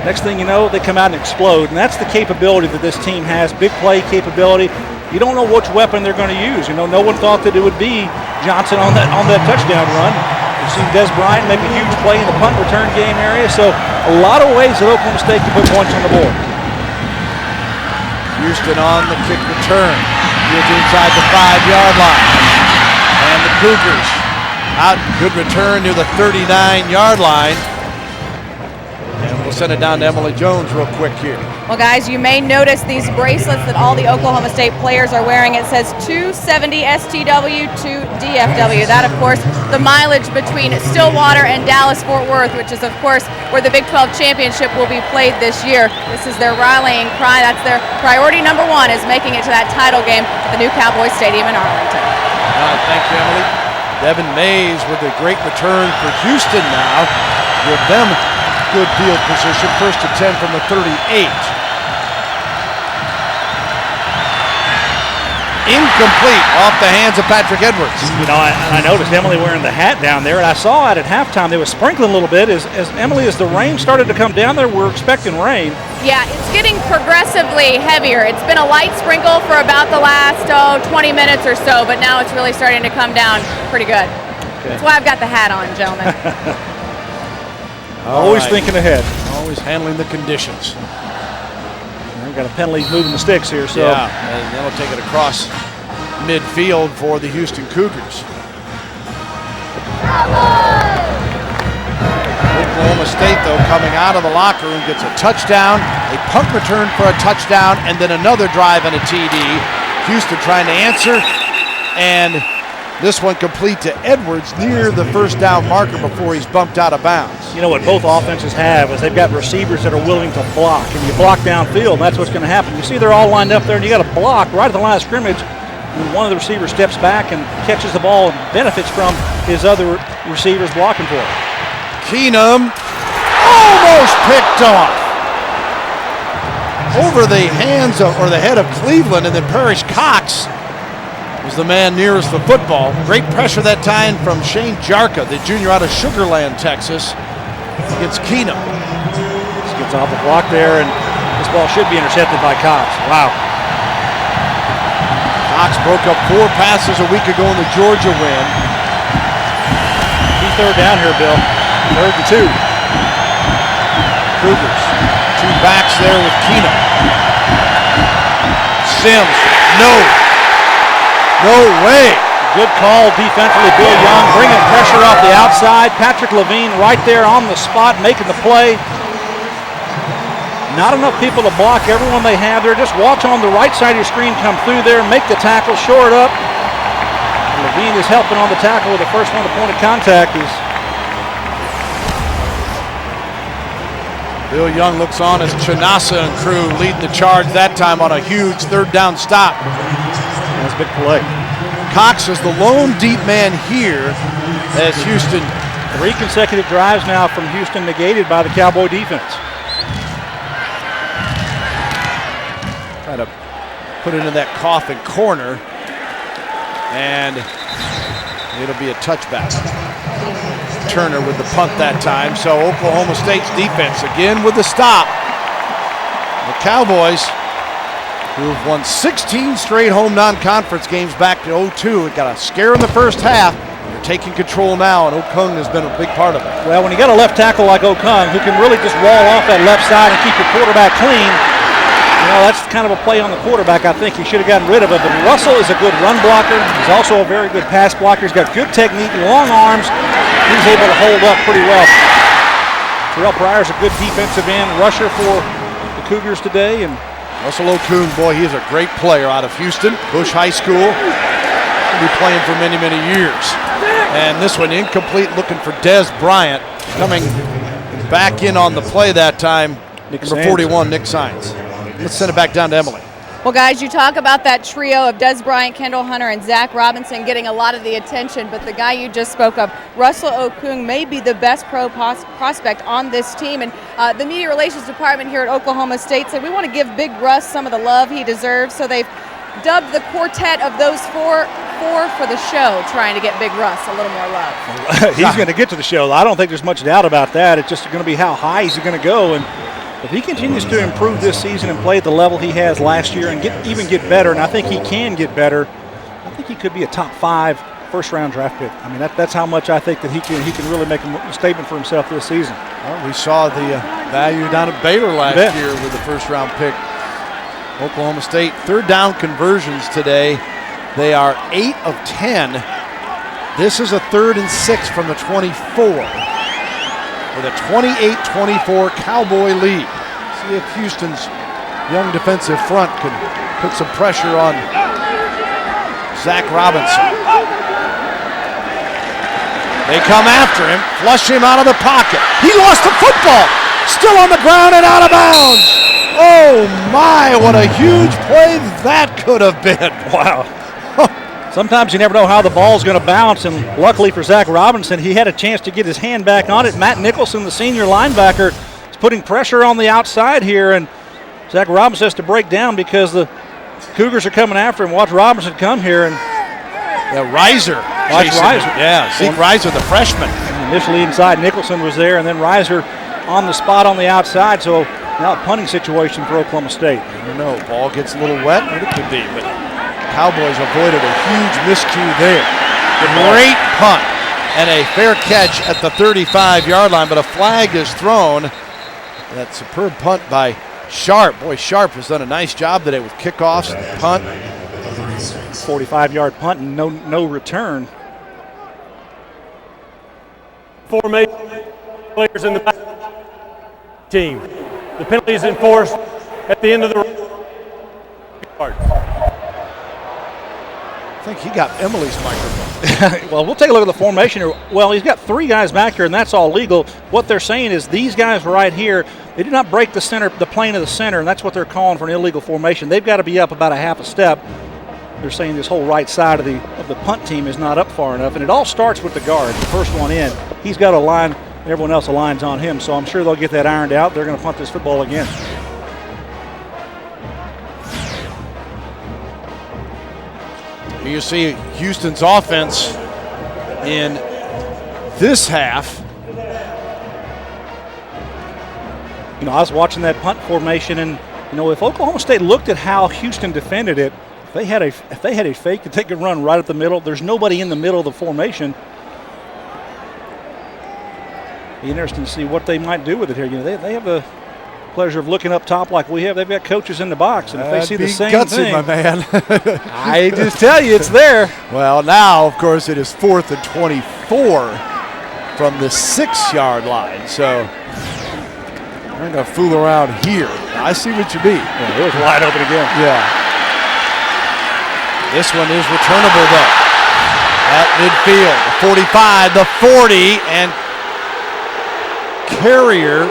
next thing you know, they come out and explode. And that's the capability that this team has, big play capability. You don't know which weapon they're going to use. You know, no one thought that it would be Johnson on that touchdown run. You've seen Dez Bryant make a huge play in the punt return game area. So a lot of ways that Oklahoma State can put points on the board. Houston on the kick return. Here's inside the 5-yard line. And the Cougars out. Good return near the 39-yard line. And we'll send it down to Emily Jones real quick here. Well, guys, you may notice these bracelets that all the Oklahoma State players are wearing. It says 270 STW to DFW. That, of course, the mileage between Stillwater and Dallas-Fort Worth, which is, of course, where the Big 12 championship will be played this year. This is their rallying cry. That's their priority number one, is making it to that title game at the new Cowboys Stadium in Arlington. Thank you, Emily. Devin Mays with a great return for Houston now. Give them good field position. 1st and 10 from the 38. Incomplete off the hands of Patrick Edwards. You know, I noticed Emily wearing the hat down there, and I saw it at halftime. They were sprinkling a little bit. As the rain started to come down there, we're expecting rain. Yeah, it's getting progressively heavier. It's been a light sprinkle for about the last 20 minutes or so, but now it's really starting to come down pretty good. Okay. That's why I've got the hat on, gentlemen. Always thinking ahead. Always handling the conditions. We've got a penalty moving the sticks here, so. Yeah, and that'll take it across midfield for the Houston Cougars. Oklahoma State, though, coming out of the locker room, gets a touchdown, a punt return for a touchdown, and then another drive and a TD. Houston trying to answer, and This one complete to Edwards near the first down marker before he's bumped out of bounds. You know what both offenses have is they've got receivers that are willing to block, and you block downfield, and that's what's going to happen. You see they're all lined up there, and you got to block right at the line of scrimmage when one of the receivers steps back and catches the ball and benefits from his other receivers blocking for him. Keenum almost picked off over the hands of, or the head of Cleveland, and then Parrish Cox was the man nearest the football. Great pressure that time from Shane Jarka, the junior out of Sugar Land, Texas, against Keenum. Just gets off the block there, and this ball should be intercepted by Cox. Wow. Cox broke up 4 passes a week ago in the Georgia win. Key third down here, Bill. 3rd and 2. Cougars, 2 backs there with Keenum. Sims, no way. Good call defensively, Bill Young, bringing pressure off the outside. Patrick Levine right there on the spot, making the play. Not enough people to block everyone they have there. Just watch on the right side of your screen come through there, make the tackle, shore it up. Levine is helping on the tackle with the first one to point of contact. Bill Young looks on as Chinasa and crew leading the charge that time on a huge 3rd down stop. That's a big play. Cox is the lone deep man here as Houston. 3 consecutive drives now from Houston negated by the Cowboy defense. Try to put it in that coffin corner, and it'll be a touchback. Turner with the punt that time, so Oklahoma State's defense again with the stop. The Cowboys, who've won 16 straight home non-conference games back to 0-2, got a scare in the first half. They're taking control now, and Okung has been a big part of it. Well, when you got a left tackle like Okung, who can really just wall off that left side and keep your quarterback clean, you know, that's kind of a play on the quarterback I think he should have gotten rid of it. But Russell is a good run blocker. He's also a very good pass blocker. He's got good technique, long arms. He's able to hold up pretty well. Terrell Pryor's a good defensive end rusher for the Cougars today. And Russell Okung, boy, he is a great player out of Houston, Bush High School. He'll be playing for many, many years. And this one incomplete, looking for Dez Bryant. Coming back in on the play that time, number 41, Nick Sainz. Let's send it back down to Emily. Well, guys, you talk about that trio of Dez Bryant, Kendall Hunter, and Zach Robinson getting a lot of the attention, but the guy you just spoke of, Russell Okung, may be the best prospect on this team. And the media relations department here at Oklahoma State said we want to give Big Russ some of the love he deserves, so they've dubbed the quartet of those four for the show, trying to get Big Russ a little more love. He's going to get to the show. I don't think there's much doubt about that. It's just going to be how high is he going to go. And if he continues to improve this season and play at the level he has last year and even get better, and I think he can get better, I think he could be a top 5 first-round draft pick. I mean, that's how much I think that he can really make a statement for himself this season. Well, we saw the value down at Baylor last year with the first-round pick. Oklahoma State, 3rd down conversions today. They are 8 of 10. This is a 3rd and 6 from the 24. With a 28-24 Cowboy lead. See if Houston's young defensive front can put some pressure on Zach Robinson. They come after him, flush him out of the pocket. He lost the football, still on the ground and out of bounds. Oh my, what a huge play that could have been. Wow. Sometimes you never know how the ball's going to bounce, and luckily for Zach Robinson, he had a chance to get his hand back on it. Matt Nicholson, the senior linebacker, is putting pressure on the outside here, and Zach Robinson has to break down because the Cougars are coming after him. Watch Robinson come here. And Riser. Watch Riser. Yeah, Zeke Riser, the freshman. Initially inside, Nicholson was there, and then Riser on the spot on the outside, so now a punting situation for Oklahoma State. I don't know, ball gets a little wet, what it could be, but Cowboys avoided a huge miscue there. Great punt and a fair catch at the 35-yard line, but a flag is thrown. That superb punt by Sharp. Boy, Sharp has done a nice job today with kickoffs and punt. 45-yard punt and no return. Formation players in the back team. The penalty is enforced at the end of the yard. I think he got Emily's microphone. Well, we'll take a look at the formation here. Well, he's got 3 guys back here, and that's all legal. What they're saying is these guys right here, they did not break the plane of the center, and that's what they're calling for an illegal formation. They've got to be up about a half a step. They're saying this whole right side of the punt team is not up far enough, and it all starts with the guard, the first one in. He's got a line, everyone else aligns on him, so I'm sure they'll get that ironed out. They're going to punt this football again. You see Houston's offense in this half. You know, I was watching that punt formation, and you know, if Oklahoma State looked at how Houston defended it, if they had a fake that they could run right up the middle, there's nobody in the middle of the formation. Be interesting to see what they might do with it here. You know, they have the pleasure of looking up top like we have. They've got coaches in the box, and if they see the same gutsy, thing, my man. I just tell you, it's there. Well, now, of course, it is 4th and 24 from the 6-yard line. So we're going to fool around here. I see what you mean. Yeah, it was wide open again. Yeah. This one is returnable, though. At midfield, the 45, the 40, and Carrier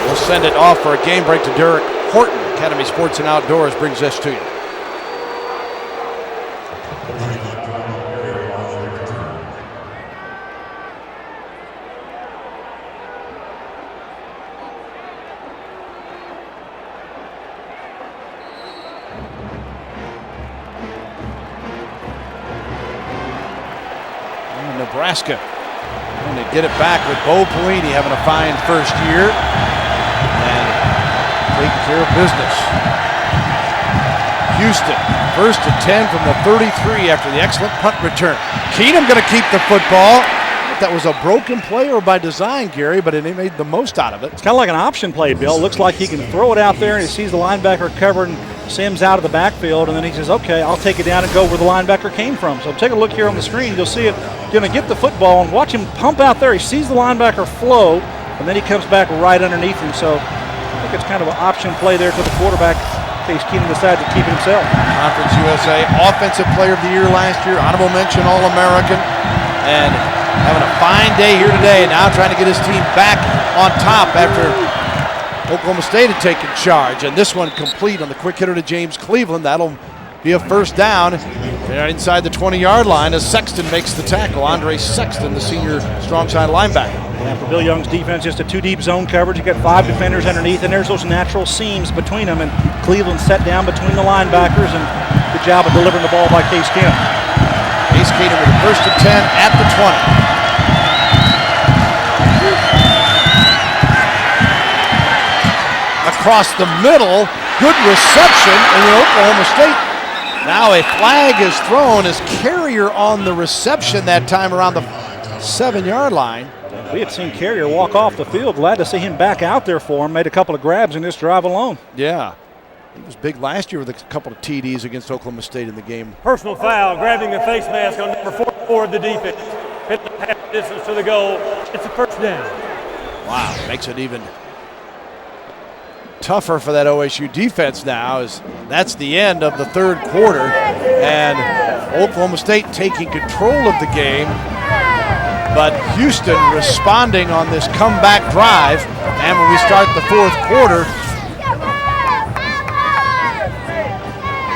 will send it off for a game break to Derek Horton. Academy Sports and Outdoors brings this to you. And Nebraska going to get it back with Bo Pelini having a fine first year. Taking care of business. Houston, 1st and 10 from the 33 after the excellent punt return. Keenum going to keep the football. That was a broken play or by design, Gary, but he made the most out of it. It's kind of like an option play, Bill. Looks like he can throw it out there, and he sees the linebacker covered and Sims out of the backfield, and then he says, okay, I'll take it down and go where the linebacker came from. So take a look here on the screen. You'll see it. Going to get the football and watch him pump out there. He sees the linebacker flow, and then he comes back right underneath him. So I think it's kind of an option play there to the quarterback in case Keenum decides to keep it himself. Conference USA Offensive Player of the Year last year, honorable mention All-American, and having a fine day here today. Now trying to get his team back on top after Oklahoma State had taken charge. And this one complete on the quick hitter to James Cleveland. That'll be a first down inside the 20-yard line as Sexton makes the tackle. Andre Sexton, the senior strong side linebacker. And for Bill Young's defense, just a 2-deep zone coverage. You got 5 defenders underneath, and there's those natural seams between them. And Cleveland set down between the linebackers, and good job of delivering the ball by Case Keenum. Case Keenum with the 1st and 10 at the 20. Across the middle, good reception, and Oklahoma State. Now a flag is thrown as Carrier on the reception that time around the 7-yard line. We had seen Carrier walk off the field. Glad to see him back out there for him. Made a couple of grabs in this drive alone. Yeah. He was big last year with a couple of TDs against Oklahoma State in the game. Personal foul, grabbing the face mask on number 44 of the defense. Hit the half distance to the goal. It's a first down. Wow, makes it even tougher for that OSU defense now, as that's the end of the third quarter, and Oklahoma State taking control of the game, but Houston responding on this comeback drive. And when we start the fourth quarter,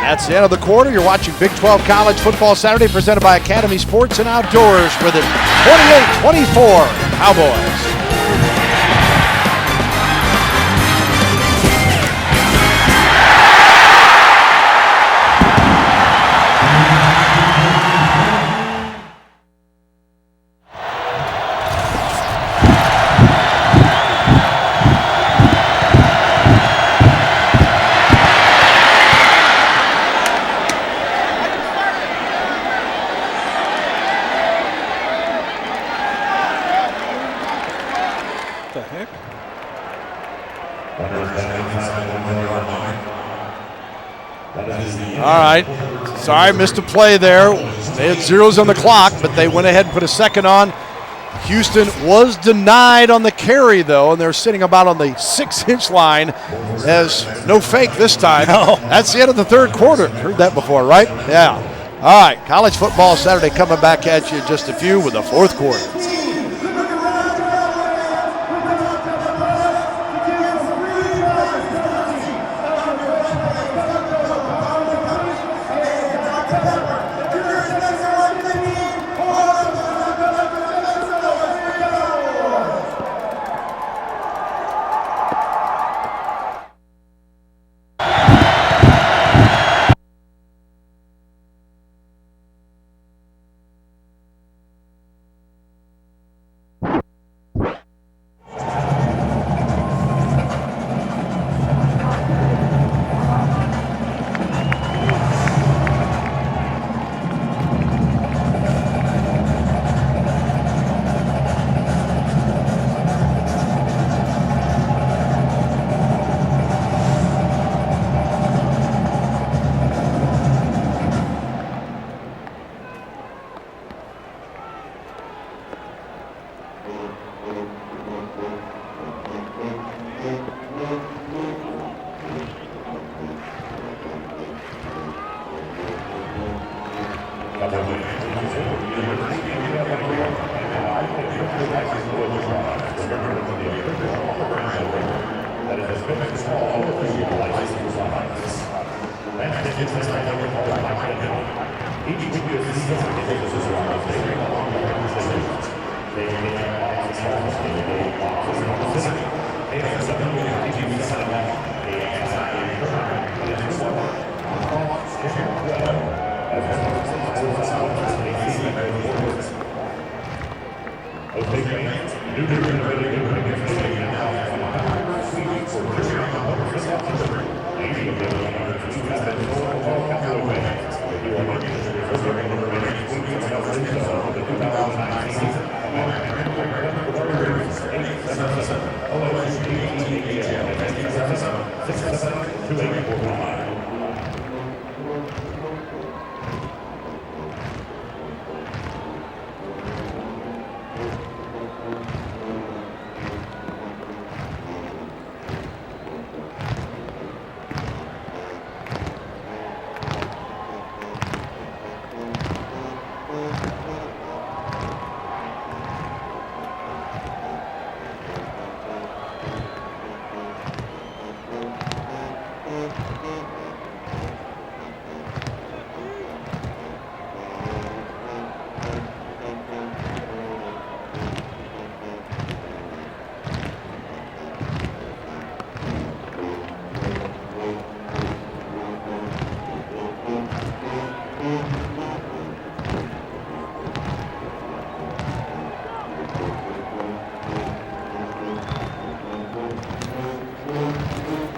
that's the end of the quarter. You're watching Big 12 College Football Saturday presented by Academy Sports and Outdoors with it 28-24 Cowboys. All right. Sorry, missed a play there. They had zeros on the clock, but they went ahead and put a second on Houston was denied on the carry, though, and they're sitting about on the 6-inch line as no fake this time. No. That's the end of the third quarter. Heard that before, right? Yeah. All right, college football Saturday coming back at you in just a few with the fourth quarter.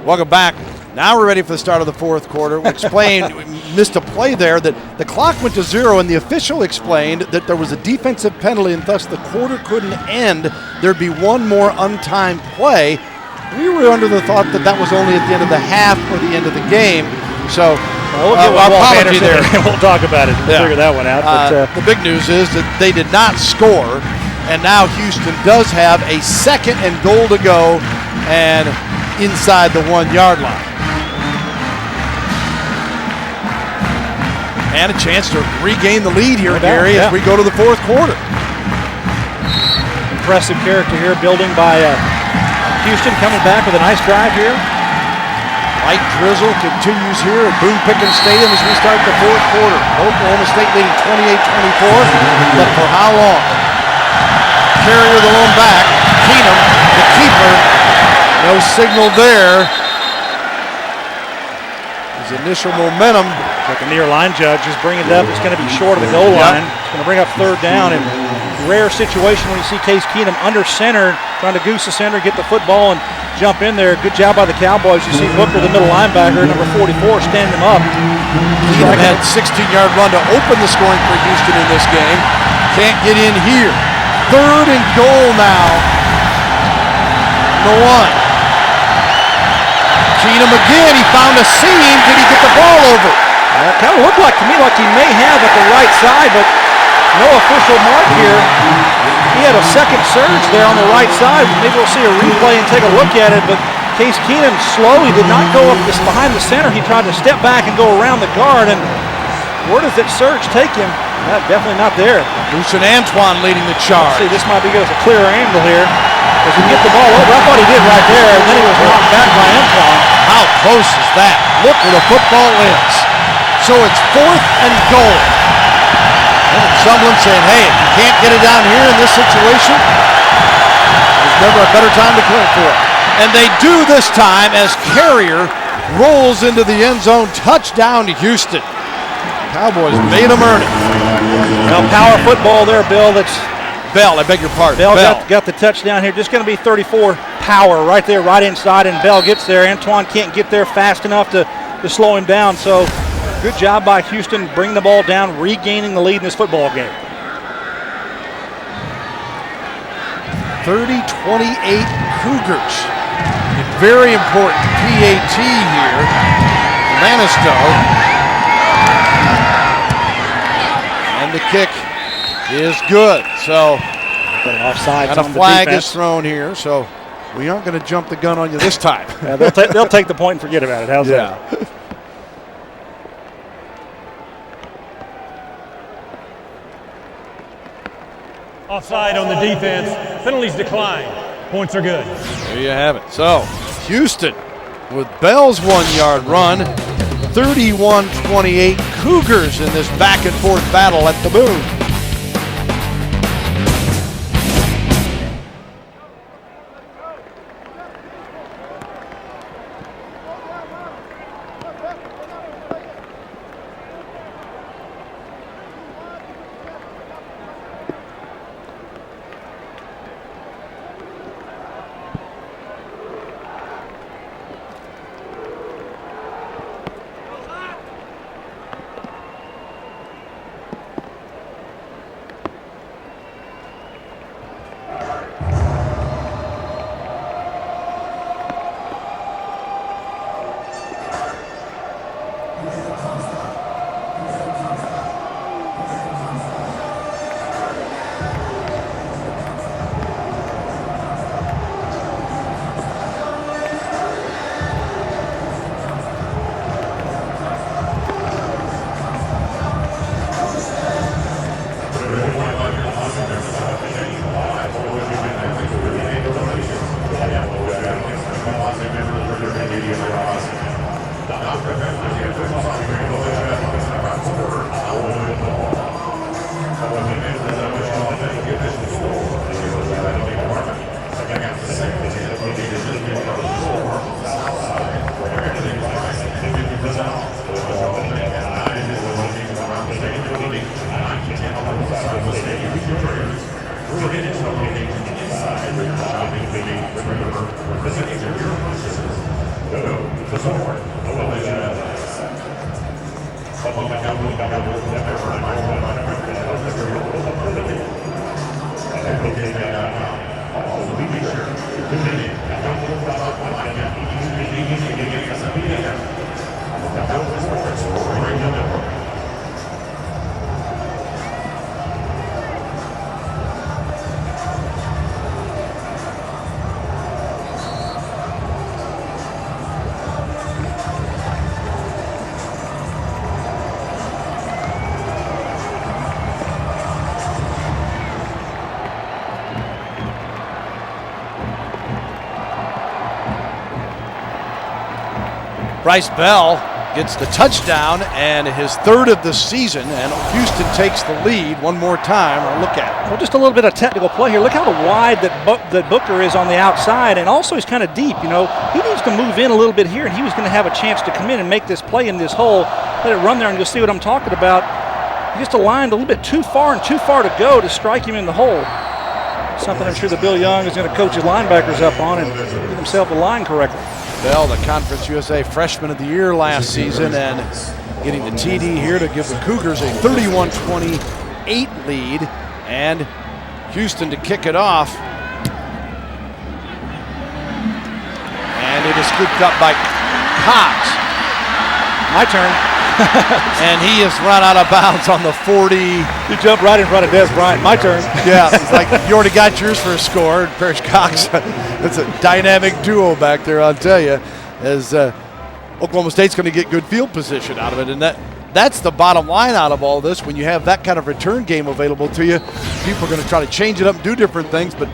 Welcome back. Now we're ready for the start of the fourth quarter. We explained, we missed a play there, that the clock went to 0, and the official explained that there was a defensive penalty, and thus the quarter couldn't end. There'd be one more untimed play. We were under the thought that that was only at the end of the half or the end of the game. So we'll get our apology there. We'll talk about it. We'll figure that one out. But, the big news is that they did not score, and now Houston does have a 2nd and goal to go, and inside the 1-yard line. And a chance to regain the lead here, Gary, as we go to the fourth quarter. Impressive character here, building by Houston, coming back with a nice drive here. Light drizzle continues here at Boone Pickens Stadium as we start the fourth quarter. Oklahoma State leading 28-24, but for how long? Carrier the lone back, Keenum, the keeper. No signal there. His initial momentum. Like a near line judge, just bring it up. It's going to be short of the goal line. It's going to bring up third down. And rare situation when you see Case Keenum under center, trying to goose the center, get the football, and jump in there. Good job by the Cowboys. You see Booker, the middle linebacker, number 44, stand him up. Keenum had a 16-yard run to open the scoring for Houston in this game. Can't get in here. 3rd and goal now. The 1. Keenum again, he found a seam. Did he get the ball over? It kind of looked like to me like he may have at the right side, but No official mark here. He had a second surge there on the right side. Maybe we'll see a replay and take a look at it, but Case Keenum slow. He did not go up this behind the center. He tried to step back and go around the guard, and where does that surge take him? Definitely not there. Lucian Antoine leading the charge. See, this might be good as a clear angle here. As he get the ball over, I thought he did right there, and then he was knocked back by Antoine. How close is that? Look where the football is. So it's 4th and goal. And Sumlin saying, hey, if you can't get it down here in this situation, there's never a better time to play for it. And they do this time as Carrier rolls into the end zone. Touchdown to Houston. Cowboys made them earn it. Now power football there, Bill. That's Bell, I beg your pardon. Bell. Got the touchdown here. Just going to be 34 power right there, right inside, and Bell gets there. Antoine can't get there fast enough to slow him down. So good job by Houston, bring the ball down, regaining the lead in this football game. 30-28 Cougars. A very important PAT here. Lannister. And the kick is good. So offside. and a flag is thrown here. So we aren't going to jump the gun on you this time. Yeah, they'll take the point and forget about it. How's that? Offside on the defense. Penalties decline. Points are good. There you have it. So Houston with Bell's 1-yard run. 31-28 Cougars in this back and forth battle at the Boone. Bryce Bell gets the touchdown and his third of the season, and Houston takes the lead one more time. I'll look at it. Well, just a little bit of technical play here. Look how wide that Booker is on the outside, and also he's kind of deep. You know, he needs to move in a little bit here, and he was going to have a chance to come in and make this play in this hole. Let it run there, and you'll see what I'm talking about. He just aligned a little bit too far and too far to go to strike him in the hole. Something I'm sure that Bill Young is going to coach his linebackers up on and get himself aligned correctly. Bell, the Conference USA Freshman of the Year last season, and getting the TD here to give the Cougars a 31-28 lead, and Houston to kick it off. And it is scooped up by Cox. My turn. And he is run out of bounds on the 40. He jumped right in front of Dez Bryant. My turn. Yeah, it's like you already got yours for a score. Parrish Cox, it's a dynamic duo back there, I'll tell you, as Oklahoma State's going to get good field position out of it. And that's the bottom line out of all this. When you have that kind of return game available to you, people are going to try to change it up and do different things. But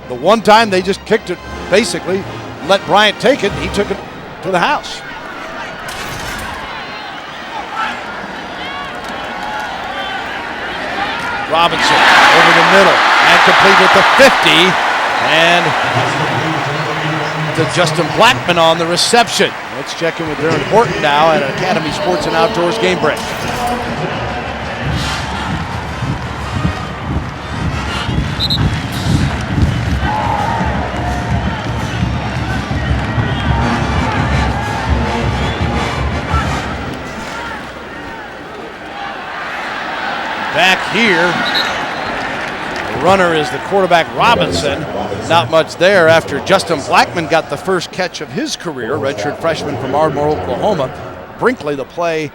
the one time they just kicked it, basically, let Bryant take it, he took it to the house. Robinson over the middle and complete with the 50, and to Justin Blackman on the reception. Let's check in with Darren Horton now at Academy Sports and Outdoors Game Break. Back here, the runner is the quarterback Robinson. Not much there after Justin Blackman got the first catch of his career, redshirt freshman from Ardmore, Oklahoma. Brinkley the play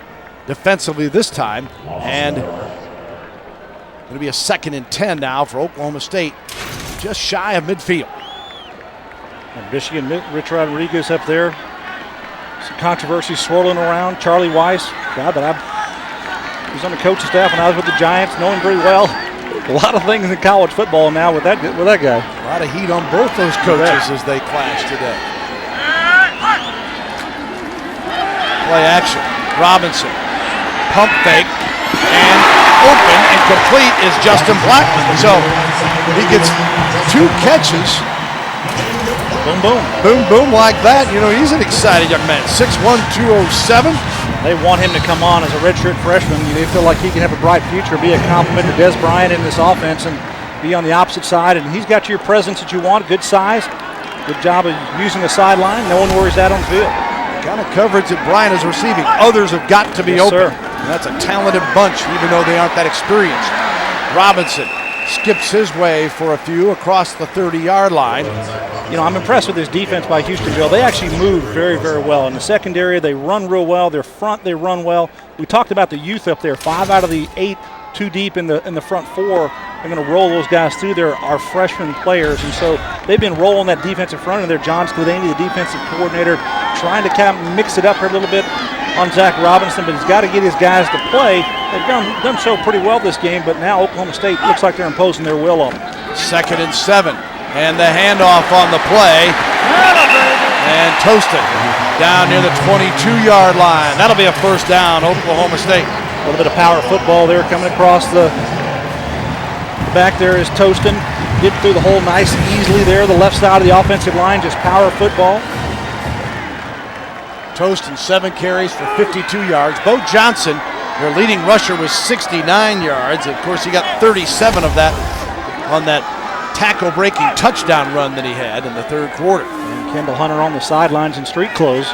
defensively this time, and going to be a 2nd and 10 now for Oklahoma State, just shy of midfield. And Michigan, Rich Rodriguez up there. Some controversy swirling around. Charlie Weiss, guy that I was on the coaching staff when I was with the Giants, know him very well. A lot of things in college football now with that guy. A lot of heat on both those coaches as they clash today. Play action. Robinson. Pump fake. And open and complete is Justin Blackman. So he gets 2 catches. Boom, boom. Boom, boom like that. You know, he's an exciting young man. 6'1", 207. They want him to come on as a redshirt freshman. They feel like he can have a bright future, be a compliment to Dez Bryant in this offense, and be on the opposite side. And he's got your presence that you want, good size, good job of using the sideline. No one worries that on the field. The kind of coverage that Bryant is receiving, others have got to be open. And that's a talented bunch, even though they aren't that experienced. Robinson skips his way for a few across the 30-yard line. You know, I'm impressed with this defense by Houstonville. They actually move very, very well. In the secondary, they run real well. Their front, they run well. We talked about the youth up there. 5 out of the 8 too deep in the front 4. They're going to roll those guys through. They're our freshman players, and so they've been rolling that defensive front. And they're John Scladani, the defensive coordinator, trying to kind of mix it up here a little bit on Zach Robinson, but he's got to get his guys to play. They've done so pretty well this game, but now Oklahoma State looks like they're imposing their will on them. 2nd and 7, and the handoff on the play, and toasted down near the 22-yard line. That'll be a first down, Oklahoma State. A little bit of power football there coming across the back there is Tostin. Get through the hole nice and easily there. The left side of the offensive line, just power football. Tostin, 7 carries for 52 yards. Bo Johnson, their leading rusher, was 69 yards. Of course, he got 37 of that on that tackle-breaking touchdown run that he had in the 3rd quarter. And Kendall Hunter on the sidelines in street clothes.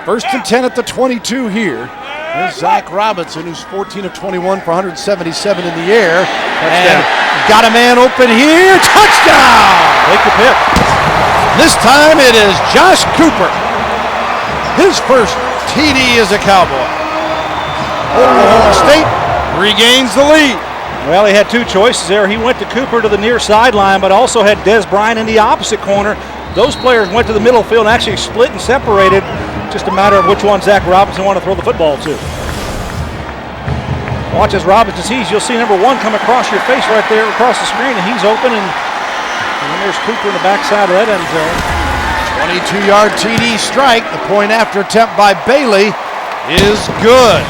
1st and 10 at the 22 here. There's Zach Robinson, who's 14 of 21 for 177 in the air. And got a man open here. Touchdown! Take the pick. This time it is Josh Cooper. His first TD as a Cowboy. Oklahoma State regains the lead. Well, he had 2 choices there. He went to Cooper to the near sideline, but also had Dez Bryant in the opposite corner. Those players went to the middle field and actually split and separated. Just a matter of which one Zach Robinson wanted to throw the football to. Watch as Robinson sees. You'll see number 1 come across your face right there across the screen, and he's open. And then there's Cooper in the backside of that end zone. 22-yard TD strike. The point after attempt by Bailey is good.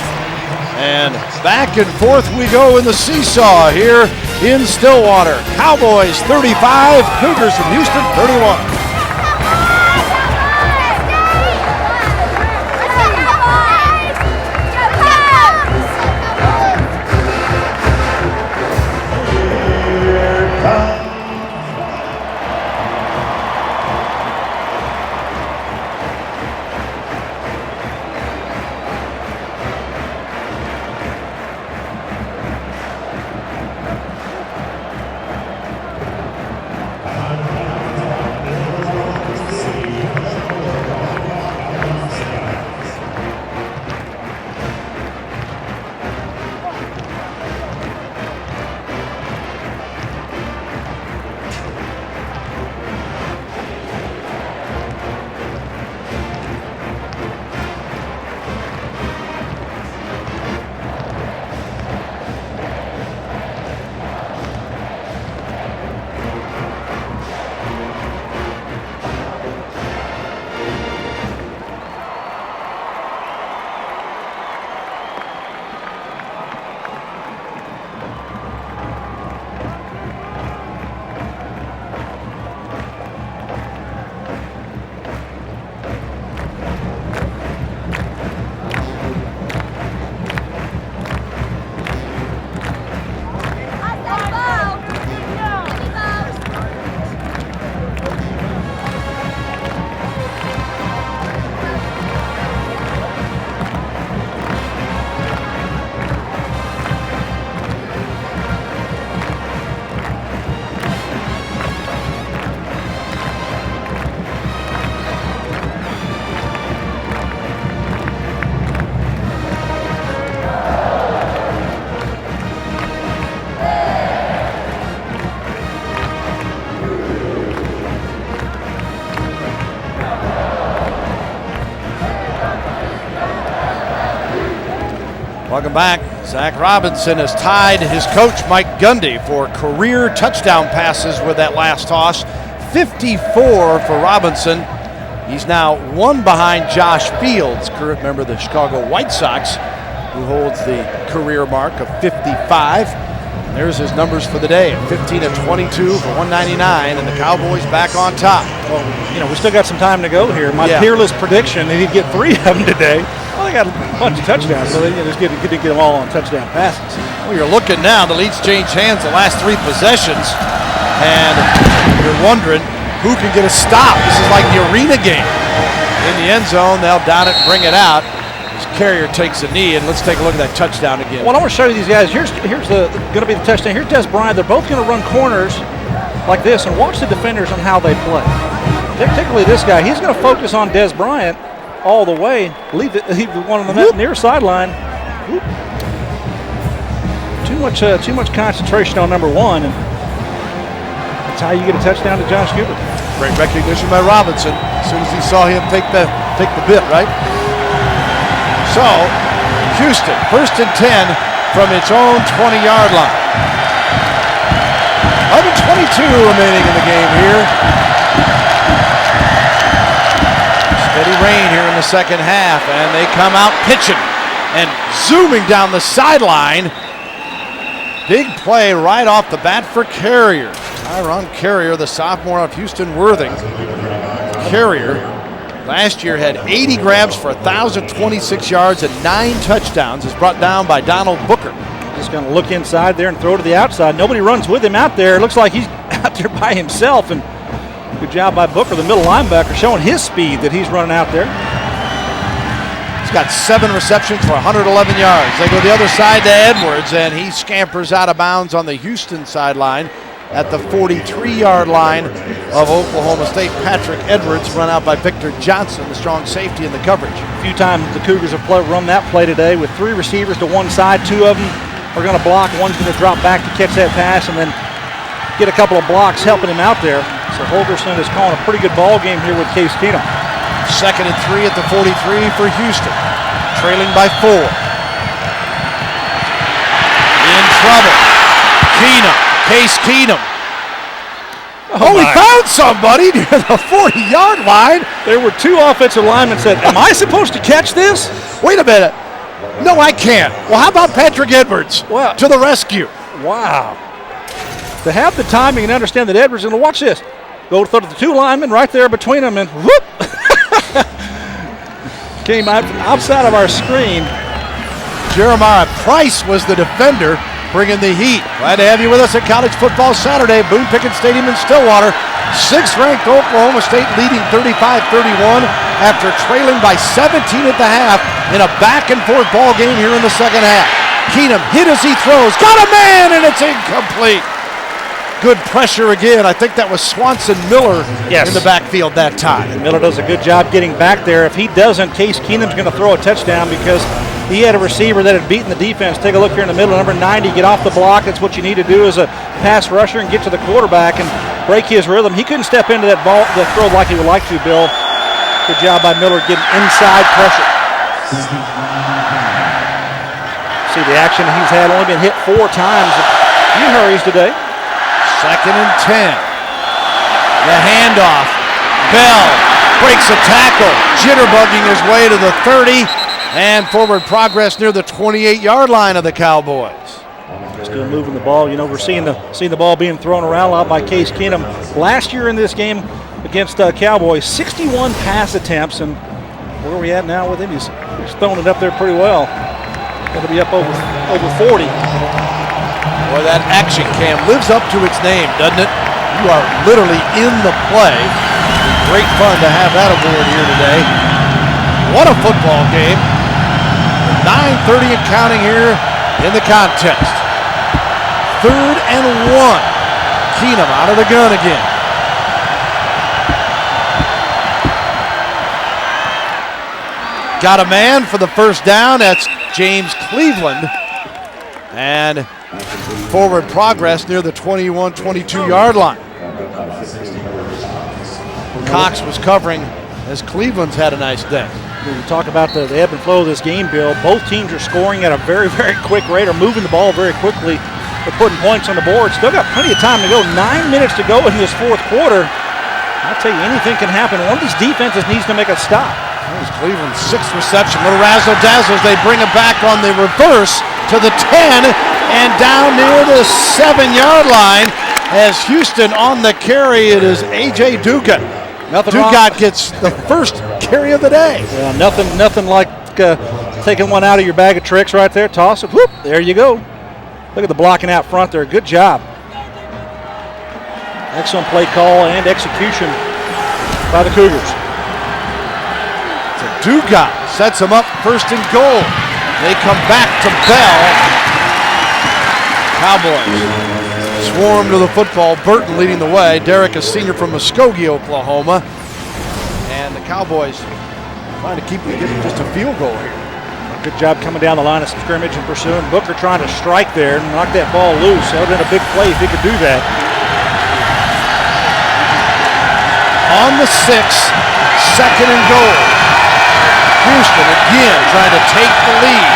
And back and forth we go in the seesaw here in Stillwater. Cowboys 35, Cougars from Houston 31. Welcome back. Zach Robinson has tied his coach, Mike Gundy, for career touchdown passes with that last toss. 54 for Robinson. He's now one behind Josh Fields, current member of the Chicago White Sox, who holds the career mark of 55. And there's his numbers for the day, 15 of 22 for 199, and the Cowboys back on top. Well, we still got some time to go here. My peerless prediction, he'd get 3 of them today. Well, they got a bunch of touchdowns, so they just get them all on touchdown passes. Well, you're looking now, the lead's changed hands the last 3 possessions, and you're wondering who can get a stop. This is like the arena game. In the end zone, they'll down it, bring it out. As Carrier takes a knee, and let's take a look at that touchdown again. Well, I want to show you these guys. Here's going to be the touchdown. Here's Dez Bryant. They're both going to run corners like this, and watch the defenders on how they play. Particularly this guy. He's going to focus on Dez Bryant all the way. Leave the one on the near sideline. Too much concentration on number 1, and that's how you get a touchdown to Josh Cooper. Great recognition by Robinson as soon as he saw him take the bit, right? So, Houston, 1st and 10 from its own 20-yard line. 11:22 remaining in the game here. Steady rain here in the second half, and they come out pitching and zooming down the sideline. Big play right off the bat for Carrier. Tyron Carrier, the sophomore of Houston Worthing. Carrier last year had 80 grabs for 1,026 yards and 9 touchdowns. Is brought down by Donald Booker. Just going to look inside there and throw to the outside. Nobody runs with him out there. It looks like he's out there by himself. And good job by Booker, the middle linebacker, showing his speed that he's running out there. He's got 7 receptions for 111 yards. They go the other side to Edwards, and he scampers out of bounds on the Houston sideline at the 43-yard line of Oklahoma State. Patrick Edwards run out by Victor Johnson, the strong safety in the coverage. A few times the Cougars have run that play today with 3 receivers to one side. 2 of them are going to block. One's going to drop back to catch that pass and then get a couple of blocks helping him out there. So Holgerson is calling a pretty good ball game here with Case Keenum. 2nd and 3 at the 43 for Houston, trailing by 4. In trouble. Case Keenum. He found somebody near the 40-yard line. There were 2 offensive linemen said, am I supposed to catch this? Wait a minute. No, I can't. Well, how about Patrick Edwards to the rescue? Wow. To have the timing and understand that Edwards is going to watch this. Go to the 2 linemen right there between them, and whoop! Came out from outside of our screen. Jeremiah Price was the defender, bringing the heat. Glad to have you with us at College Football Saturday, Boone Pickens Stadium in Stillwater. 6th-ranked Oklahoma State leading 35-31 after trailing by 17 at the half in a back-and-forth ball game here in the second half. Keenum hit as he throws, got a man, and it's incomplete. Good pressure again. I think that was Swanson Miller in the backfield that time. And Miller does a good job getting back there. If he doesn't, Case Keenum's going to throw a touchdown because he had a receiver that had beaten the defense. Take a look here in the middle, number 90, get off the block. That's what you need to do as a pass rusher and get to the quarterback and break his rhythm. He couldn't step into that ball, the throw like he would like to, Bill. Good job by Miller getting inside pressure. See the action he's had, only been hit 4 times. A few hurries today. 2nd and 10. The handoff. Bell breaks a tackle, jitterbugging his way to the 30, and forward progress near the 28-yard line of the Cowboys. Still moving the ball. We're seeing the ball being thrown around a lot by Case Keenum. Last year in this game against Cowboys, 61 pass attempts, and where are we at now with him? He's throwing it up there pretty well. Got to be up over 40. Boy, that action cam lives up to its name, doesn't it? You are literally in the play. Great fun to have that aboard here today. What a football game. 9:30 and counting here in the contest. 3rd and 1. Keenum out of the gun again. Got a man for the first down. That's James Cleveland. And forward progress near the 21-22-yard line. Cox was covering as Cleveland's had a nice day. We talk about the ebb and flow of this game, Bill. Both teams are scoring at a very, very quick rate, or moving the ball very quickly. They're putting points on the board. Still got plenty of time to go. 9 minutes to go in this fourth quarter. I'll tell you, anything can happen. One of these defenses needs to make a stop. That was Cleveland's 6th reception. Little razzle-dazzle as they bring it back on the reverse to the 10 and down near the 7-yard line. As Houston on the carry, it is A.J. Dugat. Dugat gets the first carry of the day. Yeah, nothing like taking one out of your bag of tricks right there. Toss it. Whoop, there you go. Look at the blocking out front there. Good job. Excellent play call and execution by the Cougars. So Dugat sets him up first and goal. They come back to Bell. Cowboys swarm to the football. Burton leading the way. Derek, a senior from Muskogee, Oklahoma. And the Cowboys trying to keep it getting just a field goal here. Good job coming down the line of scrimmage and pursuing. Booker trying to strike there and knock that ball loose. That would have been a big play if he could do that. On the 6, 2nd and goal. Houston again trying to take the lead.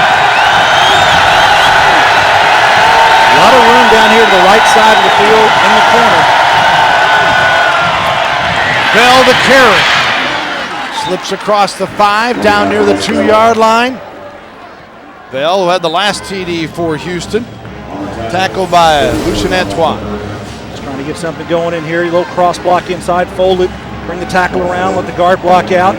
A lot of room down here to the right side of the field in the corner. Bell to carry. Slips across the 5 down near the 2-yard line. Bell, who had the last TD for Houston, tackled by Lucien Antoine. Just trying to get something going in here. A little cross block inside, fold it, bring the tackle around, let the guard block out.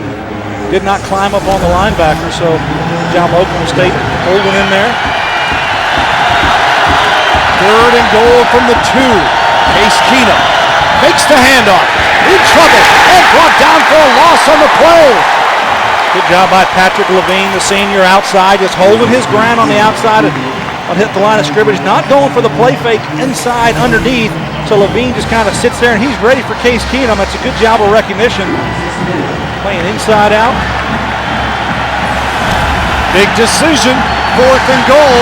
Did not climb up on the linebacker, so good job Oklahoma State holding in there. 3rd and goal from the 2. Case Keenum makes the handoff. In trouble and brought down for a loss on the play. Good job by Patrick Levine, the senior, outside, just holding his ground on the outside and hit the line of scrimmage, not going for the play fake inside underneath. So Levine just kind of sits there and he's ready for Case Keenum. That's a good job of recognition. Playing inside out. Big decision, 4th and goal.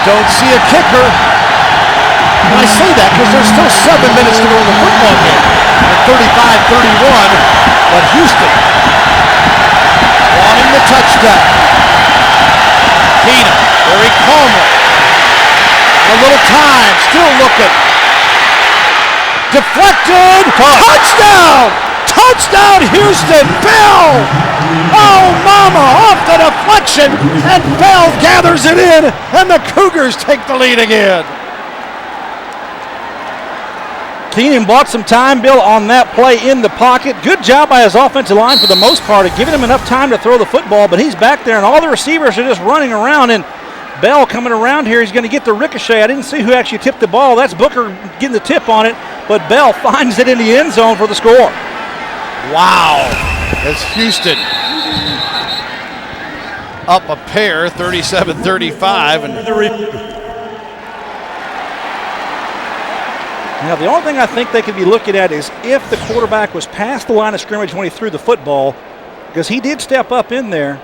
Don't see a kicker. And I say that because there's still 7 minutes to go in the football game. At 35-31, but Houston wanting the touchdown. Keenum, very calmly. A little time, still looking. Deflected, touchdown! Touchdown, Houston! Bell! Oh, mama, off the deflection, and Bell gathers it in, and the Cougars take the lead again. Keenum bought some time, Bill, on that play in the pocket. Good job by his offensive line for the most part of giving him enough time to throw the football, but he's back there, and all the receivers are just running around, and Bell coming around here. He's going to get the ricochet. I didn't see who actually tipped the ball. That's Booker getting the tip on it, but Bell finds it in the end zone for the score. Wow. As Houston up a pair, 37-35. And now, the only thing I think they could be looking at is if the quarterback was past the line of scrimmage when he threw the football, because he did step up in there.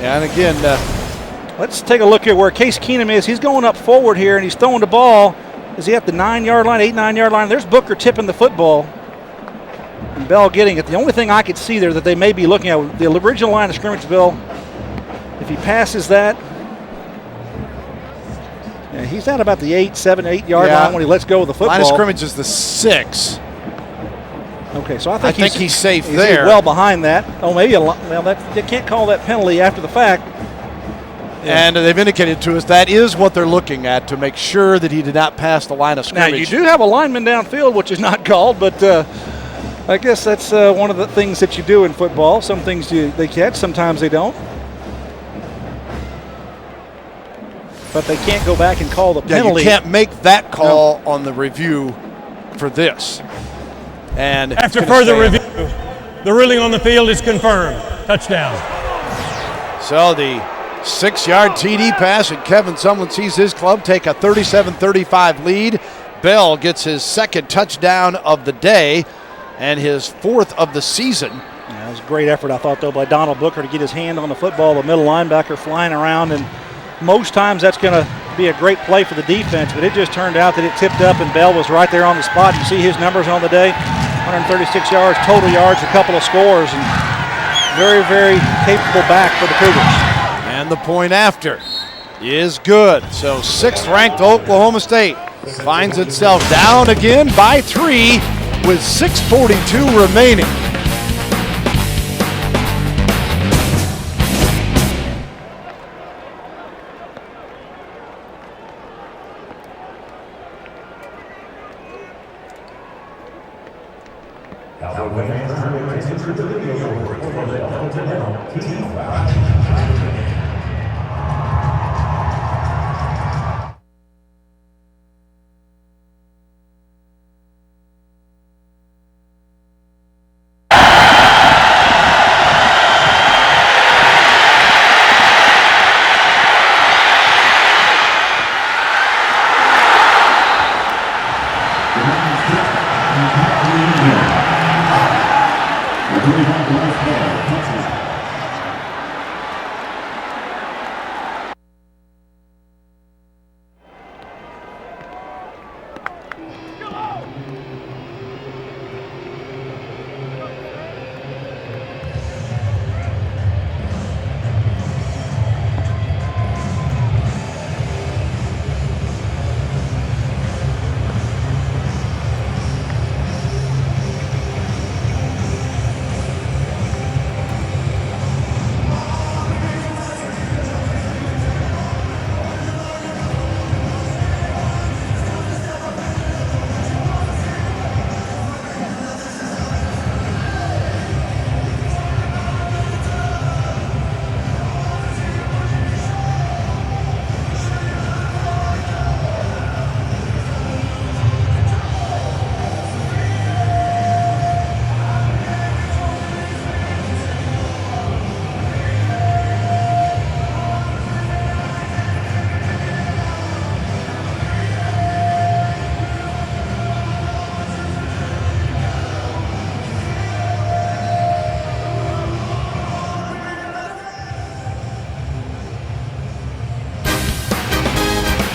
Yeah, and again, let's take a look here where Case Keenum is. He's going up forward here, and he's throwing the ball. Is he at the 9-yard line, 8-9-yard line? There's Booker tipping the football, and Bell getting it. The only thing I could see there that they may be looking at, the original line of scrimmage, Bill, if he passes that, yeah, he's at about the 8-7-8-yard line when he lets go of the football. Line of scrimmage is the 6. Okay, so I think he's safe he's there. Well behind that. Oh, maybe they can't call that penalty after the fact. Yeah. And they've indicated to us that is what they're looking at to make sure that he did not pass the line of scrimmage. Now, you do have a lineman downfield, which is not called, but I guess that's one of the things that you do in football. Some things they catch, sometimes they don't. But they can't go back and call the penalty. You can't make that call on the review for this. And after further review, the ruling on the field is confirmed. Touchdown. So the 6-yard TD pass, and Kevin Sumlin sees his club take a 37-35 lead. Bell gets his 2nd touchdown of the day and his 4th of the season. Yeah, it was a great effort, I thought, though, by Donald Booker to get his hand on the football. The middle linebacker flying around, and most times that's going to be a great play for the defense, but it just turned out that it tipped up and Bell was right there on the spot. You see his numbers on the day, 136 yards, total yards, a couple of scores, and very, very capable back for the Cougars. And the point after is good. So 6th-ranked Oklahoma State finds itself down again by 3 with 6:42 remaining.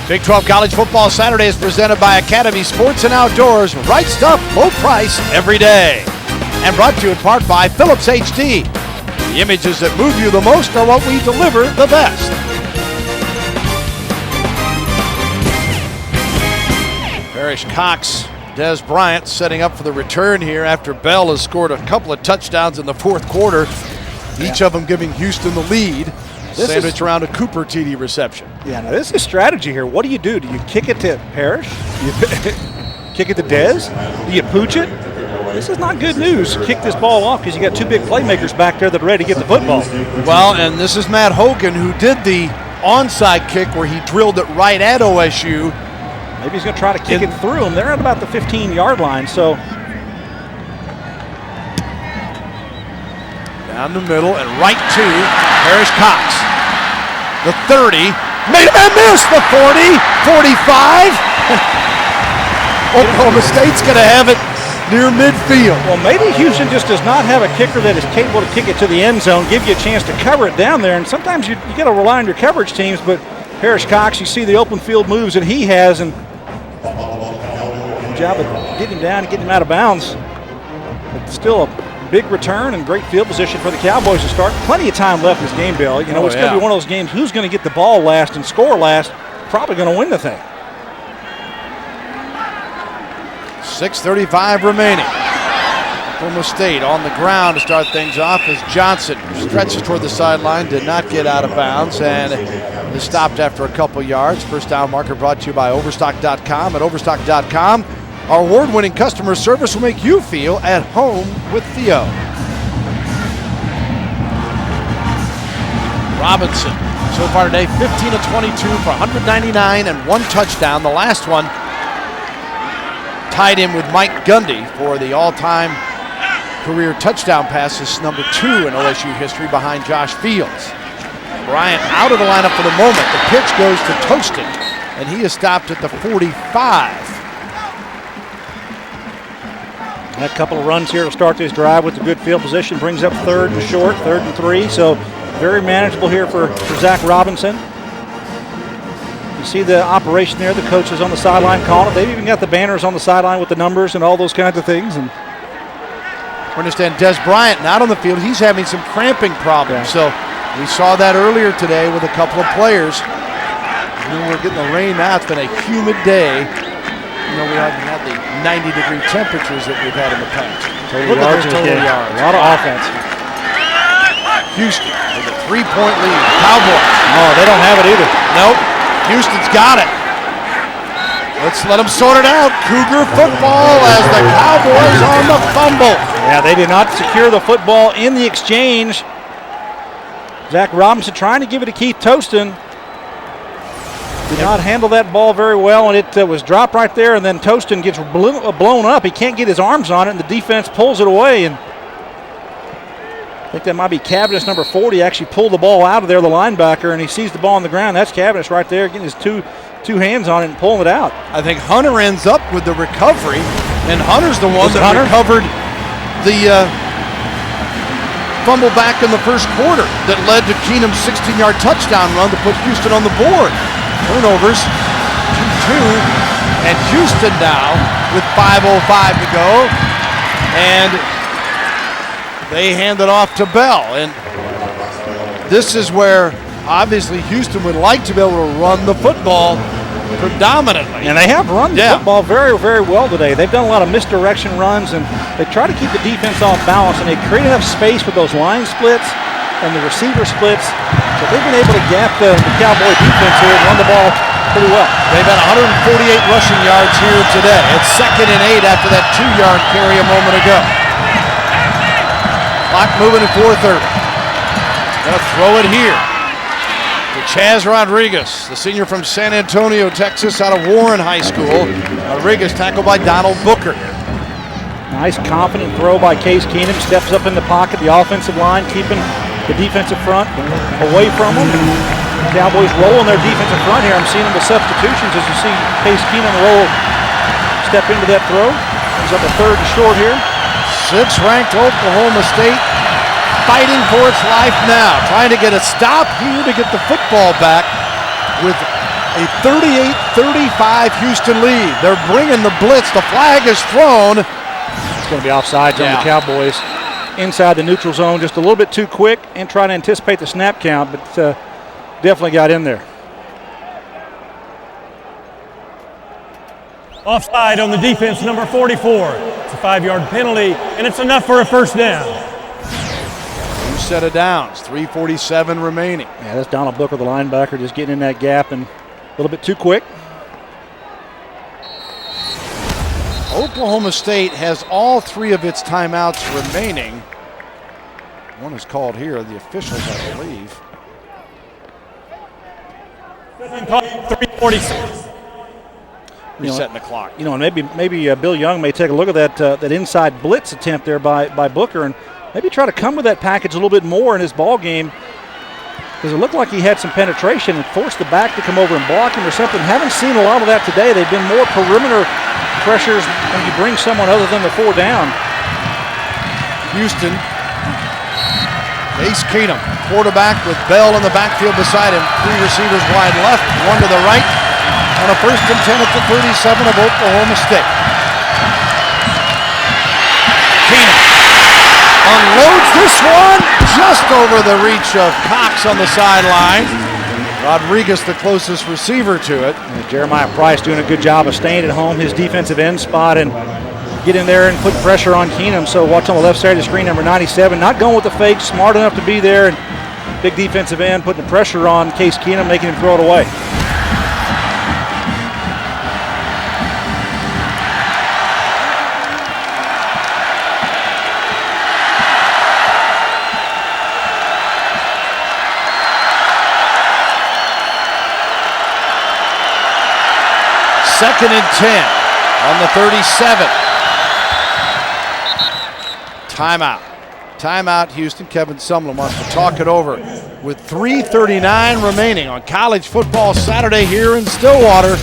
Big 12 College Football Saturday is presented by Academy Sports and Outdoors. Right stuff, low price, every day. And brought to you in part by Philips HD. The images that move you the most are what we deliver the best. Parrish Cox, Dez Bryant setting up for the return here after Bell has scored a couple of touchdowns in the 4th quarter. Each of them giving Houston the lead. Sandwich around a Cooper TD reception. Yeah, now this is strategy here. What do? Do you kick it to Parrish? You kick it to Dez? Do you pooch it? This is not good news. Kick this ball off because you got 2 big playmakers back there that are ready to get the football. Well, and this is Matt Hogan who did the onside kick where he drilled it right at OSU. Maybe he's going to try to kick it through them. They're at about the 15-yard line, so. Down the middle and right to Parrish Cox. The 30, made a man miss, the 40, 45. Oklahoma State's going to have it near midfield. Well, maybe Houston just does not have a kicker that is capable to kick it to the end zone, give you a chance to cover it down there, and sometimes you got to rely on your coverage teams, but Parrish Cox, you see the open field moves that he has, and good job of getting him down and getting him out of bounds. But still a big return and great field position for the Cowboys to start. Plenty of time left in this game, Bill. You know, it's going to be one of those games, who's going to get the ball last and score last, probably going to win the thing. 6:35 remaining. Oklahoma State on the ground to start things off as Johnson stretches toward the sideline, did not get out of bounds, and is stopped after a couple yards. First down marker brought to you by Overstock.com. At Overstock.com, our award-winning customer service will make you feel at home with Theo. Robinson, so far today, 15 of 22 for 199 and 1 touchdown. The last one tied in with Mike Gundy for the all-time career touchdown passes, number 2 in OSU history behind Josh Fields. Bryant out of the lineup for the moment. The pitch goes to Toasted, and he is stopped at the 45. A couple of runs here to start this drive with a good field position. Brings up 3rd and short, 3rd and 3. So very manageable here for Zach Robinson. You see the operation there. The coaches on the sideline calling it. They've even got the banners on the sideline with the numbers and all those kinds of things. And We understand Dez Bryant not on the field. He's having some cramping problems. So we saw that earlier today with a couple of players. We're getting the rain now. It's been a humid day. We haven't had the 90-degree temperatures that we've had in the past. Total yards. A lot of offense. Houston with a 3-point lead. Cowboys. Oh, they don't have it either. Nope. Houston's got it. Let's let them sort it out. Cougar football as the Cowboys on the fumble. Yeah, they did not secure the football in the exchange. Zach Robinson trying to give it to Keith Toston. Did not handle that ball very well, and it was dropped right there, and then Toston gets blown up. He can't get his arms on it, and the defense pulls it away. And I think that might be Cabinets number 40 actually pulled the ball out of there, the linebacker, and he sees the ball on the ground. That's Cabinets right there getting his two hands on it and pulling it out. I think Hunter ends up with the recovery, and Hunter's the one that recovered the fumble back in the first quarter that led to Keenum's 16-yard touchdown run to put Houston on the board. Turnovers, 2-2, and Houston now with 5:05 to go, and they hand it off to Bell. And this is where obviously Houston would like to be able to run the football predominantly. And they have run the football very, very well today. They've done a lot of misdirection runs, and they try to keep the defense off balance, and they create enough space with those line splits and the receiver splits. But they've been able to gap the Cowboy defense here and run the ball pretty well. They've had 148 rushing yards here today. It's 2nd and 8 after that 2-yard carry a moment ago. Clock moving to 4:30. Gonna throw it here to Chaz Rodriguez, the senior from San Antonio, Texas, out of Warren High School. Rodriguez tackled by Donald Booker. Nice confident throw by Case Keenum. Steps up in the pocket, the offensive line keeping the defensive front away from them. The Cowboys rolling their defensive front here. I'm seeing them with substitutions as you see Case Keenum roll, step into that throw. He's up a 3rd and short here. 6th-ranked Oklahoma State fighting for its life now, trying to get a stop here to get the football back with a 38-35 Houston lead. They're bringing the blitz. The flag is thrown. It's going to be offsides on the Cowboys. Inside the neutral zone, just a little bit too quick and trying to anticipate the snap count, but definitely got in there. Offside on the defense, number 44. It's a 5-yard penalty, and it's enough for a first down. 2 set of downs, 3:47 remaining. Yeah, that's Donald Booker, the linebacker, just getting in that gap and a little bit too quick. Oklahoma State has all 3 of its timeouts remaining. One is called here, the officials, I believe. 3:46. Resetting the clock. And maybe Bill Young may take a look at that inside blitz attempt there by Booker and maybe try to come with that package a little bit more in his ball game, because it looked like he had some penetration and forced the back to come over and block him or something. Haven't seen a lot of that today. They've been more perimeter pressures when you bring someone other than the 4 down. Houston. Case Keenum, quarterback with Bell in the backfield beside him. 3 receivers wide left, 1 to the right. On a 1st and 10 at the 37 of Oklahoma State. Keenum unloads this one just over the reach of Cox on the sideline. Rodriguez, the closest receiver to it. And Jeremiah Price doing a good job of staying at home, his defensive end spot, and get in there and put pressure on Keenum. So watch on the left side of the screen, number 97, not going with the fake, smart enough to be there, and big defensive end putting the pressure on Case Keenum, making him throw it away. Second and 10 on the 37. Timeout. Timeout, Houston. Kevin Sumlin wants to talk it over with 3:39 remaining on College Football Saturday here in Stillwater.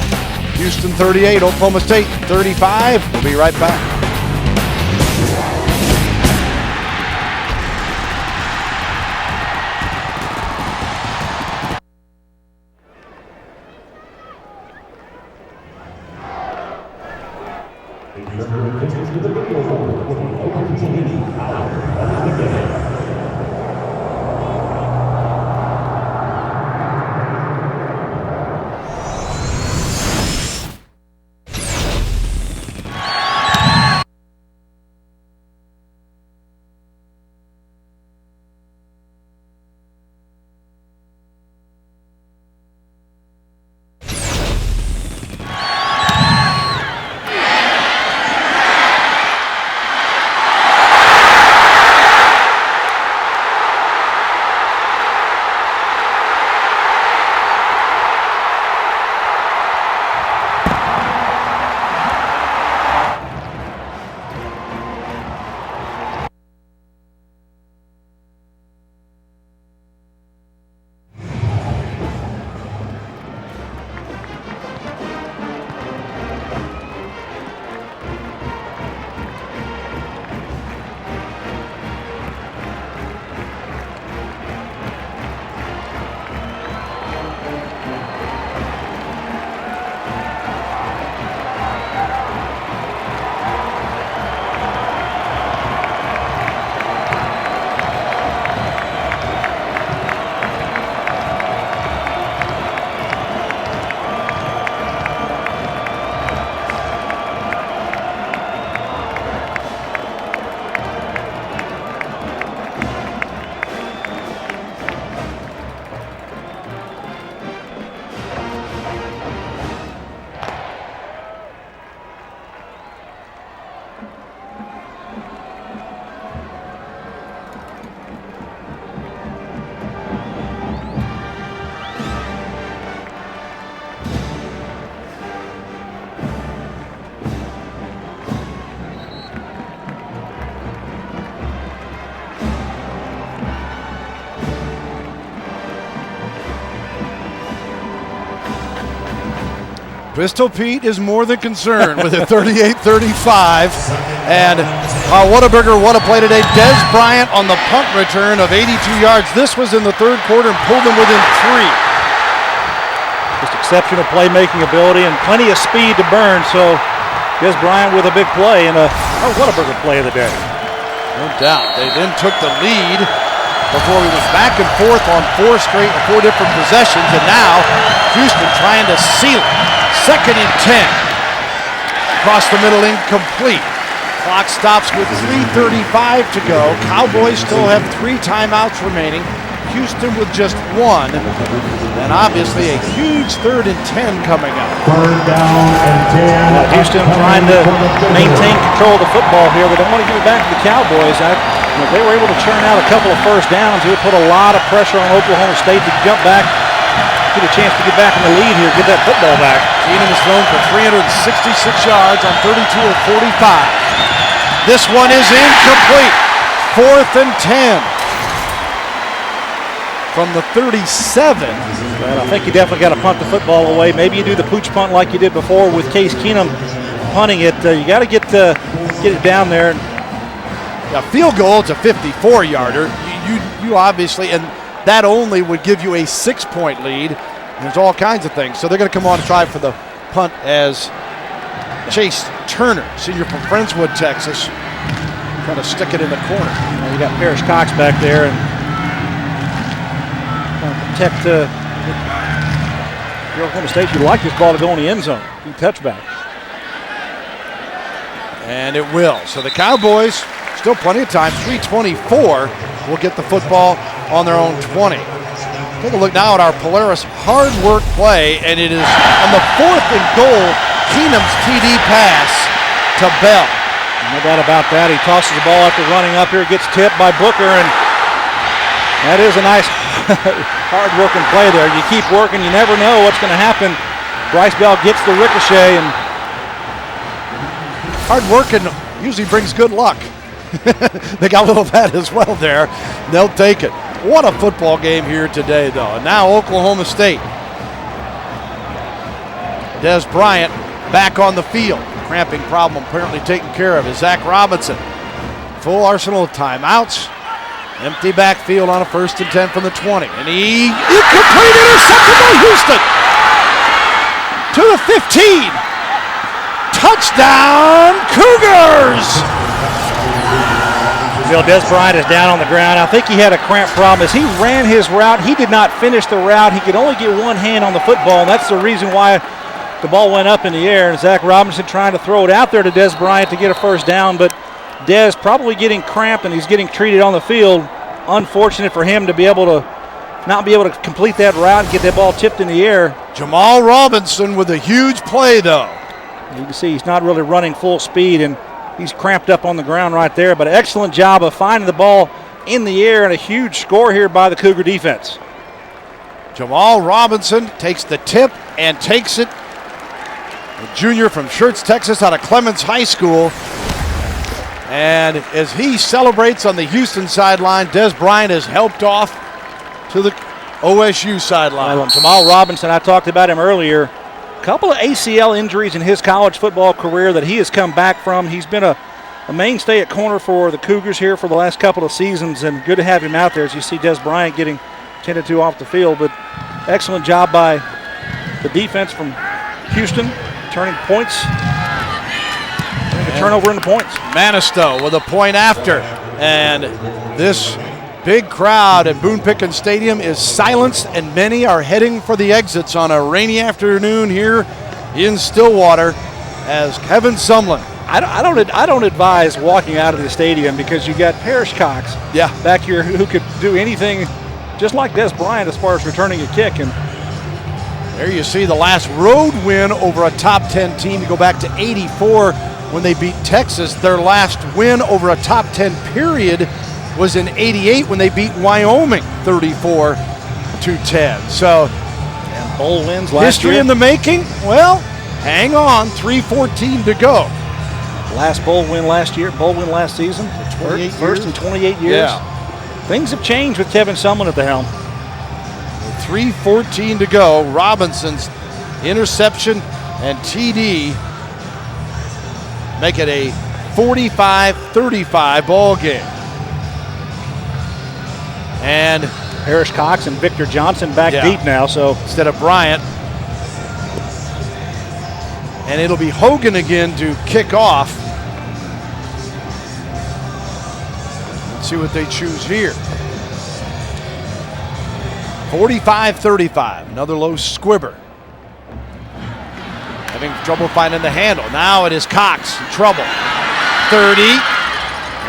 Houston 38, Oklahoma State 35. We'll be right back. Pistol Pete is more than concerned with a 38-35. And Whataburger, what a play today. Dez Bryant on the punt return of 82 yards. This was in the third quarter and pulled them within 3. Just exceptional playmaking ability and plenty of speed to burn. So Dez Bryant with a big play and a Whataburger play of the day. No doubt. They then took the lead before he was back and forth on 4 different possessions. And now Houston trying to seal it. 2nd and 10. Across the middle, incomplete. Clock stops with 3:35 to go. Cowboys still have 3 timeouts remaining. Houston with just 1. And obviously a huge 3rd and 10 coming up. Third down and 10. Houston trying to maintain control of the football here. They don't want to give it back to the Cowboys. They were able to churn out a couple of first downs. It would put a lot of pressure on Oklahoma State to jump back, get a chance to get back in the lead here, get that football back. Keenum has thrown for 366 yards on 32 of 45. This one is incomplete. 4th and 10. From the 37. Well, I think you definitely got to punt the football away. Maybe you do the pooch punt like you did before with Case Keenum punting it. You got to get it down there. A field goal, it's a 54-yarder. You obviously, and that only would give you a 6-point lead. There's all kinds of things. So they're going to come on and try for the punt as Chase Turner, senior from Friendswood, Texas, trying to stick it in the corner. Well, you got Parrish Cox back there and trying to protect Oklahoma State. You'd like this ball to go in the end zone. Good touchback. And it will. So the Cowboys, still plenty of time, 3:24, will get the football on their own 20. Take a look now at our Polaris hard work play, and it is on the 4th and goal, Keenum's TD pass to Bell. No doubt about that. He tosses the ball after running up here, gets tipped by Booker, and that is a nice hard-working play there. You keep working, you never know what's going to happen. Bryce Bell gets the ricochet, and hard working usually brings good luck. They got a little of that as well there. They'll take it. What a football game here today, though. And now Oklahoma State. Dez Bryant back on the field. Cramping problem apparently taken care of is Zach Robinson. Full arsenal of timeouts. Empty backfield on a 1st and 10 from the 20. And he incomplete, intercepted by Houston. To the 15. Touchdown, Cougars! Dez Bryant is down on the ground. I think he had a cramp problem. As he ran his route, he did not finish the route. He could only get one hand on the football, and that's the reason why the ball went up in the air. And Zach Robinson trying to throw it out there to Dez Bryant to get a first down, but Dez probably getting cramp, and he's getting treated on the field. Unfortunate for him to be able to not be able to complete that route and get that ball tipped in the air. Jamal Robinson with a huge play, though. You can see he's not really running full speed, and he's cramped up on the ground right there, but excellent job of finding the ball in the air, and a huge score here by the Cougar defense. Jamal Robinson takes the tip and takes it. A junior from Schertz, Texas, out of Clements High School. And as he celebrates on the Houston sideline, Dez Bryant is helped off to the OSU sideline. Jamal Robinson, I talked about him earlier. A couple of ACL injuries in his college football career that he has come back from. He's been a mainstay at corner for the Cougars here for the last couple of seasons, and good to have him out there as you see Dez Bryant getting tended to off the field. But excellent job by the defense from Houston, turning points, turning a turnover into points. Manisto with a point after, and this big crowd at Boone Pickens Stadium is silenced, and many are heading for the exits on a rainy afternoon here in Stillwater as Kevin Sumlin. I don't advise walking out of the stadium because you got Parrish Cox back here who could do anything just like Dez Bryant as far as returning a kick. And there you see the last road win over a top 10 team to go back to 84 when they beat Texas. Their last win over a top 10 period was in 88 when they beat Wyoming 34-10. So, and bowl wins last history year. In the making? Well, hang on, 3:14 to go. Last bowl win last year, bowl win last season. First in 28 years. Yeah. Things have changed with Kevin Sumlin at the helm. 3:14 to go. Robinson's interception and TD make it a 45-35 ball game. And Parrish Cox and Victor Johnson back deep now, so instead of Bryant. And it'll be Hogan again to kick off. Let's see what they choose here. 45-35, another low squibber. Having trouble finding the handle. Now it is Cox in trouble. 30,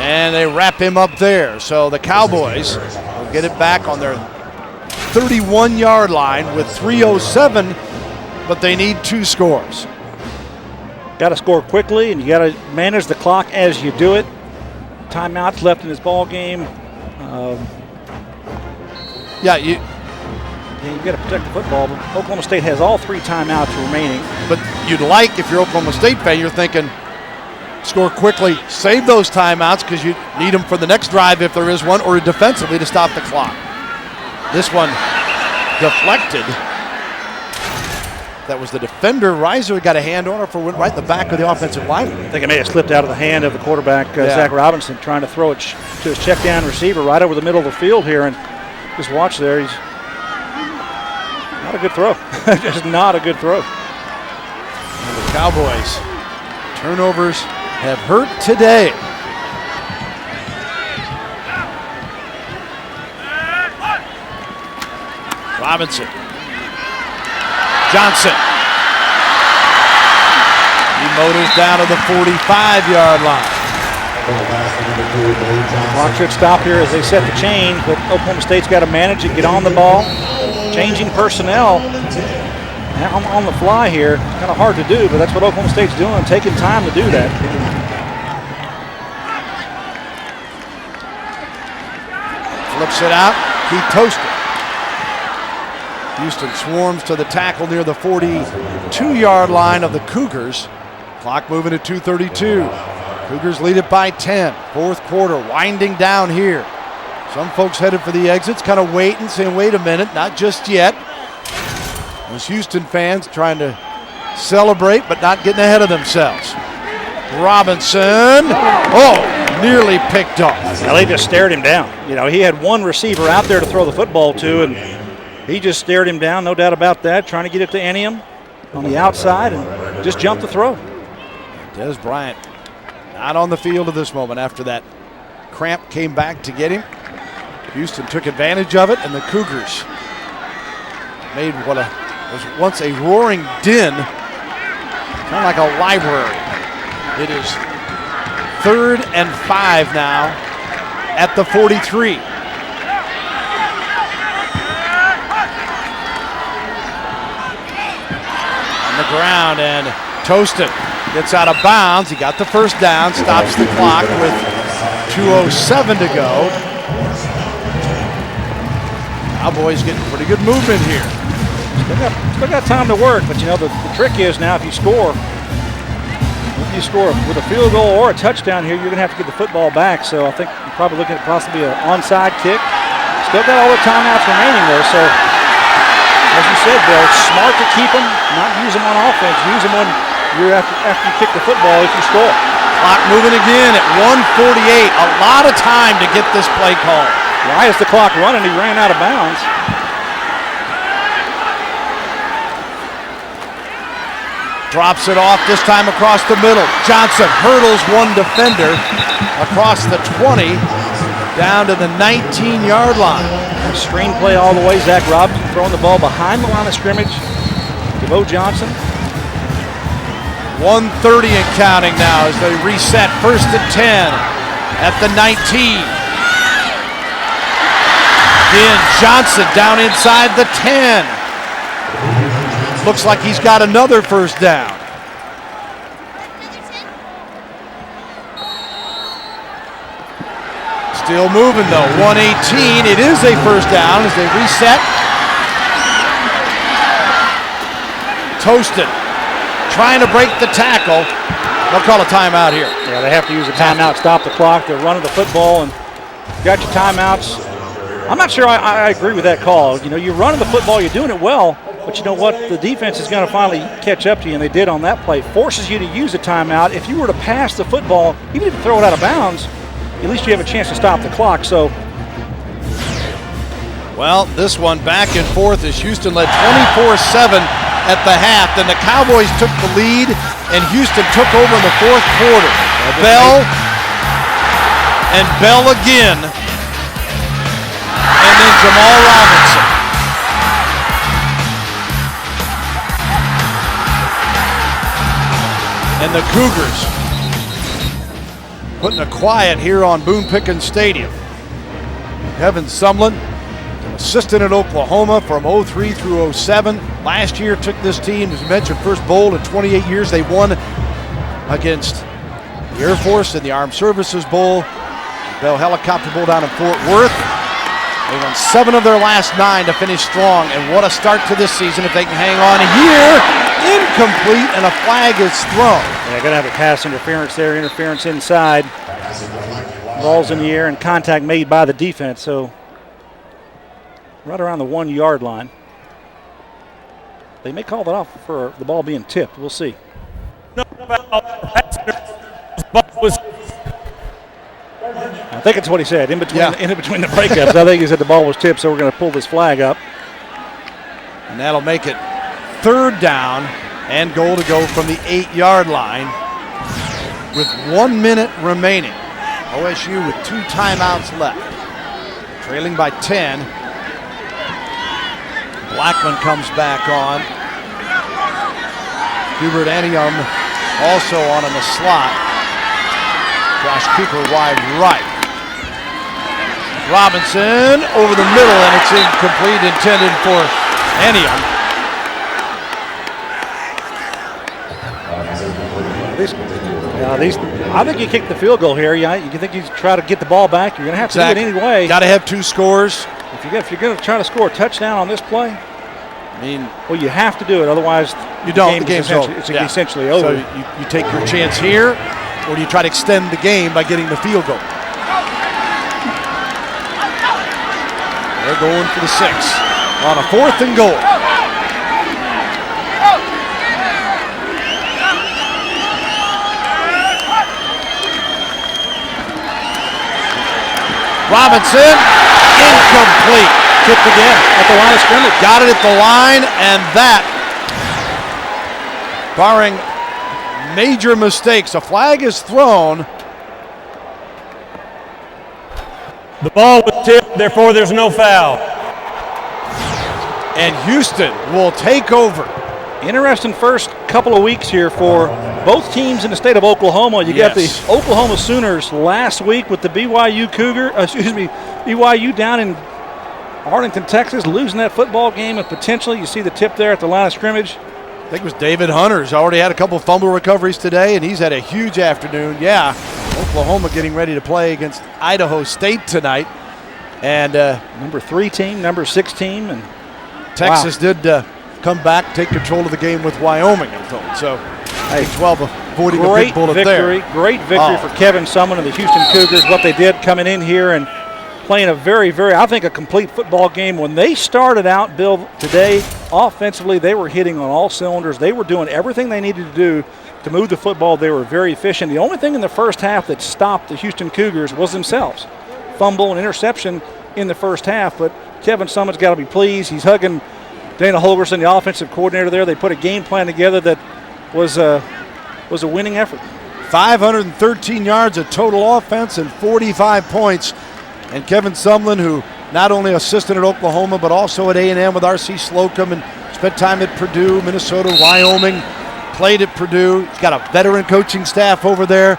and they wrap him up there. So the Cowboys will get it back on their 31-yard line with 3:07, but they need 2 scores. Got to score quickly, and you got to manage the clock as you do it. Timeouts left in this ball game. You got to protect the football. But Oklahoma State has all 3 timeouts remaining. But you'd like, if you're an Oklahoma State fan, you're thinking, score quickly, save those timeouts because you need them for the next drive if there is one, or defensively to stop the clock. This one deflected. That was the defender, Reiser, who got a hand on it for right in the back of the offensive line. I think it may have slipped out of the hand of the quarterback, Zach Robinson, trying to throw it to his check down receiver right over the middle of the field here. And just watch there, he's not a good throw. Just not a good throw. And the Cowboys, turnovers have hurt today. Robinson. Johnson. He motors down to the 45-yard line. Clock should stop here as they set the change, but Oklahoma State's got to manage it, get on the ball. Changing personnel on the fly here. Kind of hard to do, but that's what Oklahoma State's doing, taking time to do that. Flips it out. Keith Toaster. Houston swarms to the tackle near the 42-yard line of the Cougars. Clock moving to 2:32. Cougars lead it by 10. Fourth quarter winding down here. Some folks headed for the exits, kind of waiting, saying, wait a minute, not just yet. Those Houston fans trying to celebrate, but not getting ahead of themselves. Robinson, nearly picked off. Well, they just stared him down. You know, he had one receiver out there to throw the football to, and he just stared him down, no doubt about that, trying to get it to Enium on the outside and just jumped the throw. Dez Bryant not on the field at this moment after that cramp came back to get him. Houston took advantage of it, and the Cougars made what was once a roaring din, kind of like a library. It is 3rd and 5 now at the 43. On the ground, and Tostin gets out of bounds. He got the first down, stops the clock with 2:07 to go. Cowboys getting pretty good movement here. Still got time to work, but you know the trick is now if you score with a field goal or a touchdown here, you're going to have to get the football back. So I think you're probably looking at possibly an onside kick. Still got all the timeouts remaining though. So as you said, Bill, it's smart to keep them, not use them on offense. Use them when you're after you kick the football if you score. Clock moving again at 1:48. A lot of time to get this play called. Why is the clock running? He ran out of bounds. Drops it off, this time across the middle. Johnson hurdles one defender across the 20, down to the 19-yard line. Screen play all the way. Zach Robinson throwing the ball behind the line of scrimmage to Bo Johnson. 1:30 and counting now as they reset 1st and 10 at the 19. Again, Johnson down inside the 10. Looks like he's got another first down. Still moving though, 1:18. It is a first down as they reset. Tostin trying to break the tackle. They'll call a timeout here. Yeah, they have to use a timeout, stop the clock. They're running the football and you got your timeouts. I'm not sure I agree with that call. You know, you're running the football, you're doing it well, but you know what? The defense is going to finally catch up to you, and they did on that play. Forces you to use a timeout. If you were to pass the football, even if you throw it out of bounds, at least you have a chance to stop the clock. So, well, this one back and forth as Houston led 24-7 at the half. Then the Cowboys took the lead, and Houston took over in the 4th quarter. Bell and Bell again, and then Jamal Robinson. And the Cougars putting a quiet here on Boone Pickens Stadium. Kevin Sumlin, an assistant at Oklahoma from 03 through 07. Last year took this team, as you mentioned, first bowl in 28 years. They won against the Air Force in the Armed Services Bowl, the Bell Helicopter Bowl down in Fort Worth. They won 7 of their last 9 to finish strong, and what a start to this season if they can hang on here. Incomplete, and a flag is thrown. Yeah, going to have a pass interference there, interference inside. Ball's in the air and contact made by the defense, so right around the 1-yard line. They may call that off for the ball being tipped. We'll see. I think it's what he said, in between the breakups. I think he said the ball was tipped, so we're going to pull this flag up. And that'll make it 3rd down and goal to go from the 8-yard line with 1 minute remaining. OSU with 2 timeouts left. Trailing by 10. Blackman comes back on. Hubert Anium also on in the slot. Josh Cooper wide right. Robinson over the middle, and it's incomplete, intended for Anium. I think you kick the field goal here. You think you try to get the ball back. You're going to have to do it anyway. Got to have 2 scores. If you're going to try to score a touchdown on this play, I mean, well, you have to do it. Otherwise, you don't. The game's over. It's essentially over. So you take your chance here, or do you try to extend the game by getting the field goal? They're going for the 6 on a 4th and goal. Robinson, incomplete. Tipped again at the line of scrimmage. Got it at the line, and that, barring major mistakes. A flag is thrown. The ball was tipped, therefore there's no foul. And Houston will take over. Interesting first couple of weeks here for both teams in the state of Oklahoma. You got the Oklahoma Sooners last week with the BYU down in Arlington, Texas, losing that football game, and potentially you see the tip there at the line of scrimmage. I think it was David Hunter's already had a couple fumble recoveries today, and he's had a huge afternoon. Yeah, Oklahoma getting ready to play against Idaho State tonight. And number 3 team, number 6 team. And Texas did come back, take control of the game with Wyoming, I'm told. So, hey, 12 avoiding a big bullet there. Great victory for Kevin Sumlin and the Houston Cougars, what they did coming in here and playing a very, I think, a complete football game. When they started out, Bill, today, offensively, they were hitting on all cylinders. They were doing everything they needed to do to move the football. They were very efficient. The only thing in the first half that stopped the Houston Cougars was themselves. Fumble and interception in the first half, but Kevin Sumlin's got to be pleased. He's hugging Dana Holgerson, the offensive coordinator there. They put a game plan together that was a winning effort. 513 yards of total offense and 45 points. And Kevin Sumlin, who not only assisted at Oklahoma, but also at A&M with R.C. Slocum and spent time at Purdue, Minnesota, Wyoming, played at Purdue. He's got a veteran coaching staff over there.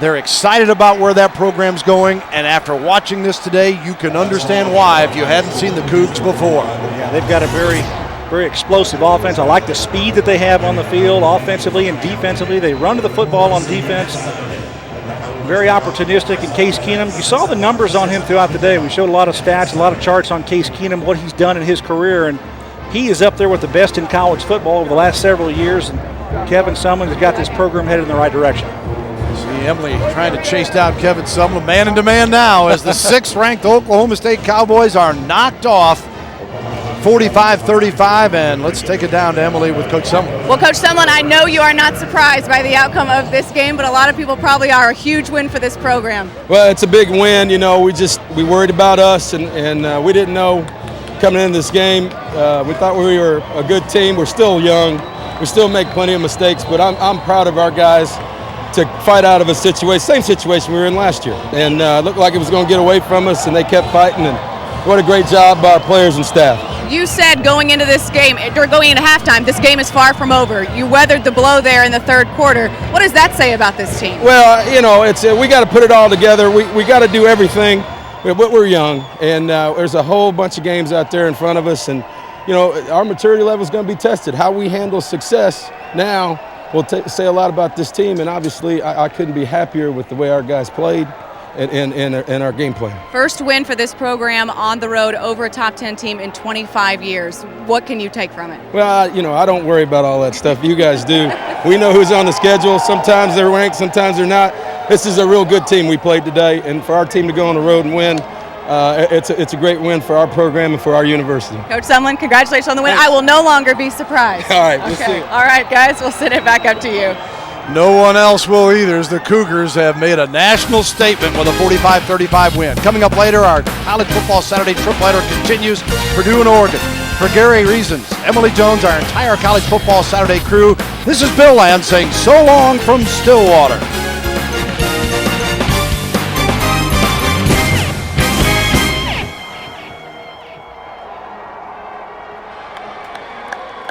They're excited about where that program's going, and after watching this today, you can understand why if you hadn't seen the Cougs before. Yeah, they've got a very, very explosive offense. I like the speed that they have on the field, offensively and defensively. They run to the football on defense. Very opportunistic. And Case Keenum, you saw the numbers on him throughout the day. We showed a lot of stats, a lot of charts on Case Keenum, what he's done in his career, and he is up there with the best in college football over the last several years. And Kevin Sumlin has got this program headed in the right direction. See Emily trying to chase down Kevin Sumlin, man into man now, as the 6th-ranked Oklahoma State Cowboys are knocked off 45-35, and let's take it down to Emily with Coach Sumlin. Well, Coach Sumlin, I know you are not surprised by the outcome of this game, but a lot of people probably are. A huge win for this program. Well, it's a big win. You know, we worried about us, and we didn't know coming into this game. We thought we were a good team. We're still young. We still make plenty of mistakes, but I'm proud of our guys to fight out of a situation, same situation we were in last year. And it looked like it was going to get away from us, and they kept fighting, and what a great job by our players and staff. You said going into this game, or going into halftime, this game is far from over. You weathered the blow there in the third quarter. What does that say about this team? Well, you know, we got to put it all together. We got to do everything. We're young, and there's a whole bunch of games out there in front of us, and you know, our maturity level is going to be tested. How we handle success now will say a lot about this team, and obviously I couldn't be happier with the way our guys played and our game plan. First win for this program on the road over a top 10 team in 25 years. What can you take from it? Well, you know, I don't worry about all that stuff. You guys do. We know who's on the schedule. Sometimes they're ranked, sometimes they're not. This is a real good team we played today, and for our team to go on the road and win, it's a great win for our program and for our university. Coach Sumlin, congratulations on the win. Thanks. I will no longer be surprised. All right, we'll see. All right, guys, we'll send it back up to you. No one else will either, as the Cougars have made a national statement with a 45-35 win. Coming up later, our College Football Saturday tripleheader continues, Purdue and Oregon. For Gary Reasons, Emily Jones, our entire College Football Saturday crew, this is Bill Land saying so long from Stillwater.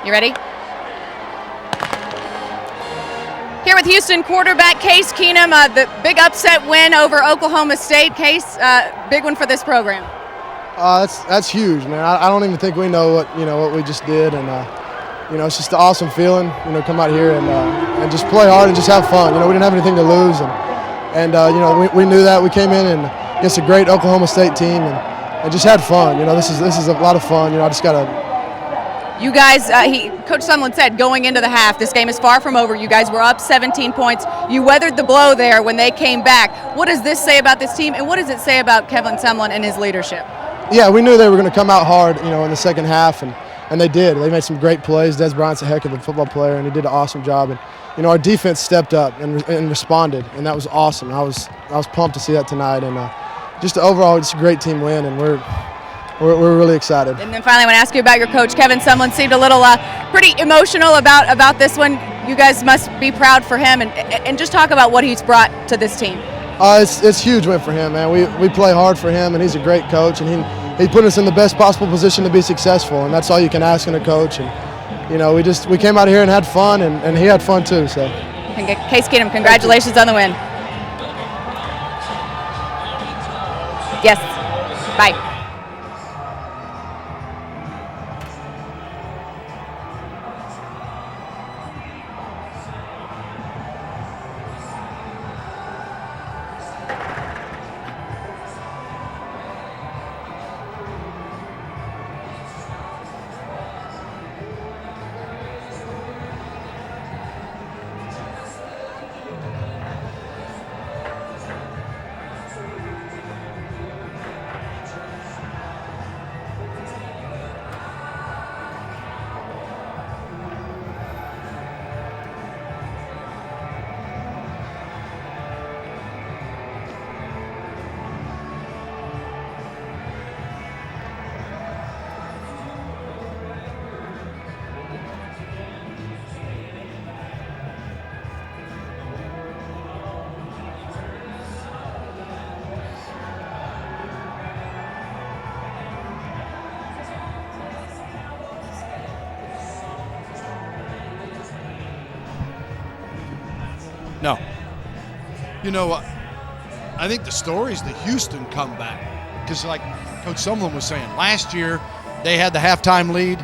You ready? Here with Houston quarterback Case Keenum, the big upset win over Oklahoma State. Case, big one for this program. That's huge, man. I don't even think we know what we just did, and it's just an awesome feeling. Come out here and just play hard and just have fun. We didn't have anything to lose, and we knew that. We came in and against a great Oklahoma State team and just had fun. This is a lot of fun. I just gotta. You guys, Coach Sumlin said going into the half, this game is far from over. You guys were up 17 points. You weathered the blow there when they came back. What does this say about this team, and what does it say about Kevin Sumlin and his leadership? Yeah, we knew they were going to come out hard, in the second half, and they did. They made some great plays. Dez Bryant's a heck of a football player, and he did an awesome job. And our defense stepped up and responded, and that was awesome. I was pumped to see that tonight, and just overall, it's a great team win, and we're really excited. And then finally, I want to ask you about your coach. Kevin Sumlin seemed a little pretty emotional about this one. you guys must be proud for him, and just talk about what he's brought to this team. It's a huge win for him, man. We play hard for him, and he's a great coach, and he put us in the best possible position to be successful, and that's all you can ask in a coach. And you know, we came out here and had fun, and he had fun too. So, Case Keenum, congratulations on the win. Yes. Bye. No. You know, I think the story is the Houston comeback. Because like Coach Sumlin was saying, last year they had the halftime lead.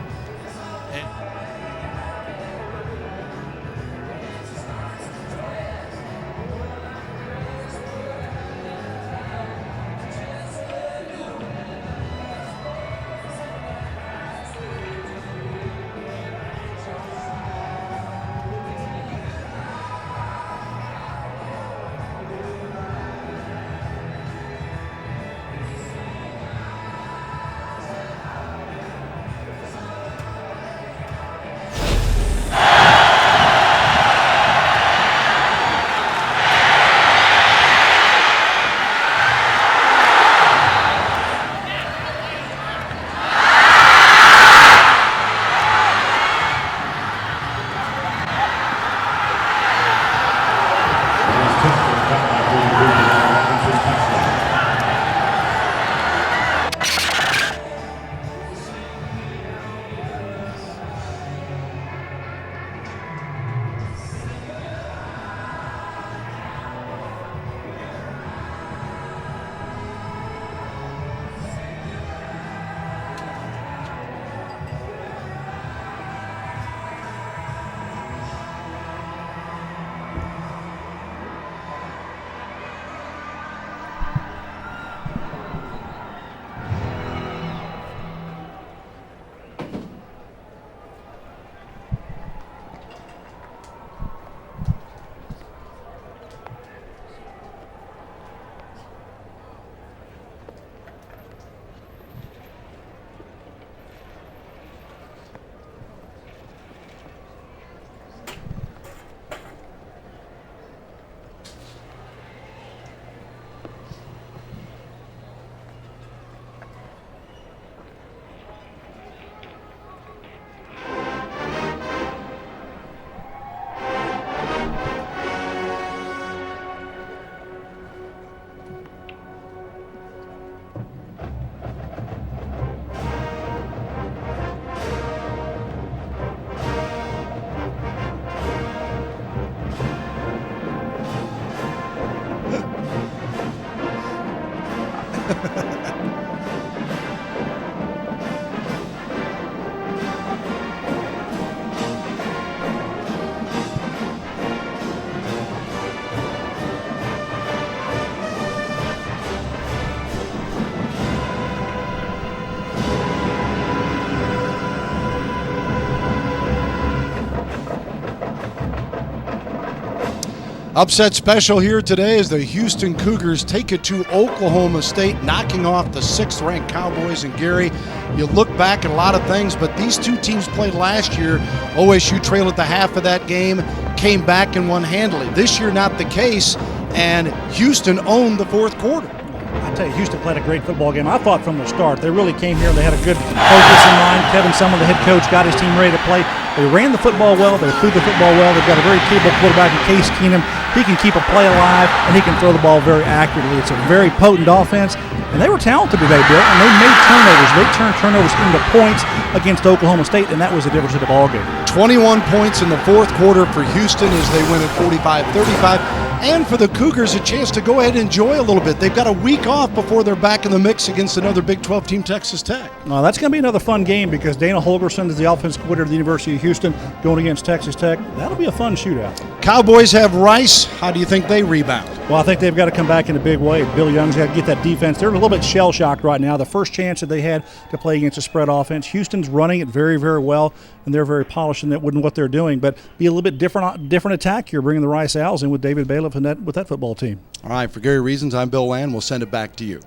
Upset special here today as the Houston Cougars take it to Oklahoma State, knocking off the 6th-ranked Cowboys. And Gary, you look back at a lot of things, but these two teams played last year. OSU trailed at the half of that game, came back and won handily. This year, not the case, and Houston owned the fourth quarter. I tell you, Houston played a great football game. I thought from the start they really came here and they had a good focus in mind. Kevin Sumlin, the head coach, got his team ready to play. They ran the football well. They threw the football well. They've got a very capable quarterback in Case Keenum. He can keep a play alive, and he can throw the ball very accurately. It's a very potent offense, and they were talented today, Bill, and they made turnovers. They turned turnovers into points against Oklahoma State, and that was the difference in the ballgame. 21 points in the fourth quarter for Houston as they win at 45-35. And for the Cougars, a chance to go ahead and enjoy a little bit. They've got a week off before they're back in the mix against another Big 12 team, Texas Tech. Well, that's going to be another fun game because Dana Holgorsen is the offensive coordinator of the University of Houston going against Texas Tech. That'll be a fun shootout. Cowboys have Rice. How do you think they rebound? Well, I think they've got to come back in a big way. Bill Young's got to get that defense. They're a little bit shell-shocked right now. The first chance that they had to play against a spread offense. Houston's running it very, very well, and they're very polished in what they're doing. But be a little bit different attack here, bringing the Rice Owls in with David Bailiff and with that football team. All right, for Gary Reasons, I'm Bill Land. We'll send it back to you.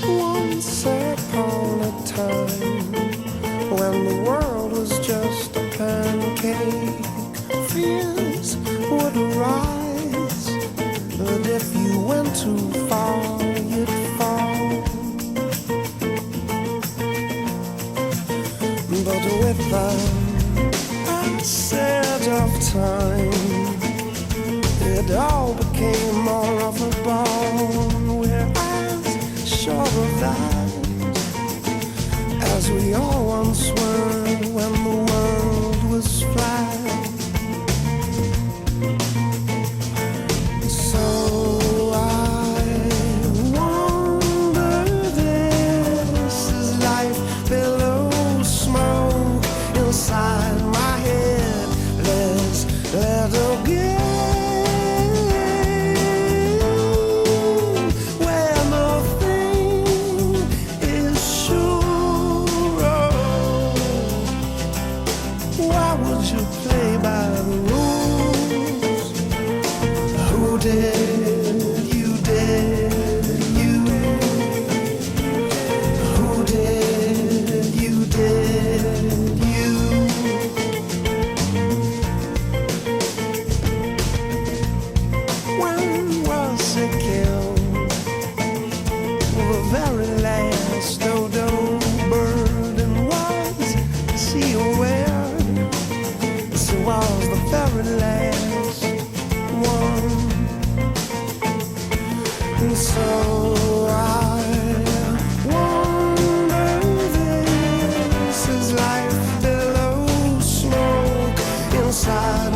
Once upon a time, when the world was just a pancake, fears would arise that if you went too far, you'd fall. But with the passage of time, it all became more of a ball. We're sure of that, as we all once were when the world was flat. So I wonder, this is life below smoke inside my head. Let's let it go. Inside